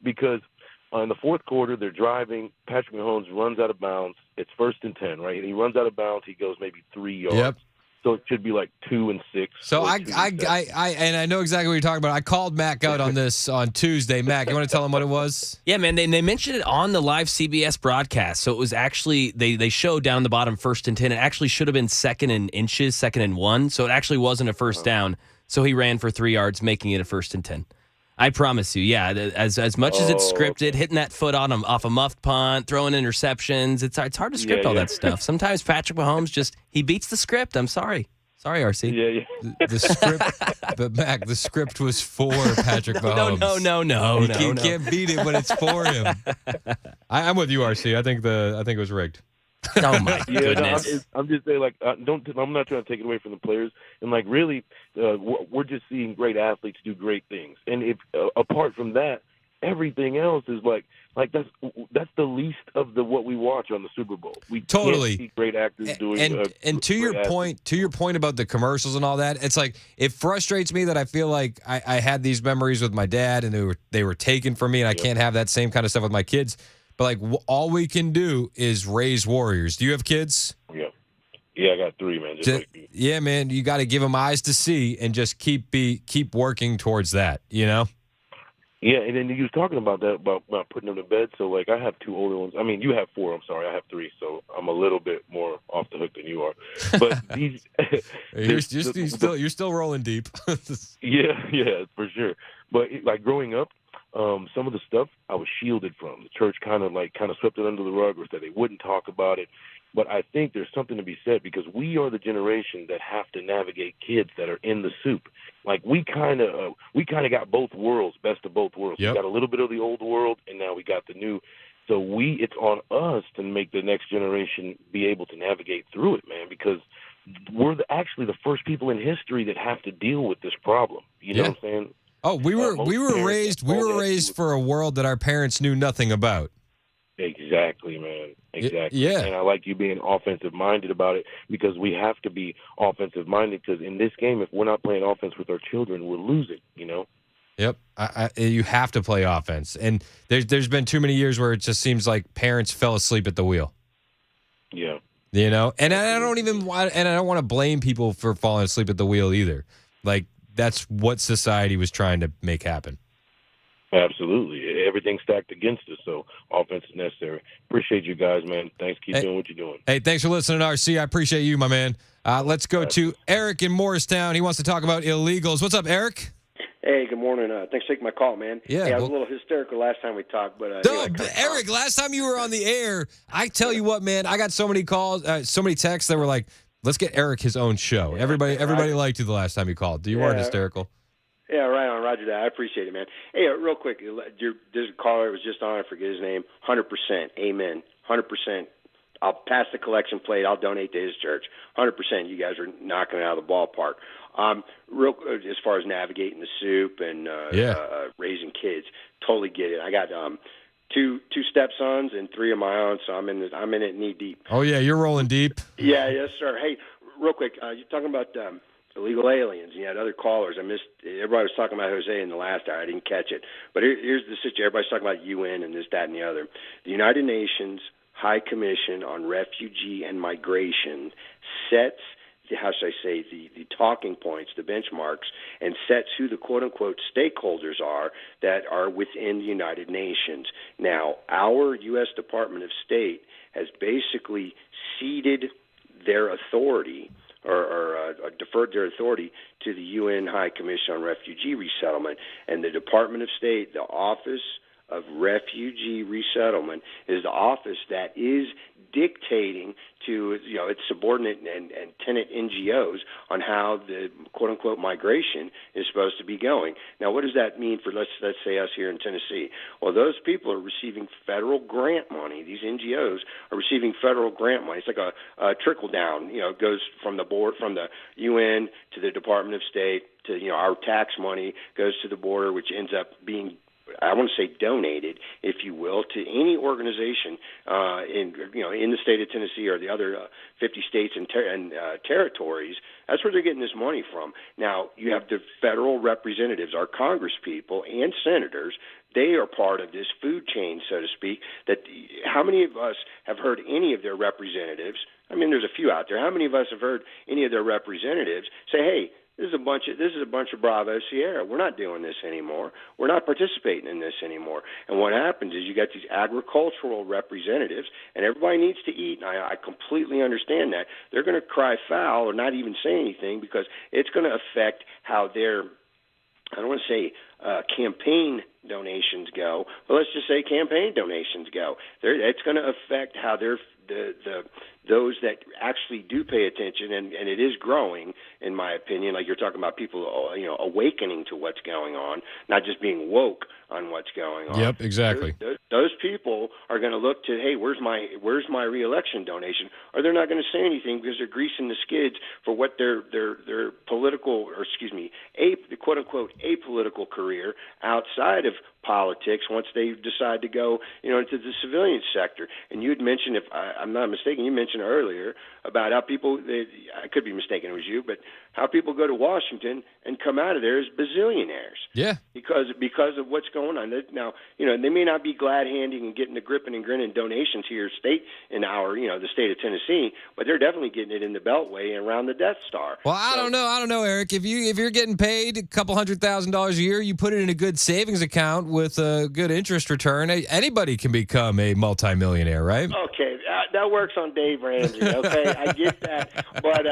[SPEAKER 8] because in the fourth quarter they're driving. Patrick Mahomes runs out of bounds. It's 1st and 10, right? And he runs out of bounds. He goes maybe 3 yards.
[SPEAKER 1] Yep.
[SPEAKER 8] So it should be like 2 and 6.
[SPEAKER 1] So I know exactly what you're talking about. I called Mac out on this on Tuesday. Mac, you want to tell him what it was?
[SPEAKER 2] Yeah, man, they mentioned it on the live CBS broadcast. So it was actually, they showed down the bottom 1st and 10. It actually should have been 2nd and inches, 2nd and 1. So it actually wasn't a first down. So he ran for 3 yards, making it a 1st and 10. I promise you, yeah. As much as it's scripted, hitting that foot off a muffed punt, throwing interceptions, it's hard to script all that stuff. Sometimes Patrick Mahomes he beats the script. I'm sorry. Sorry, RC.
[SPEAKER 8] Yeah.
[SPEAKER 1] The script, but Mac, the script was for Patrick Mahomes.
[SPEAKER 2] No.
[SPEAKER 1] You can't beat it when it's for him. I'm with you, RC. I think it was rigged.
[SPEAKER 2] Oh my goodness!
[SPEAKER 8] I'm just saying, I'm not trying to take it away from the players, and really, we're just seeing great athletes do great things, and if apart from that, everything else is that's the least of what we watch on the Super Bowl. We
[SPEAKER 1] totally
[SPEAKER 8] can't see great actors doing.
[SPEAKER 1] And to your point about the commercials and all that, it's like it frustrates me that I feel like I had these memories with my dad, and they were taken from me, and I can't have that same kind of stuff with my kids. But all we can do is raise warriors. Do you have kids?
[SPEAKER 8] Yeah, I got 3, man.
[SPEAKER 1] Yeah, man, you got to give them eyes to see and just keep working towards that.
[SPEAKER 8] Yeah, and then you was talking about that about putting them to bed. So I have 2 older ones. I mean, you have 4. I'm sorry, I have 3. So I'm a little bit more off the hook than you are. But these,
[SPEAKER 1] you're still rolling deep.
[SPEAKER 8] yeah, for sure. But growing up. Some of the stuff I was shielded from. The church kind of swept it under the rug, or said they wouldn't talk about it. But I think there's something to be said, because we are the generation that have to navigate kids that are in the soup. We kind of got both worlds, best of both worlds.
[SPEAKER 1] Yep.
[SPEAKER 8] We got a little bit of the old world, and now we got the new. So it's on us to make the next generation be able to navigate through it, man, because we're actually the first people in history that have to deal with this problem. You know what I'm saying?
[SPEAKER 1] Oh, we were raised for a world that our parents knew nothing about.
[SPEAKER 8] Exactly, man. Exactly.
[SPEAKER 1] Yeah.
[SPEAKER 8] And I like you being offensive-minded about it, because we have to be offensive-minded, because in this game, if we're not playing offense with our children, we're losing,
[SPEAKER 1] Yep. You have to play offense. And there's been too many years where it just seems like parents fell asleep at the wheel.
[SPEAKER 8] Yeah.
[SPEAKER 1] And I don't want to blame people for falling asleep at the wheel either. That's what society was trying to make happen.
[SPEAKER 8] Absolutely. Everything's stacked against us, so offense is necessary. Appreciate you guys, man. Thanks. Keep doing what you're doing.
[SPEAKER 1] Hey, thanks for listening, RC. I appreciate you, my man. Let's go to Eric in Morristown. He wants to talk about illegals. What's up, Eric?
[SPEAKER 10] Hey, good morning. Thanks for taking my call, man.
[SPEAKER 1] Yeah,
[SPEAKER 10] I was a little hysterical last time we talked, but
[SPEAKER 1] Eric, last time you were on the air, I tell you what, man, I got so many calls, so many texts that were like, let's get Eric his own show. Yeah, everybody liked you the last time you called. You weren't hysterical.
[SPEAKER 10] Yeah, right on. Roger that. I appreciate it, man. Hey, real quick, there's a caller that was just on. I forget his name. 100%. Amen. 100%. I'll pass the collection plate. I'll donate to his church. 100%. You guys are knocking it out of the ballpark. Real as far as navigating the soup and raising kids, totally get it. I got two stepsons and 3 of my own, so I'm in it knee deep.
[SPEAKER 1] Oh yeah, you're rolling deep.
[SPEAKER 10] Yeah, yes, sir. Hey, real quick, you're talking about illegal aliens. You had other callers. I missed. Everybody was talking about Jose in the last hour. I didn't catch it. But here's the situation. Everybody's talking about UN and this, that, and the other. The United Nations High Commission on Refugee and Migration sets, how should I say, the talking points, the benchmarks, and sets who the quote-unquote stakeholders are that are within the United Nations. Now, our U.S. Department of State has basically ceded their authority or deferred their authority to the UN High Commission on Refugee Resettlement, and the Department of State, the Office of Refugee Resettlement, is the office that is dictating to its subordinate and tenant NGOs on how the quote-unquote migration is supposed to be going. Now, what does that mean for, let's say, us here in Tennessee? Well, those people are receiving federal grant money. These NGOs are receiving federal grant money. It's like a trickle-down. It goes from the board, from the UN to the Department of State to, our tax money goes to the border, which ends up being, I want to say, donated, if you will, to any organization in the state of Tennessee or the other 50 states and territories. That's where they're getting this money from. Now, you have the federal representatives, our Congress people and senators. They are part of this food chain, so to speak. That how many of us have heard any of their representatives? I mean, there's a few out there. How many of us have heard any of their representatives say, "Hey, this is a bunch of Bravo Sierra. We're not doing this anymore. We're not participating in this anymore." And what happens is you got these agricultural representatives, and everybody needs to eat. And I completely understand that. They're going to cry foul or not even say anything because it's going to affect how their, I don't want to say campaign donations go, but let's just say campaign donations go. It's going to affect how those that actually do pay attention, and it is growing, in my opinion. Like you're talking about people, awakening to what's going on, not just being woke on what's going on.
[SPEAKER 1] Yep, exactly.
[SPEAKER 10] Those people are going to look to, hey, where's my reelection donation? Or they're not going to say anything because they're greasing the skids for what their political, or the quote unquote apolitical career outside of politics once they decide to go, into the civilian sector. And you had mentioned, if I'm not mistaken, you mentioned earlier about how people, I could be mistaken, it was you, but how people go to Washington and come out of there as bazillionaires.
[SPEAKER 1] Yeah.
[SPEAKER 10] Because of what's going on. Now, they may not be glad-handing and getting the gripping and grinning donations to your state in the state of Tennessee, but they're definitely getting it in the Beltway and around the Death Star.
[SPEAKER 1] Well, I don't know, Eric. If you're getting paid a couple $100,000 a year, you put it in a good savings account with a good interest return. Anybody can become a multimillionaire, right?
[SPEAKER 10] Okay, that works on Dave Ramsey. Okay, I get that, but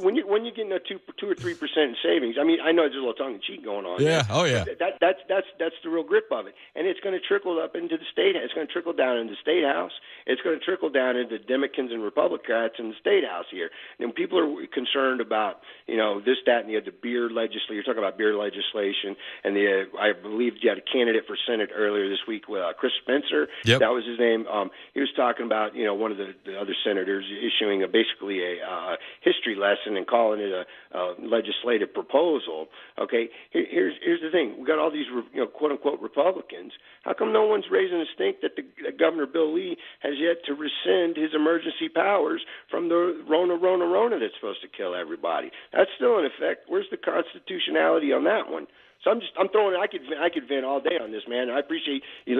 [SPEAKER 10] when you're getting a 2 or 3% in savings, I mean, I know there's a little tongue in cheek going on.
[SPEAKER 1] Yeah,
[SPEAKER 10] there,
[SPEAKER 1] oh yeah.
[SPEAKER 10] That's the real grip of it, and it's going to trickle up into the state. It's going to trickle down into the state house. It's going to trickle down into Democrats and Republicans in the state house here. And people are concerned about this, that, and the other beer legislation. You're talking about beer legislation, and I believe you had a candidate for Senate earlier this week with Chris Spencer.
[SPEAKER 1] Yep.
[SPEAKER 10] That was his name. He was talking about one of the other senators issuing basically a history lesson and calling it a legislative proposal. Okay, here's the thing: we got all these quote unquote Republicans. How come no one's raising a stink that Governor Bill Lee has yet to rescind his emergency powers from the Rona that's supposed to kill everybody? That's still in effect. Where's the constitutionality on that one? So I'm throwing. I could vent all day on this, man. I appreciate you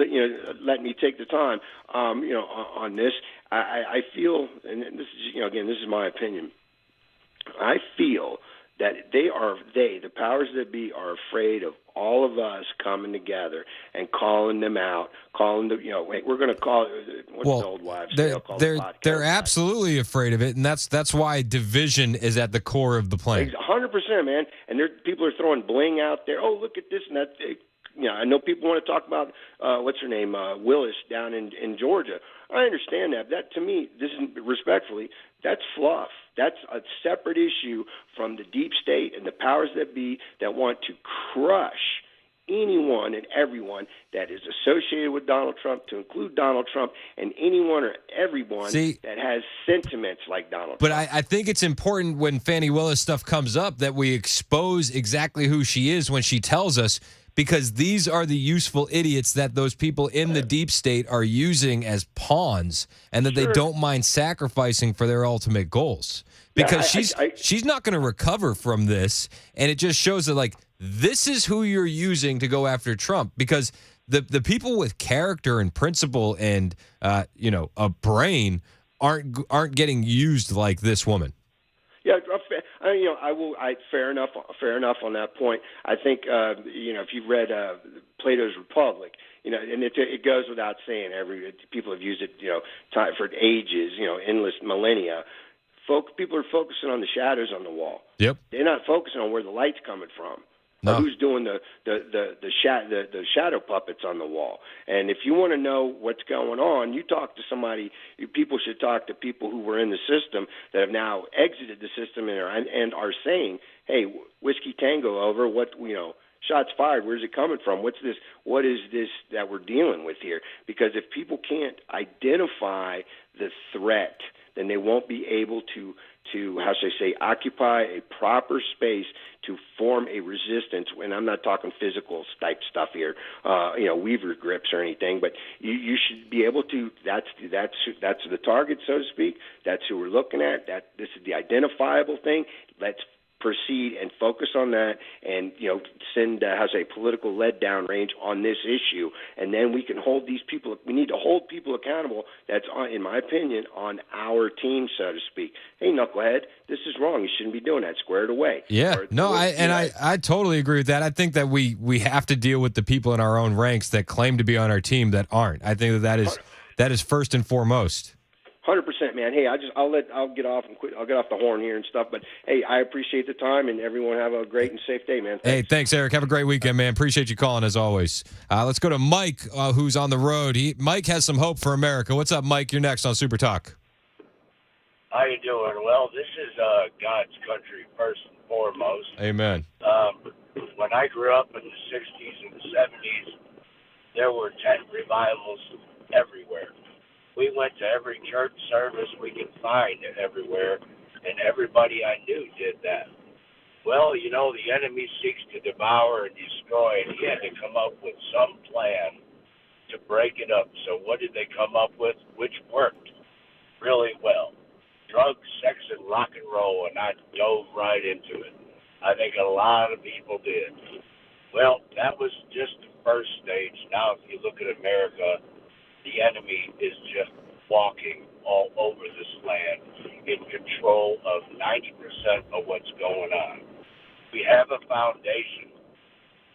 [SPEAKER 10] letting me take the time. On this, I feel, and this is again, this is my opinion. I feel that the powers that be are afraid of all of us coming together and calling them out, we're going to call it, what's the old wives' tale?
[SPEAKER 1] They're absolutely afraid of it, and that's why division is at the core of the plan.
[SPEAKER 10] 100%, man. And people are throwing bling out there. Oh, look at this and that. I know people want to talk about what's her name, Willis down in Georgia. I understand that. That to me, this is respectfully, that's fluff. That's a separate issue from the deep state and the powers that be that want to crush anyone and everyone that is associated with Donald Trump, to include Donald Trump, and anyone or everyone that has sentiments like Donald
[SPEAKER 1] But
[SPEAKER 10] Trump.
[SPEAKER 1] I think it's important when Fani Willis stuff comes up that we expose exactly who she is when she tells us, because these are the useful idiots that those people in the deep state are using as pawns, and that they don't mind sacrificing for their ultimate goals. Because she's not going to recover from this, and it just shows that, like, this is who you're using to go after Trump, because the people with character and principle and a brain aren't getting used like this woman.
[SPEAKER 10] Yeah, fair enough on that point. I think if you've read Plato's Republic, and it goes without saying, people have used it, time for ages, endless millennia. People are focusing on the shadows on the wall.
[SPEAKER 1] Yep.
[SPEAKER 10] They're not focusing on where the light's coming from.
[SPEAKER 1] No.
[SPEAKER 10] Or who's doing the shadow puppets on the wall. And if you want to know what's going on, you talk to somebody. People should talk to people who were in the system that have now exited the system and are saying, "Hey, whiskey tango over. Shots fired. Where's it coming from? What is this that we're dealing with here?" Because if people can't identify the threat, then they won't be able to how should I say, occupy a proper space to form a resistance. And I'm not talking physical type stuff here, Weaver grips or anything, but you should be able to. That's the target, so to speak. That's who we're looking at. This is the identifiable thing. Let's proceed and focus on that, and send political lead down range on this issue, and then we can hold these people. We need to hold people accountable. That's in my opinion on our team, so to speak. Hey, knucklehead, this is wrong. You shouldn't be doing that. Square it away.
[SPEAKER 1] Yeah, I totally agree with that. I think that we have to deal with the people in our own ranks that claim to be on our team that aren't. I think that is first and foremost.
[SPEAKER 10] 100%, man. Hey, I'll get off and quit. I'll get off the horn here and stuff. But hey, I appreciate the time, and everyone have a great and safe day, man. Thanks.
[SPEAKER 1] Hey, thanks, Eric. Have a great weekend, man. Appreciate you calling as always. Let's go to Mike, who's on the road. Mike has some hope for America. What's up, Mike? You're next on Super Talk.
[SPEAKER 14] How you doing? Well, this is God's country first and foremost.
[SPEAKER 1] Amen.
[SPEAKER 14] When I grew up in the 60s and the 70s, there were tent revivals everywhere. We went to every church service we could find everywhere, and everybody I knew did that. Well, the enemy seeks to devour and destroy, and he had to come up with some plan to break it up. So what did they come up with? Which worked really well. Drugs, sex, and rock and roll, and I dove right into it. I think a lot of people did. Well, that was just the first stage. Now, if you look at America, the enemy is just walking all over this land in control of 90% of what's going on. We have a foundation,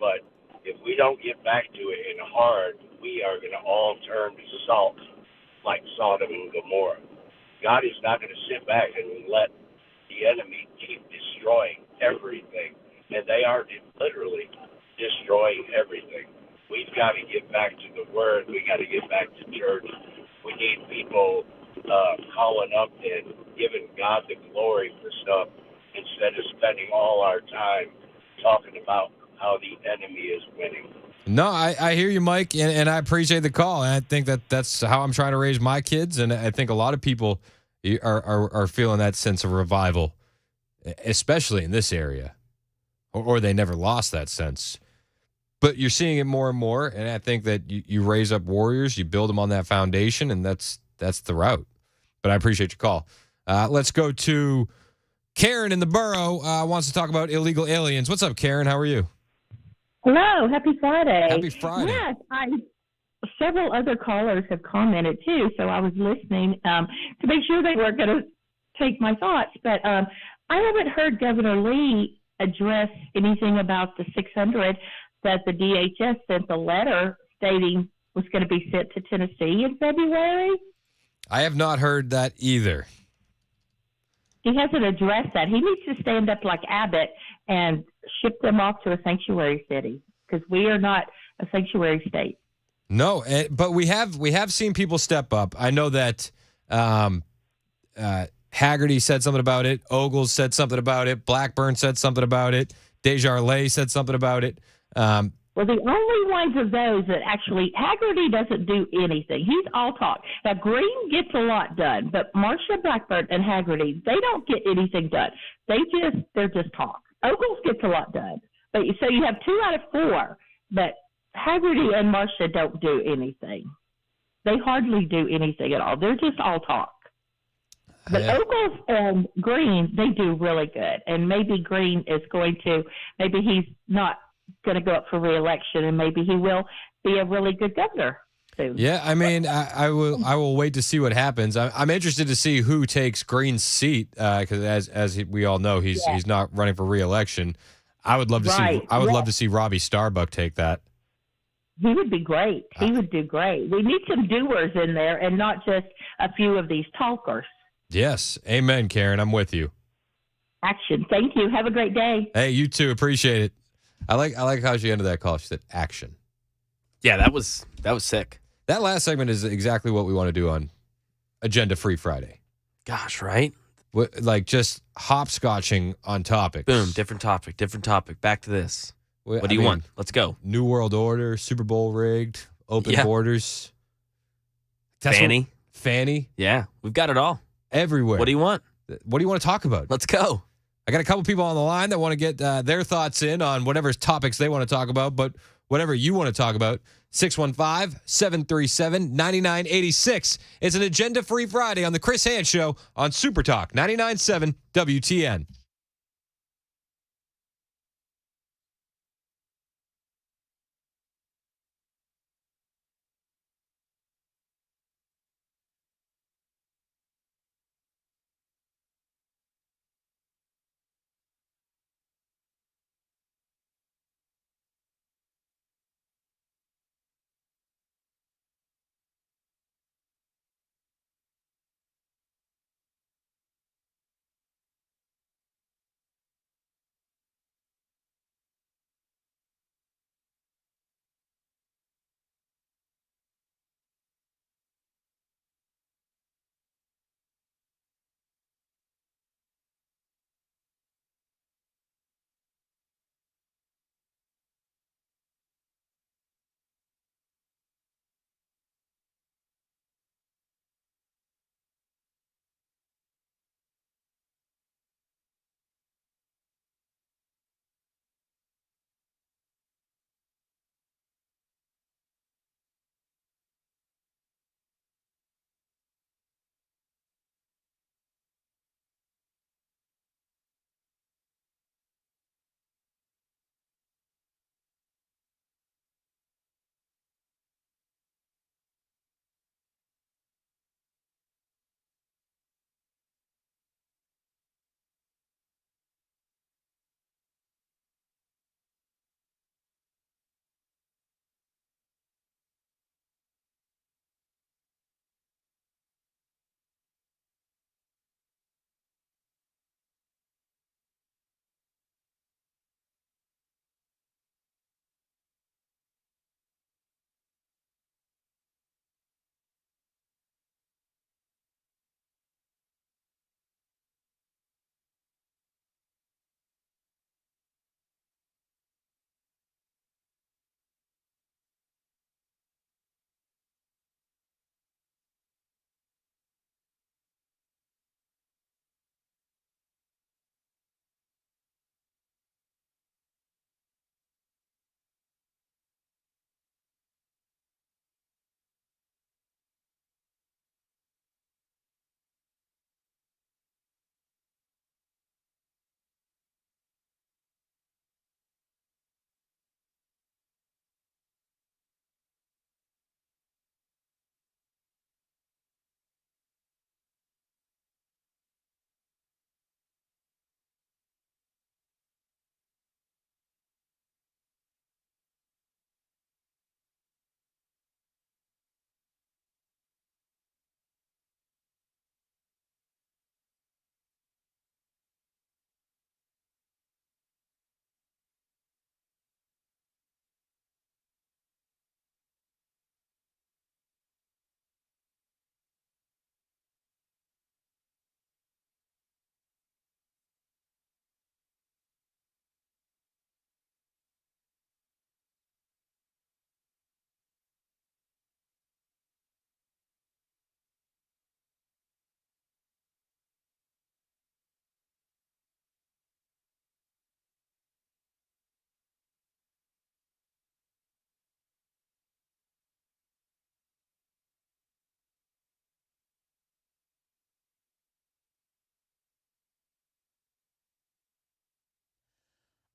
[SPEAKER 14] but if we don't get back to it in hard, we are going to all turn to salt like Sodom and Gomorrah. God is not going to sit back and let the enemy keep destroying everything. And they are literally destroying everything. We've got to get back to the Word. We got to get back to church. We need people calling up and giving God the glory for stuff instead of spending all our time talking about how the enemy is winning.
[SPEAKER 1] No, I hear you, Mike, and I appreciate the call. And I think that's how I'm trying to raise my kids, and I think a lot of people are feeling that sense of revival, especially in this area, or they never lost that sense. But you're seeing it more and more, and I think that you raise up warriors, you build them on that foundation, and that's the route. But I appreciate your call. Let's go to Karen in the borough. Wants to talk about illegal aliens. What's up, Karen? How are you?
[SPEAKER 15] Hello. Happy Friday.
[SPEAKER 1] Happy Friday.
[SPEAKER 15] Yes, several other callers have commented, too, so I was listening to make sure they weren't going to take my thoughts. But I haven't heard Governor Lee address anything about the 600 that the DHS sent a letter stating was going to be sent to Tennessee in February.
[SPEAKER 1] I have not heard that either.
[SPEAKER 15] He hasn't addressed that. He needs to stand up like Abbott and ship them off to a sanctuary city, because we are not a sanctuary state.
[SPEAKER 1] No, but we have seen people step up. I know that Haggerty said something about it. Ogles said something about it. Blackburn said something about it. Desjardins said something about it.
[SPEAKER 15] Well, the only ones of those that actually, Haggerty doesn't do anything. He's all talk. Now, Green gets a lot done, but Marcia Blackburn and Haggerty, they don't get anything done. They're just talk. Ogles gets a lot done. But so you have 2 out of 4, but Haggerty and Marcia don't do anything. They hardly do anything at all. They're just all talk. But Ogles and Green, they do really good. And maybe Green is maybe he's not going to go up for re-election, and maybe he will be a really good governor soon.
[SPEAKER 1] Yeah, I mean, I will wait to see what happens. I'm interested to see who takes Green's seat because as we all know, he's not running for re-election. I would love to love to see Robbie Starbuck take that.
[SPEAKER 15] He would be great. He would do great. We need some doers in there and not just a few of these talkers.
[SPEAKER 1] Yes. Amen, Karen. I'm with you.
[SPEAKER 15] Action. Thank you. Have a great day.
[SPEAKER 1] Hey, you too. Appreciate it. I like how she ended that call. She said action.
[SPEAKER 2] Yeah, that was sick.
[SPEAKER 1] That last segment is exactly what we want to do on Agenda Free Friday.
[SPEAKER 2] Gosh, right?
[SPEAKER 1] Like just hopscotching on topics.
[SPEAKER 2] Boom, different topic. Back to this. What do you want? Let's go.
[SPEAKER 1] New World Order, Super Bowl rigged, open borders. Fani.
[SPEAKER 2] Yeah, we've got it all.
[SPEAKER 1] Everywhere.
[SPEAKER 2] What do you want?
[SPEAKER 1] What do you want to talk about?
[SPEAKER 2] Let's go.
[SPEAKER 1] I got a couple people on the line that want to get their thoughts in on whatever topics they want to talk about, but whatever you want to talk about, 615-737-9986. It's an Agenda-Free Friday on the Chris Hand Show on Super Talk 99.7 WTN.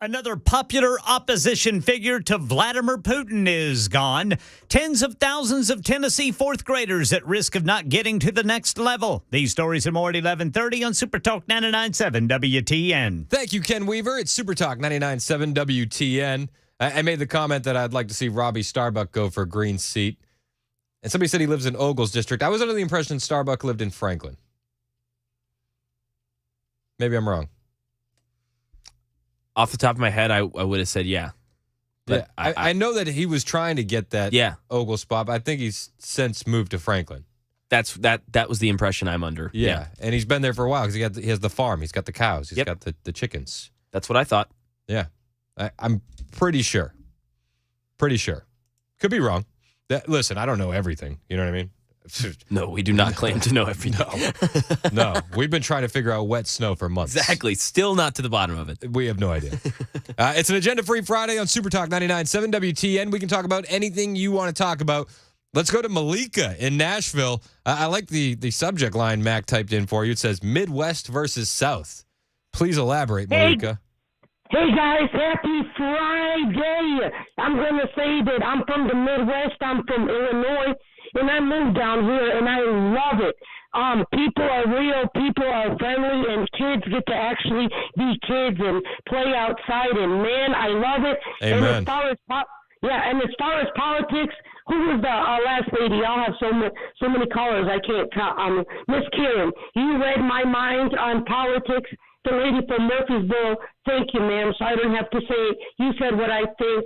[SPEAKER 7] Another popular opposition figure to Vladimir Putin is gone. Tens of thousands of Tennessee fourth graders at risk of not getting to the next level. These stories and more at 11:30 on Super Talk 99.7 WTN.
[SPEAKER 1] Thank you, Ken Weaver. It's Super Talk 99.7 WTN. I made the comment that I'd like to see Robbie Starbuck go for a green seat. And somebody said he lives in Ogles District. I was under the impression Starbuck lived in Franklin. Maybe I'm wrong.
[SPEAKER 2] Off the top of my head, I would have said yeah. But
[SPEAKER 1] yeah, I know that he was trying to get that Ogle spot, but I think he's since moved to Franklin.
[SPEAKER 2] That was the impression I'm under.
[SPEAKER 1] Yeah. And he's been there for a while because he has the farm. He's got the cows. He's got the chickens.
[SPEAKER 2] That's what I thought.
[SPEAKER 1] Yeah. I'm pretty sure. Pretty sure. Could be wrong. Listen, I don't know everything. You know what I mean?
[SPEAKER 2] No, we do not claim to know everything.
[SPEAKER 1] No. We've been trying to figure out wet snow for months.
[SPEAKER 2] Exactly. Still not to the bottom of it.
[SPEAKER 1] We have no idea. It's an agenda-free Friday on Super Talk 99.7 WTN. We can talk about anything you want to talk about. Let's go to Malika in Nashville. I like the subject line Mac typed in for you. It says Midwest versus South. Please elaborate, Malika.
[SPEAKER 16] Hey guys, happy Friday. I'm going to say that I'm from the Midwest. I'm from Illinois, and I moved down here, and I love it. People are real, people are friendly, and kids get to actually be kids and play outside, and man, I love it.
[SPEAKER 1] Amen.
[SPEAKER 16] And as far as politics, who was the last lady? I'll have so many callers I can't count. Miss Karen, you read my mind on politics. The lady from Murfreesboro, thank you, ma'am, so I don't have to say it. You said what I think.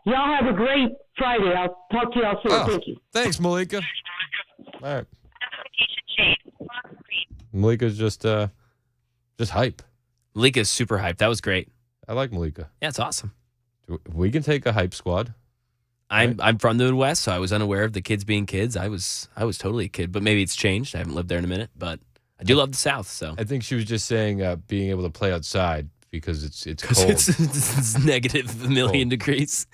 [SPEAKER 16] Y'all have a great Friday. I'll talk to y'all soon. Thank you.
[SPEAKER 1] Thanks, Malika. All right. Malika's just hype.
[SPEAKER 2] Malika's super hype. That was great.
[SPEAKER 1] I like Malika.
[SPEAKER 2] Yeah, it's awesome.
[SPEAKER 1] We can take a hype squad.
[SPEAKER 2] I'm from the Midwest, so I was unaware of the kids being kids. I was totally a kid, but maybe it's changed. I haven't lived there in a minute, but I do love the South. So
[SPEAKER 1] I think she was just saying being able to play outside because it's cold.
[SPEAKER 2] It's negative a million degrees.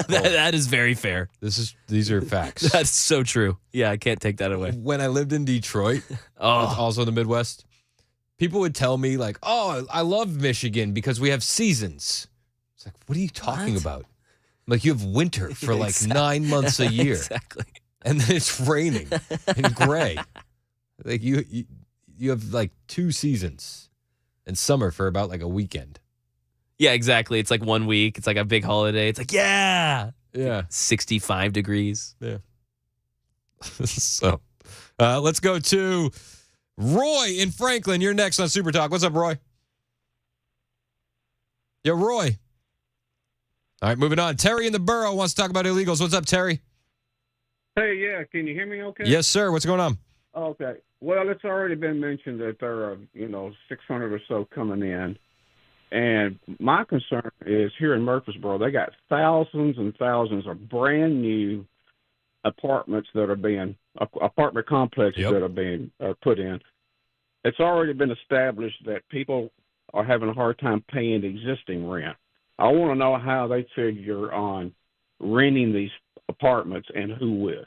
[SPEAKER 2] that is very fair.
[SPEAKER 1] These are facts.
[SPEAKER 2] That's so true. Yeah, I can't take that away.
[SPEAKER 1] When I lived in Detroit, also in the Midwest, people would tell me like, "Oh, I love Michigan because we have seasons." It's like, what are you talking about? Like you have winter for like 9 months a year,
[SPEAKER 2] exactly,
[SPEAKER 1] and then it's raining and gray. Like you have like 2 seasons and summer for about like a weekend.
[SPEAKER 2] Yeah, exactly. It's like 1 week. It's like a big holiday. It's like, yeah. 65 degrees.
[SPEAKER 1] Yeah. So let's go to Roy in Franklin. You're next on Super Talk. What's up, Roy? Yeah, Roy. All right, moving on. Terry in the borough wants to talk about illegals. What's up, Terry?
[SPEAKER 19] Hey, yeah. Can you hear me okay?
[SPEAKER 1] Yes, sir. What's going on?
[SPEAKER 19] Okay. Well, it's already been mentioned that there are, 600 or so coming in. And my concern is here in Murfreesboro, they got thousands and thousands of brand new apartments that are being, apartment complexes that are being put in. It's already been established that people are having a hard time paying the existing rent. I want to know how they figure on renting these apartments and who with.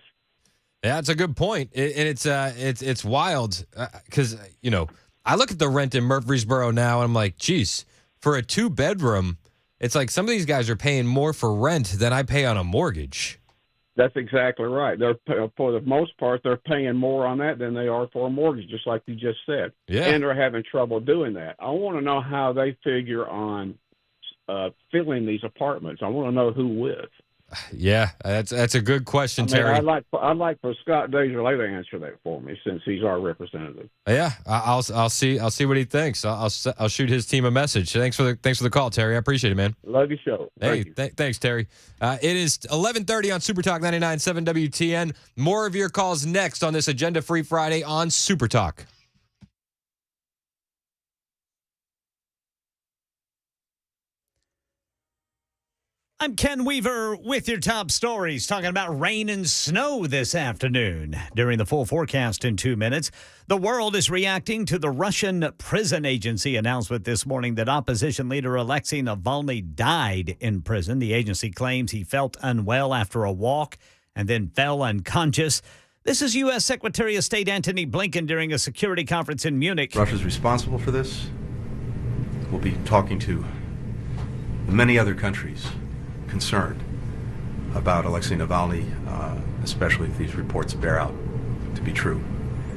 [SPEAKER 1] Yeah, that's a good point. And it's wild because, I look at the rent in Murfreesboro now and I'm like, geez, for a 2-bedroom, it's like some of these guys are paying more for rent than I pay on a mortgage.
[SPEAKER 19] That's exactly right. They're for the most part, they're paying more on that than they are for a mortgage, just like you just said.
[SPEAKER 1] Yeah.
[SPEAKER 19] And they're having trouble doing that. I want to know how they figure on filling these apartments. I want to know who with.
[SPEAKER 1] Yeah, that's a good question, Terry.
[SPEAKER 19] I'd like for Scott Desjardins to answer that for me since he's our representative.
[SPEAKER 1] Yeah, I'll see what he thinks. I'll shoot his team a message. Thanks for the call, Terry. I appreciate it, man.
[SPEAKER 19] Love your show.
[SPEAKER 1] Hey, thanks, Terry. It is 11:30 on Super Talk 99.7 WTN. More of your calls next on this Agenda Free Friday on Super Talk.
[SPEAKER 7] I'm Ken Weaver with your top stories, talking about rain and snow this afternoon. During the full forecast in 2 minutes, the world is reacting to the Russian prison agency announcement this morning that opposition leader Alexei Navalny died in prison. The agency claims he felt unwell after a walk and then fell unconscious. This is U.S. Secretary of State Antony Blinken during a security conference in Munich.
[SPEAKER 17] Russia's responsible for this. We'll be talking to
[SPEAKER 6] many other countries concerned about Alexei Navalny, especially if these reports bear out to be true.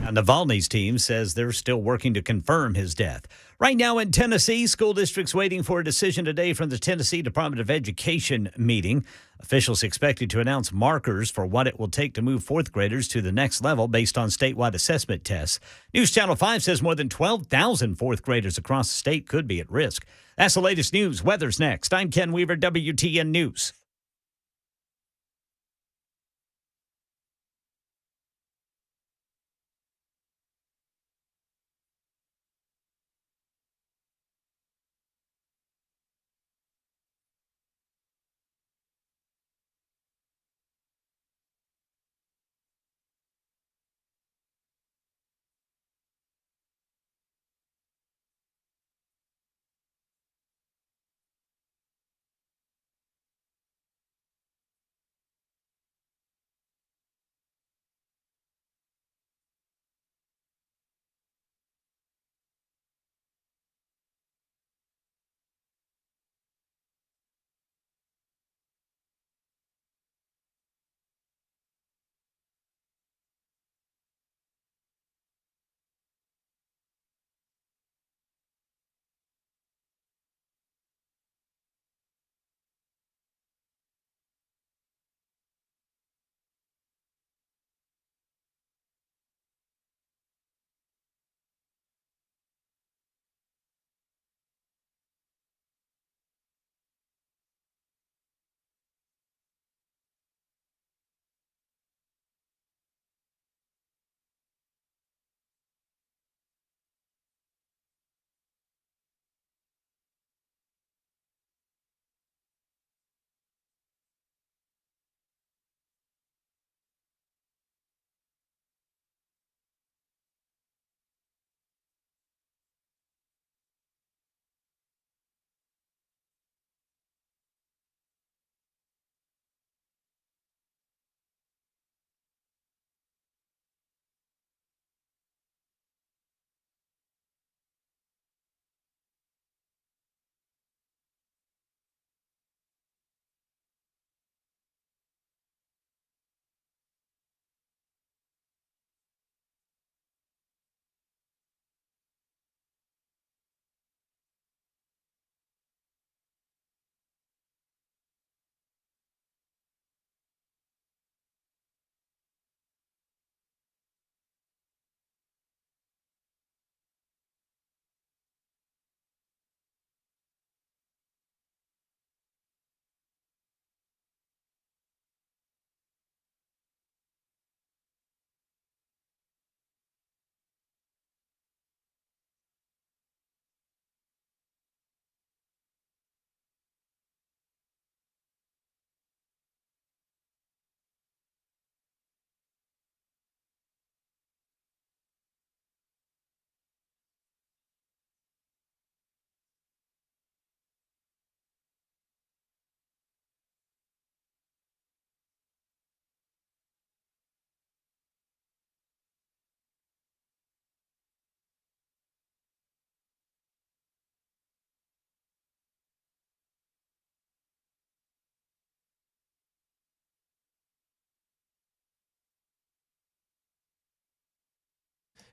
[SPEAKER 7] Now, Navalny's team says they're still working to confirm his death. Right now in Tennessee, school districts waiting for a decision today from the Tennessee Department of Education meeting. Officials expected to announce markers for what it will take to move fourth graders to the next level based on statewide assessment tests. News Channel 5 says more than 12,000 fourth graders across the state could be at risk. That's the latest news. Weather's next. I'm Ken Weaver, WTN News.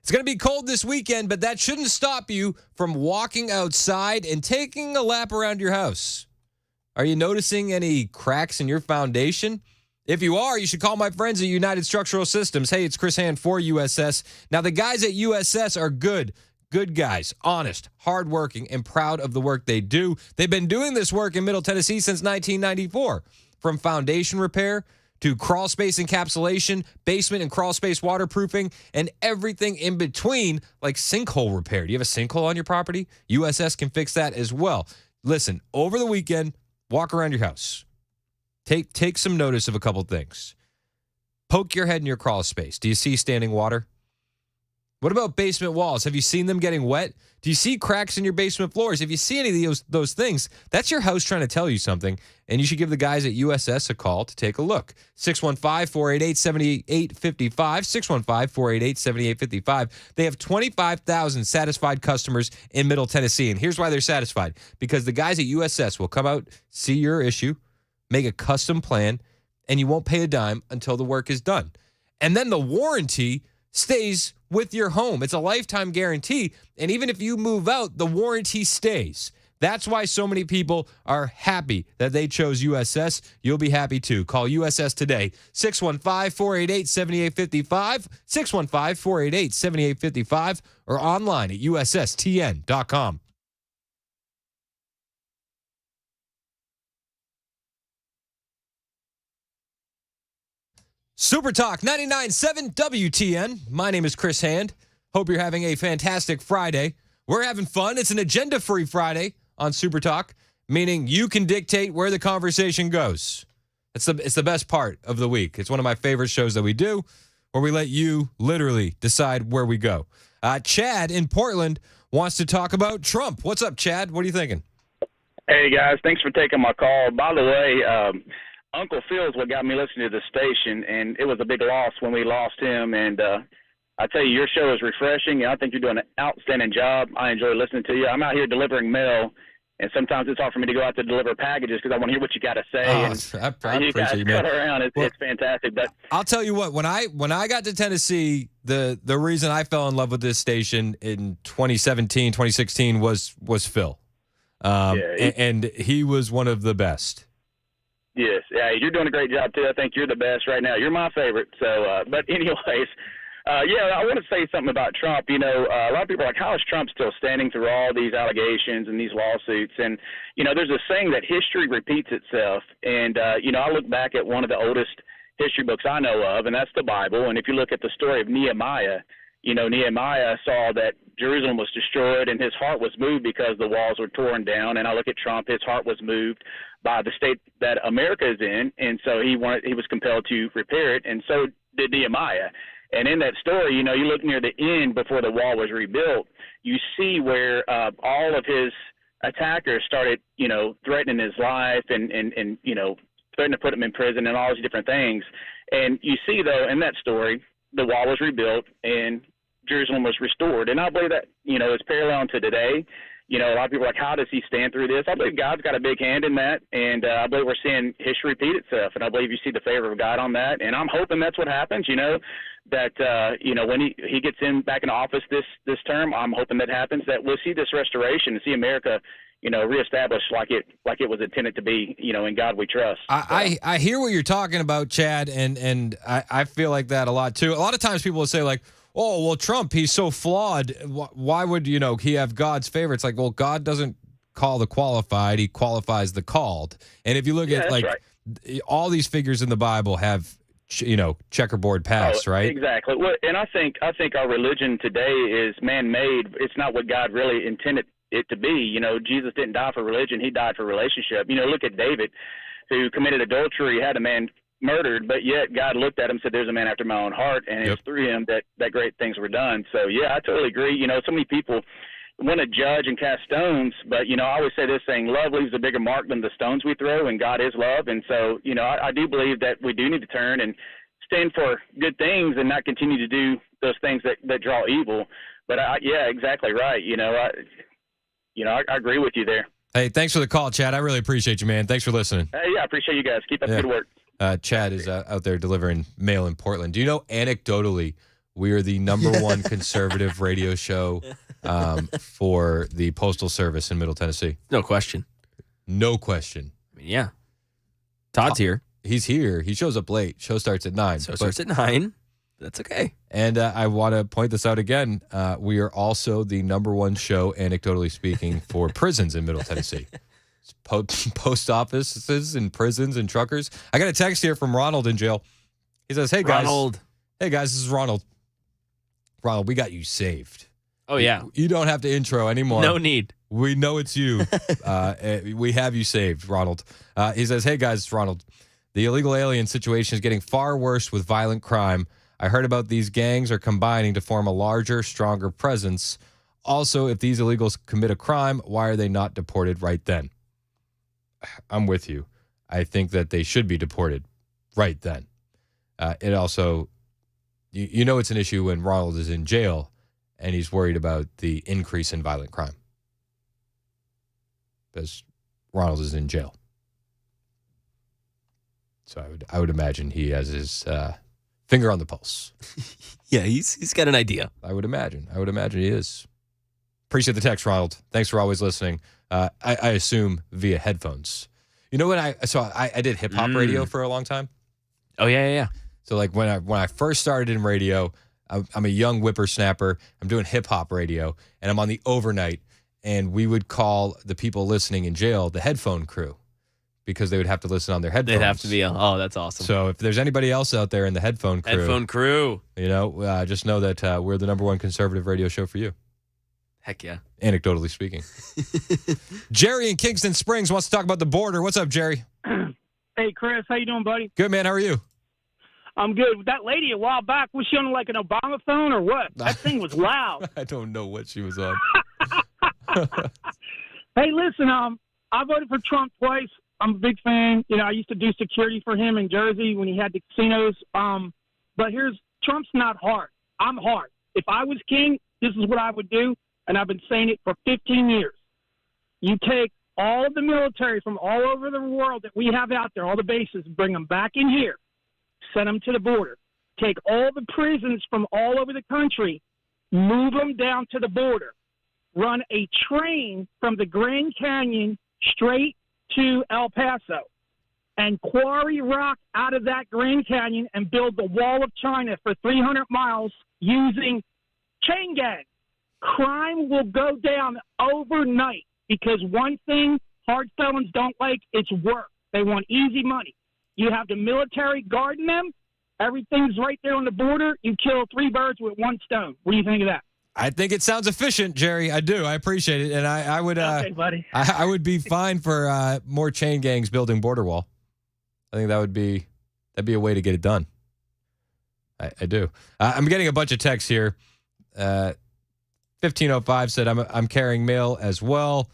[SPEAKER 1] It's going to be cold this weekend, but that shouldn't stop you from walking outside and taking a lap around your house. Are you noticing any cracks in your foundation? If you are, you should call my friends at United Structural Systems. Hey, it's Chris Hand for USS. Now, the guys at USS are good guys, honest, hardworking, and proud of the work they do. They've been doing this work in Middle Tennessee since 1994, from foundation repair to crawl space encapsulation, basement and crawl space waterproofing, and everything in between, like sinkhole repair. Do you have a sinkhole on your property? USS can fix that as well. Listen, over the weekend, walk around your house. Take some notice of a couple things. Poke your head in your crawl space. Do you see standing water? What about basement walls? Have you seen them getting wet? Do you see cracks in your basement floors? If you see any of those things, that's your house trying to tell you something, and you should give the guys at USS a call to take a look. 615-488-7855, 615-488-7855. They have 25,000 satisfied customers in Middle Tennessee, and here's why they're satisfied. Because the guys at USS will come out, see your issue, make a custom plan, and you won't pay a dime until the work is done. And then the warranty stays with your home. It's a lifetime guarantee. And even if you move out, the warranty stays. That's why so many people are happy that they chose USS. You'll be happy too. Call USS today. 615-488-7855, 615-488-7855, or online at USSTN.com. Super Talk 99.7 WTN. My name is Chris Hand. Hope you're having a fantastic Friday. We're having fun. It's an agenda-free Friday on Super Talk, meaning you can dictate where the conversation goes. It's the best part of the week. It's one of my favorite shows that we do, where we let you literally decide where we go. Chad in Portland wants to talk about Trump. What's up, Chad? What are you thinking?
[SPEAKER 17] Hey, guys. Thanks for taking my call. By the way, Uncle Phil's what got me listening to the station, and it was a big loss when we lost him. And I tell you, your show is refreshing, and I think you're doing an outstanding job. I enjoy listening to you. I'm out here delivering mail, and sometimes it's hard for me to go out to deliver packages because I want to hear what you got to say.
[SPEAKER 1] I
[SPEAKER 17] you guys
[SPEAKER 1] appreciate you,
[SPEAKER 17] cut
[SPEAKER 1] man.
[SPEAKER 17] around. It's fantastic. But
[SPEAKER 1] I'll tell you what, when I got to Tennessee, the reason I fell in love with this station in 2017, 2016 was Phil. And he was one of the best.
[SPEAKER 17] Yes, yeah, you're doing a great job too. I think you're the best right now. You're my favorite. So, but anyways, I want to say something about Trump. You know, a lot of people are like, how is Trump still standing through all these allegations and these lawsuits? And you know, there's a saying that history repeats itself. And you know, I look back at one of the oldest history books I know of, and that's the Bible. And if you look at the story of Nehemiah, you know, Nehemiah saw that Jerusalem was destroyed and his heart was moved because the walls were torn down. And I look at Trump, his heart was moved by the state that America is in. And so he was compelled to repair it. And so did Nehemiah. And in that story, you know, you look near the end before the wall was rebuilt, you see where all of his attackers started, you know, threatening his life and you know, threatening to put him in prison and all these different things. And you see, though, in that story, the wall was rebuilt and Jerusalem was restored. And I believe that, you know, it's parallel to today. You know, a lot of people are like, how does he stand through this? I believe God's got a big hand in that, and I believe we're seeing history repeat itself, and I believe you see the favor of God on that, and I'm hoping that's what happens, you know, that, you know, when he gets back in office this term, I'm hoping that happens, that we'll see this restoration and see America, you know, reestablished like it was intended to be, you know, in God we trust.
[SPEAKER 1] I hear what you're talking about, Chad, and I feel like that a lot, too. A lot of times people will say, like, oh, well, Trump, he's so flawed. Why would, you know, he have God's favor? It's like, well, God doesn't call the qualified. He qualifies the called. And if you look at, like, all these figures in the Bible have, you know, checkerboard paths, right?
[SPEAKER 17] Exactly. Well, and I think our religion today is man-made. It's not what God really intended it to be. You know, Jesus didn't die for religion. He died for relationship. You know, look at David, who committed adultery, had a man murdered, but yet God looked at him and said, there's a man after my own heart, and it's through him that great things were done. So, yeah, I totally agree. You know, so many people want to judge and cast stones, but, you know, I always say this thing, love leaves a bigger mark than the stones we throw, and God is love. And so, you know, I do believe that we do need to turn and stand for good things and not continue to do those things that draw evil. But, yeah, exactly right. You know, I agree with you there.
[SPEAKER 1] Hey, thanks for the call, Chad. I really appreciate you, man. Thanks for listening.
[SPEAKER 17] Yeah, I appreciate you guys. Keep up the good work.
[SPEAKER 1] Chad is out there delivering mail in Portland. Do you know, anecdotally, we are the #1 conservative radio show for the Postal Service in Middle Tennessee?
[SPEAKER 2] No question.
[SPEAKER 1] No question.
[SPEAKER 2] I mean, yeah. Todd's here.
[SPEAKER 1] He's here. He shows up late. Show starts at 9.
[SPEAKER 2] So it starts at 9. That's okay.
[SPEAKER 1] And I want to point this out again. We are also the #1 show, anecdotally speaking, for prisons in Middle Tennessee. Post offices and prisons and truckers. I got a text here from Ronald in jail. He says, hey, guys.
[SPEAKER 2] Ronald.
[SPEAKER 1] Hey, guys, this is Ronald. Ronald, we got you saved.
[SPEAKER 2] Oh, yeah.
[SPEAKER 1] You don't have to intro anymore.
[SPEAKER 2] No need.
[SPEAKER 1] We know it's you. We have you saved, Ronald. He says, hey, guys, it's Ronald. The illegal alien situation is getting far worse with violent crime. I heard about these gangs are combining to form a larger, stronger presence. Also, if these illegals commit a crime, why are they not deported right then? I'm with you. I think that they should be deported right then. It also, you know it's an issue when Ronald is in jail and he's worried about the increase in violent crime. Because Ronald is in jail. So I would imagine he has his finger on the pulse.
[SPEAKER 2] Yeah, he's got an idea.
[SPEAKER 1] I would imagine he is. Appreciate the text, Ronald. Thanks for always listening. I assume via headphones. You know when I did hip hop radio for a long time.
[SPEAKER 2] Oh yeah.
[SPEAKER 1] So like when I first started in radio, I'm a young whippersnapper. I'm doing hip hop radio, and I'm on the overnight, and we would call the people listening in jail the headphone crew because they would have to listen on their headphones.
[SPEAKER 2] They'd have to be. Oh, that's awesome.
[SPEAKER 1] So if there's anybody else out there in the headphone crew, just know that we're the number one conservative radio show for you.
[SPEAKER 2] Heck yeah.
[SPEAKER 1] Anecdotally speaking. Jerry in Kingston Springs wants to talk about the border. What's up, Jerry?
[SPEAKER 18] Hey, Chris. How you doing, buddy?
[SPEAKER 1] Good, man. How are you?
[SPEAKER 18] I'm good. That lady a while back, was she on like an Obama phone or what? That thing was loud.
[SPEAKER 1] I don't know what she was on.
[SPEAKER 18] Hey, listen, I voted for Trump twice. I'm a big fan. I used to do security for him in Jersey when he had the casinos. But Trump's not hard. I'm hard. If I was king, this is what I would do, and I've been saying it for 15 years. You take all of the military from all over the world that we have out there, all the bases, bring them back in here. Send them to the border. Take all the prisons from all over the country, move them down to the border. Run a train from the Grand Canyon straight to El Paso and quarry rock out of that Grand Canyon and build the Wall of China for 300 miles using chain gang. Crime will go down overnight because one thing hard felons don't like is work. They want easy money. You have the military guarding them. Everything's right there on the border. You kill 3 birds with 1 stone. What do you think of that?
[SPEAKER 1] I think it sounds efficient, Jerry. I do. I appreciate it, and I would.
[SPEAKER 18] Okay, buddy.
[SPEAKER 1] I would be fine for more chain gangs building border wall. I think that'd be a way to get it done. I do. I'm getting a bunch of texts here. 1505 said I'm carrying mail as well.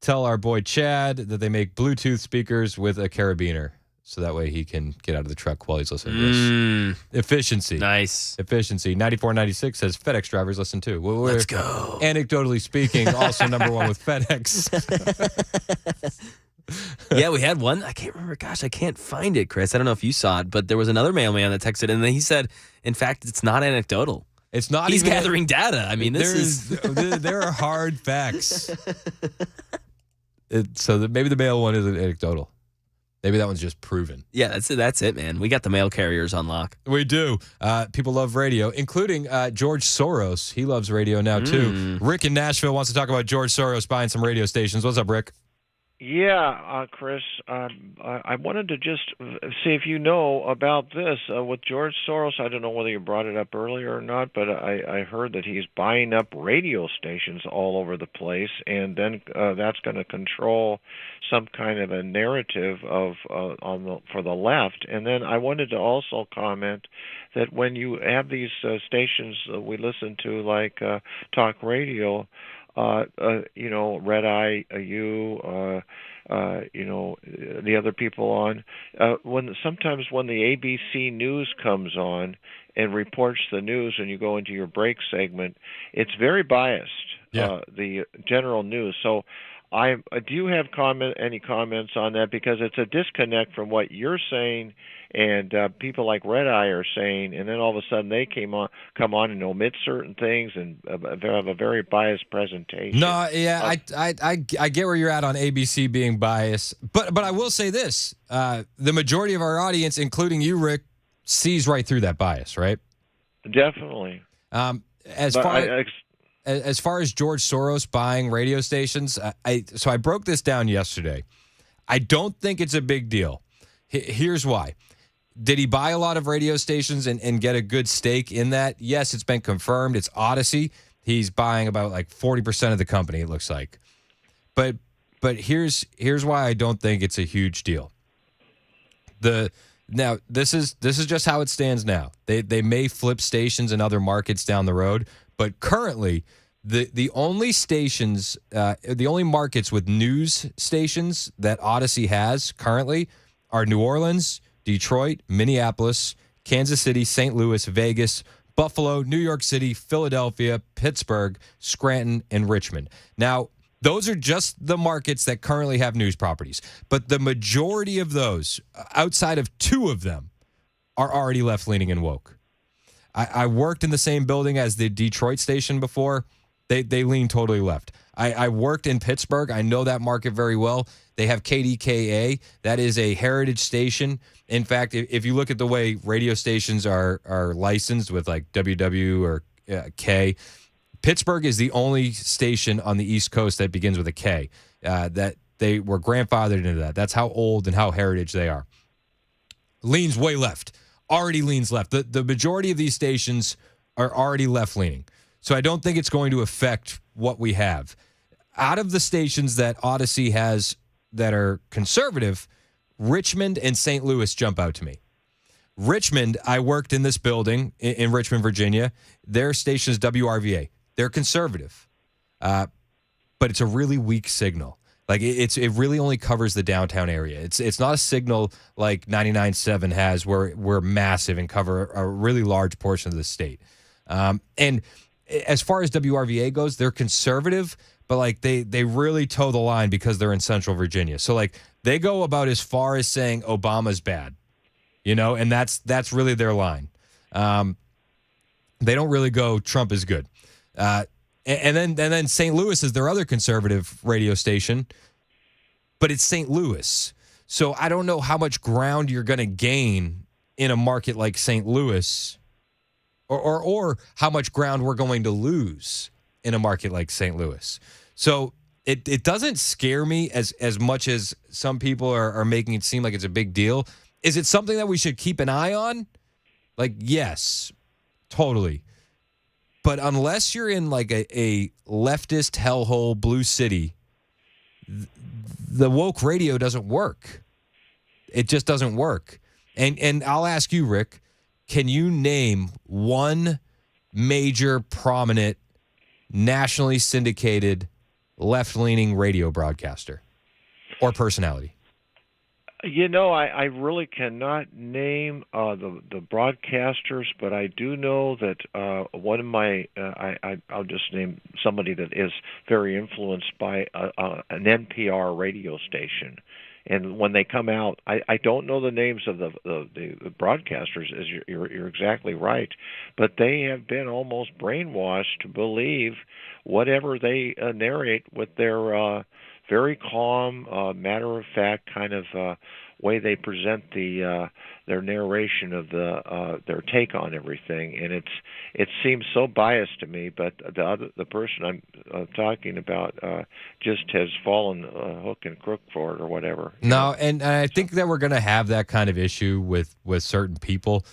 [SPEAKER 1] Tell our boy Chad that they make Bluetooth speakers with a carabiner. So that way he can get out of the truck while he's listening to this. Efficiency.
[SPEAKER 2] Nice.
[SPEAKER 1] Efficiency. 9496 says FedEx drivers listen too.
[SPEAKER 2] Let's go.
[SPEAKER 1] Anecdotally speaking, also number one with FedEx.
[SPEAKER 2] Yeah, we had one. I can't remember. Gosh, I can't find it, Chris. I don't know if you saw it, but there was another mailman that texted, and then he said, in fact, it's not anecdotal.
[SPEAKER 1] It's not.
[SPEAKER 2] He's gathering data. I mean,
[SPEAKER 1] there are hard facts. Maybe the mail one isn't anecdotal. Maybe that one's just proven.
[SPEAKER 2] Yeah, that's it, man. We got the mail carriers on lock.
[SPEAKER 1] We do. People love radio, including George Soros. He loves radio now, too. Rick in Nashville wants to talk about George Soros buying some radio stations. What's up, Rick?
[SPEAKER 20] Yeah, Chris, I wanted to just see if you know about this with George Soros. I don't know whether you brought it up earlier or not, but I heard that he's buying up radio stations all over the place, and then that's going to control some kind of a narrative for the left. And then I wanted to also comment that when you have these stations we listen to, like talk radio, Red Eye, the other people on, sometimes when the ABC News comes on and reports the news and you go into your break segment, it's very biased, the general news. So do you have any comments on that? Because it's a disconnect from what you're saying and people like Red Eye are saying, and then all of a sudden they come on and omit certain things and have a very biased presentation.
[SPEAKER 1] No, yeah, I get where you're at on ABC being biased, but I will say this: the majority of our audience, including you, Rick, sees right through that bias, right?
[SPEAKER 20] Definitely.
[SPEAKER 1] As far as George Soros buying radio stations, I broke this down yesterday. I don't think it's a big deal. Here's why. Did he buy a lot of radio stations and get a good stake in that? Yes, it's been confirmed. It's Odyssey. He's buying about like 40% of the company, it looks like. But here's why I don't think it's a huge deal. The Now, this is just how it stands now. They may flip stations in other markets down the road, but currently the only stations, the only markets with news stations that Odyssey has currently are New Orleans, Detroit, Minneapolis, Kansas City, St. Louis, Vegas, Buffalo, New York City, Philadelphia, Pittsburgh, Scranton, and Richmond. Now, those are just the markets that currently have news properties. But the majority of those, outside of 2 of them, are already left-leaning and woke. I worked in the same building as the Detroit station before. They lean totally left. I worked in Pittsburgh. I know that market very well. They have KDKA. That is a heritage station. In fact, if you look at the way radio stations are licensed with like WW or K, Pittsburgh is the only station on the East Coast that begins with a K. That they were grandfathered into that. That's how old and how heritage they are. Leans way left. Already leans left. The majority of these stations are already left-leaning. So I don't think it's going to affect what we have. Out of the stations that Odyssey has that are conservative, Richmond and St. Louis jump out to me. Richmond, I worked in this building in Richmond, Virginia. Their station is WRVA. They're conservative, but it's a really weak signal. Like it really only covers the downtown area. It's not a signal like 99.7 has where we're massive and cover a really large portion of the state. And as far as WRVA goes, they're conservative, but like they really toe the line because they're in Central Virginia. So like they go about as far as saying Obama's bad, and that's really their line. They don't really go Trump is good. And then St. Louis is their other conservative radio station, but it's St. Louis. So I don't know how much ground you're going to gain in a market like St. Louis or how much ground we're going to lose in a market like St. Louis. So it doesn't scare me as much as some people are making it seem like it's a big deal. Is it something that we should keep an eye on? Like, yes, totally. But unless you're in like a leftist hellhole blue city, the woke radio doesn't work. It just doesn't work. And I'll ask you, Rick, can you name one major, prominent, nationally syndicated, left-leaning radio broadcaster or personality?
[SPEAKER 20] I really cannot name the broadcasters, but I do know that one of my I'll just name somebody that is very influenced by an NPR radio station. And when they come out, I don't know the names of the broadcasters, as you're exactly right, but they have been almost brainwashed to believe whatever they narrate with their very calm, matter-of-fact kind of way they present their narration of their take on everything, and it seems so biased to me. But the person I'm talking about just has fallen hook and crook for it or whatever.
[SPEAKER 1] No, and I think that we're going to have that kind of issue with certain people,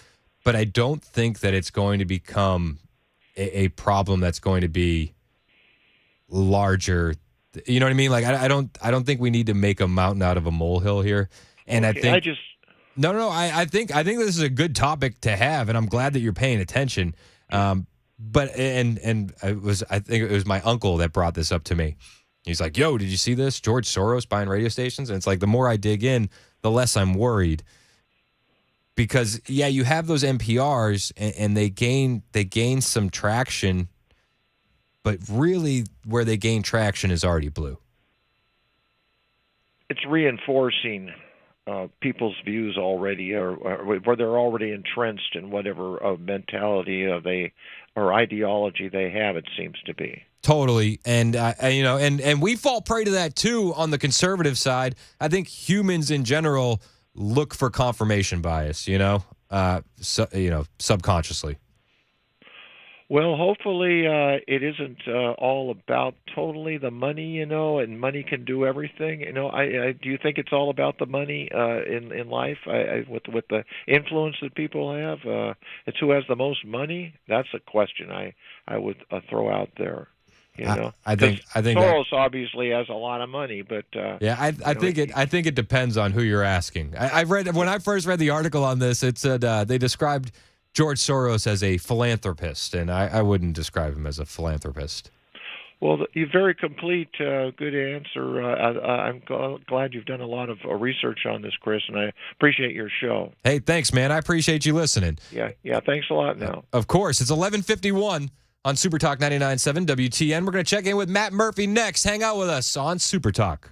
[SPEAKER 1] but I don't think that it's going to become a problem that's going to be larger. You know what I mean? Like I don't think we need to make a mountain out of a molehill here. And
[SPEAKER 20] okay,
[SPEAKER 1] I think I think this is a good topic to have, and I'm glad that you're paying attention. But I think it was my uncle that brought this up to me. He's like, "Yo, did you see this? George Soros buying radio stations?" And it's like the more I dig in, the less I'm worried. Because yeah, you have those NPRs and they gain some traction. But really, where they gain traction is already blue.
[SPEAKER 20] It's reinforcing people's views already, or where they're already entrenched in whatever mentality or ideology they have. It seems to be
[SPEAKER 1] totally, and and we fall prey to that too on the conservative side. I think humans in general look for confirmation bias. Subconsciously.
[SPEAKER 20] Well, hopefully it isn't all about totally the money, and money can do everything. I do you think it's all about the money in life? With the influence that people have, it's who has the most money. That's a question I would throw out there. You know,
[SPEAKER 1] I think
[SPEAKER 20] Soros obviously has a lot of money, but
[SPEAKER 1] yeah, I think it depends on who you're asking. I read when I first read the article on this, it said they described George Soros as a philanthropist, and I wouldn't describe him as a philanthropist.
[SPEAKER 20] Well, you're very complete, good answer. I'm glad you've done a lot of research on this, Chris, and I appreciate your show.
[SPEAKER 1] Hey, thanks, man. I appreciate you listening.
[SPEAKER 20] Yeah, thanks a lot now.
[SPEAKER 1] Of course. It's 11:51 on Super Talk 99.7 WTN. We're going to check in with Matt Murphy next. Hang out with us on Super Talk.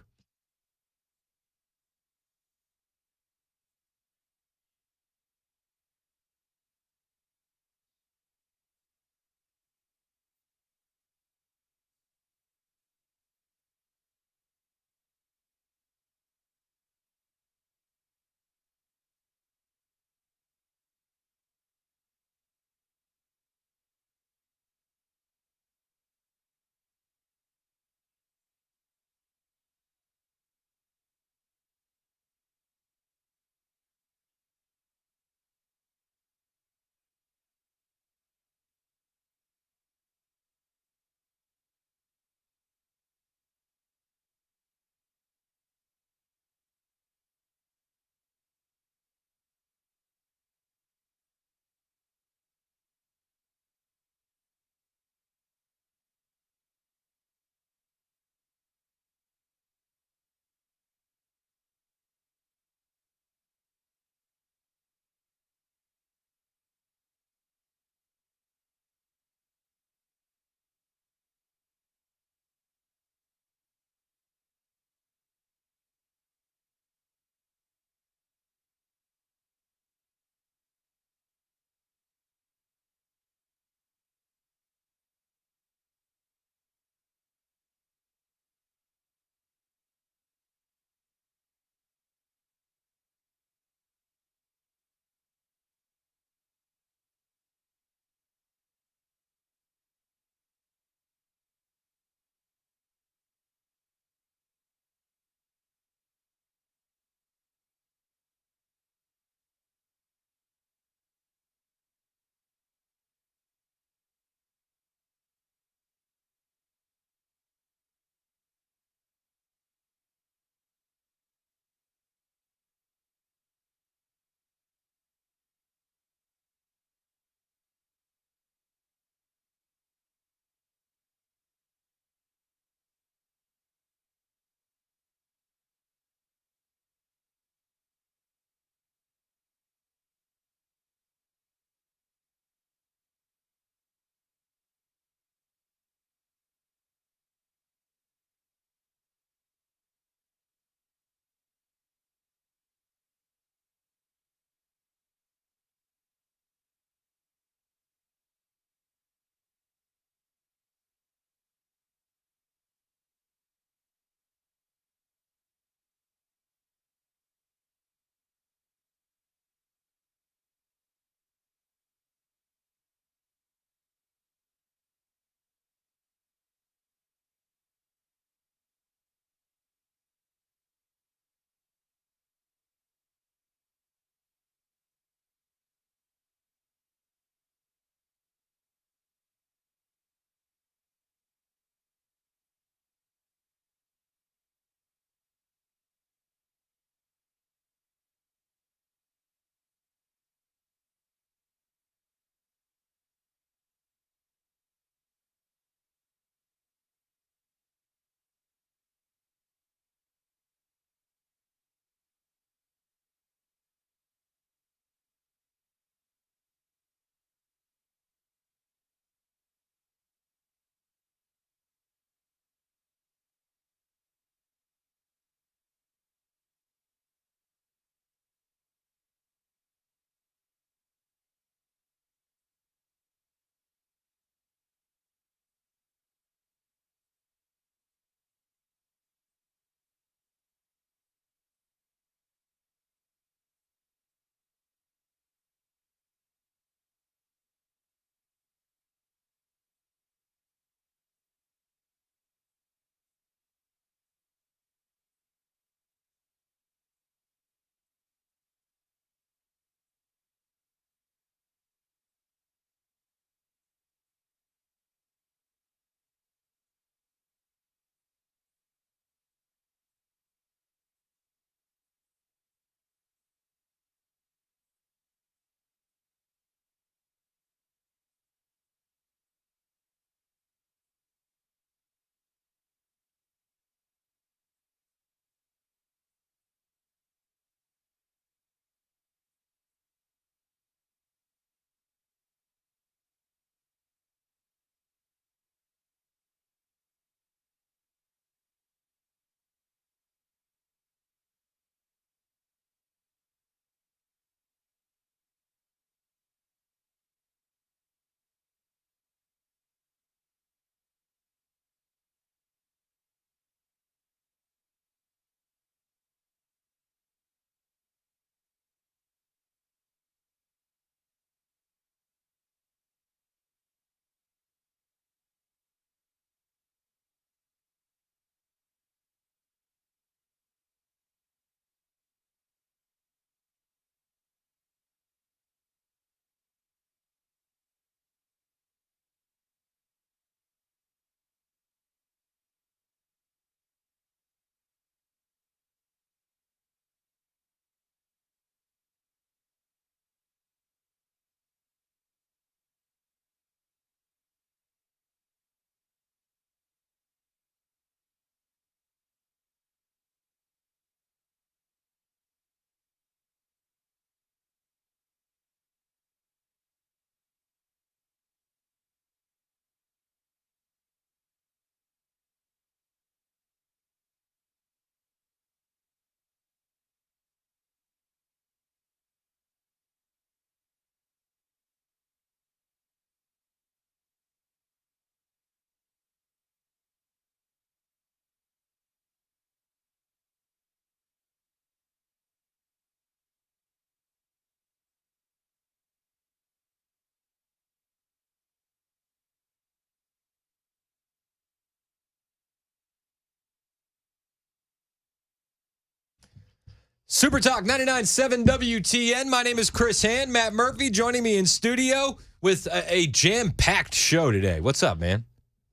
[SPEAKER 1] Super Talk 99.7 WTN. My name is Chris Hand. Matt Murphy joining me in studio with a jam-packed show today. What's up, man?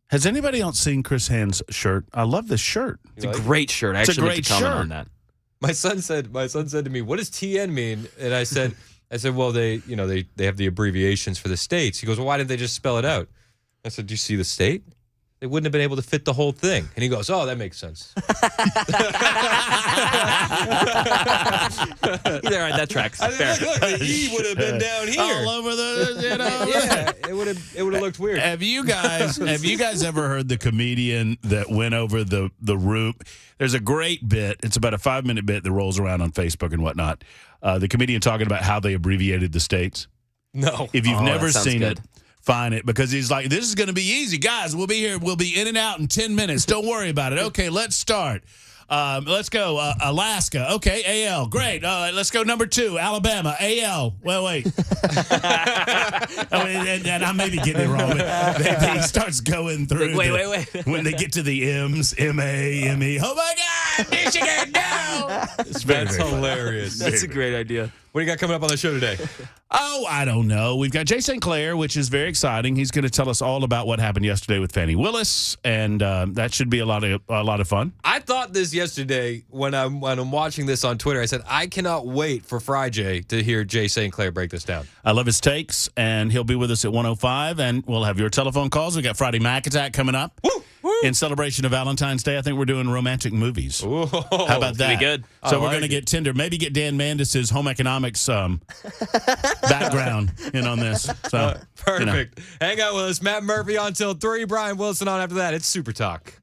[SPEAKER 4] Has anybody else seen Chris Hand's shirt? I love this shirt.
[SPEAKER 2] It's a great shirt. I
[SPEAKER 4] It's a
[SPEAKER 2] actually
[SPEAKER 4] great
[SPEAKER 2] meant to comment
[SPEAKER 4] shirt.
[SPEAKER 2] on that.
[SPEAKER 1] My son said to me, "What does TN mean?" And I said, well, they have the abbreviations for the states. He goes, "Well, why didn't they just spell it out?" I said, "Do you see the state? They wouldn't have been able to fit the whole thing." And he goes, "Oh, that makes sense."
[SPEAKER 2] Either right, that tracks.
[SPEAKER 1] I said, look, the E would have been down here.
[SPEAKER 4] All over the,
[SPEAKER 1] Yeah, it would have looked weird.
[SPEAKER 4] Have you guys ever heard the comedian that went over the room? There's a great bit. It's about a 5-minute bit that rolls around on Facebook and whatnot. The comedian talking about how they abbreviated the states.
[SPEAKER 1] No.
[SPEAKER 4] If you've never
[SPEAKER 2] that sounds
[SPEAKER 4] seen
[SPEAKER 2] good.
[SPEAKER 4] it, find it, because he's like, this is going to be easy. Guys, we'll be here. We'll be in and out in 10 minutes. Don't worry about it. Okay, let's start. Let's go. Alaska. Okay, AL. Great. Let's go number 2, Alabama. AL. Well, wait. And I may be getting it wrong, but he starts going through.
[SPEAKER 2] Wait.
[SPEAKER 4] When they get to the M's, MA, ME. Oh, my God, Michigan, no. It's
[SPEAKER 1] That's hilarious.
[SPEAKER 2] That's a great idea.
[SPEAKER 1] What do you got coming up on the show today?
[SPEAKER 4] Oh, I don't know. We've got Jay St. Clair, which is very exciting. He's going to tell us all about what happened yesterday with Fani Willis, and that should be a lot of fun.
[SPEAKER 1] I thought this yesterday when I'm watching this on Twitter. I said, I cannot wait for Friday to hear Jay St. Clair break this down.
[SPEAKER 4] I love his takes, and he'll be with us at 1:05, and we'll have your telephone calls. We got Friday Mac Attack coming up.
[SPEAKER 1] Woo!
[SPEAKER 4] In celebration of Valentine's Day, I think we're doing romantic movies.
[SPEAKER 1] Ooh,
[SPEAKER 4] how about that?
[SPEAKER 2] Pretty good.
[SPEAKER 4] So we're going to get Tinder. Maybe get Dan Mandis's home economics background in on this. So
[SPEAKER 1] Perfect. Hang out with us. Matt Murphy on till 3. Brian Wilson on after that. It's Super Talk.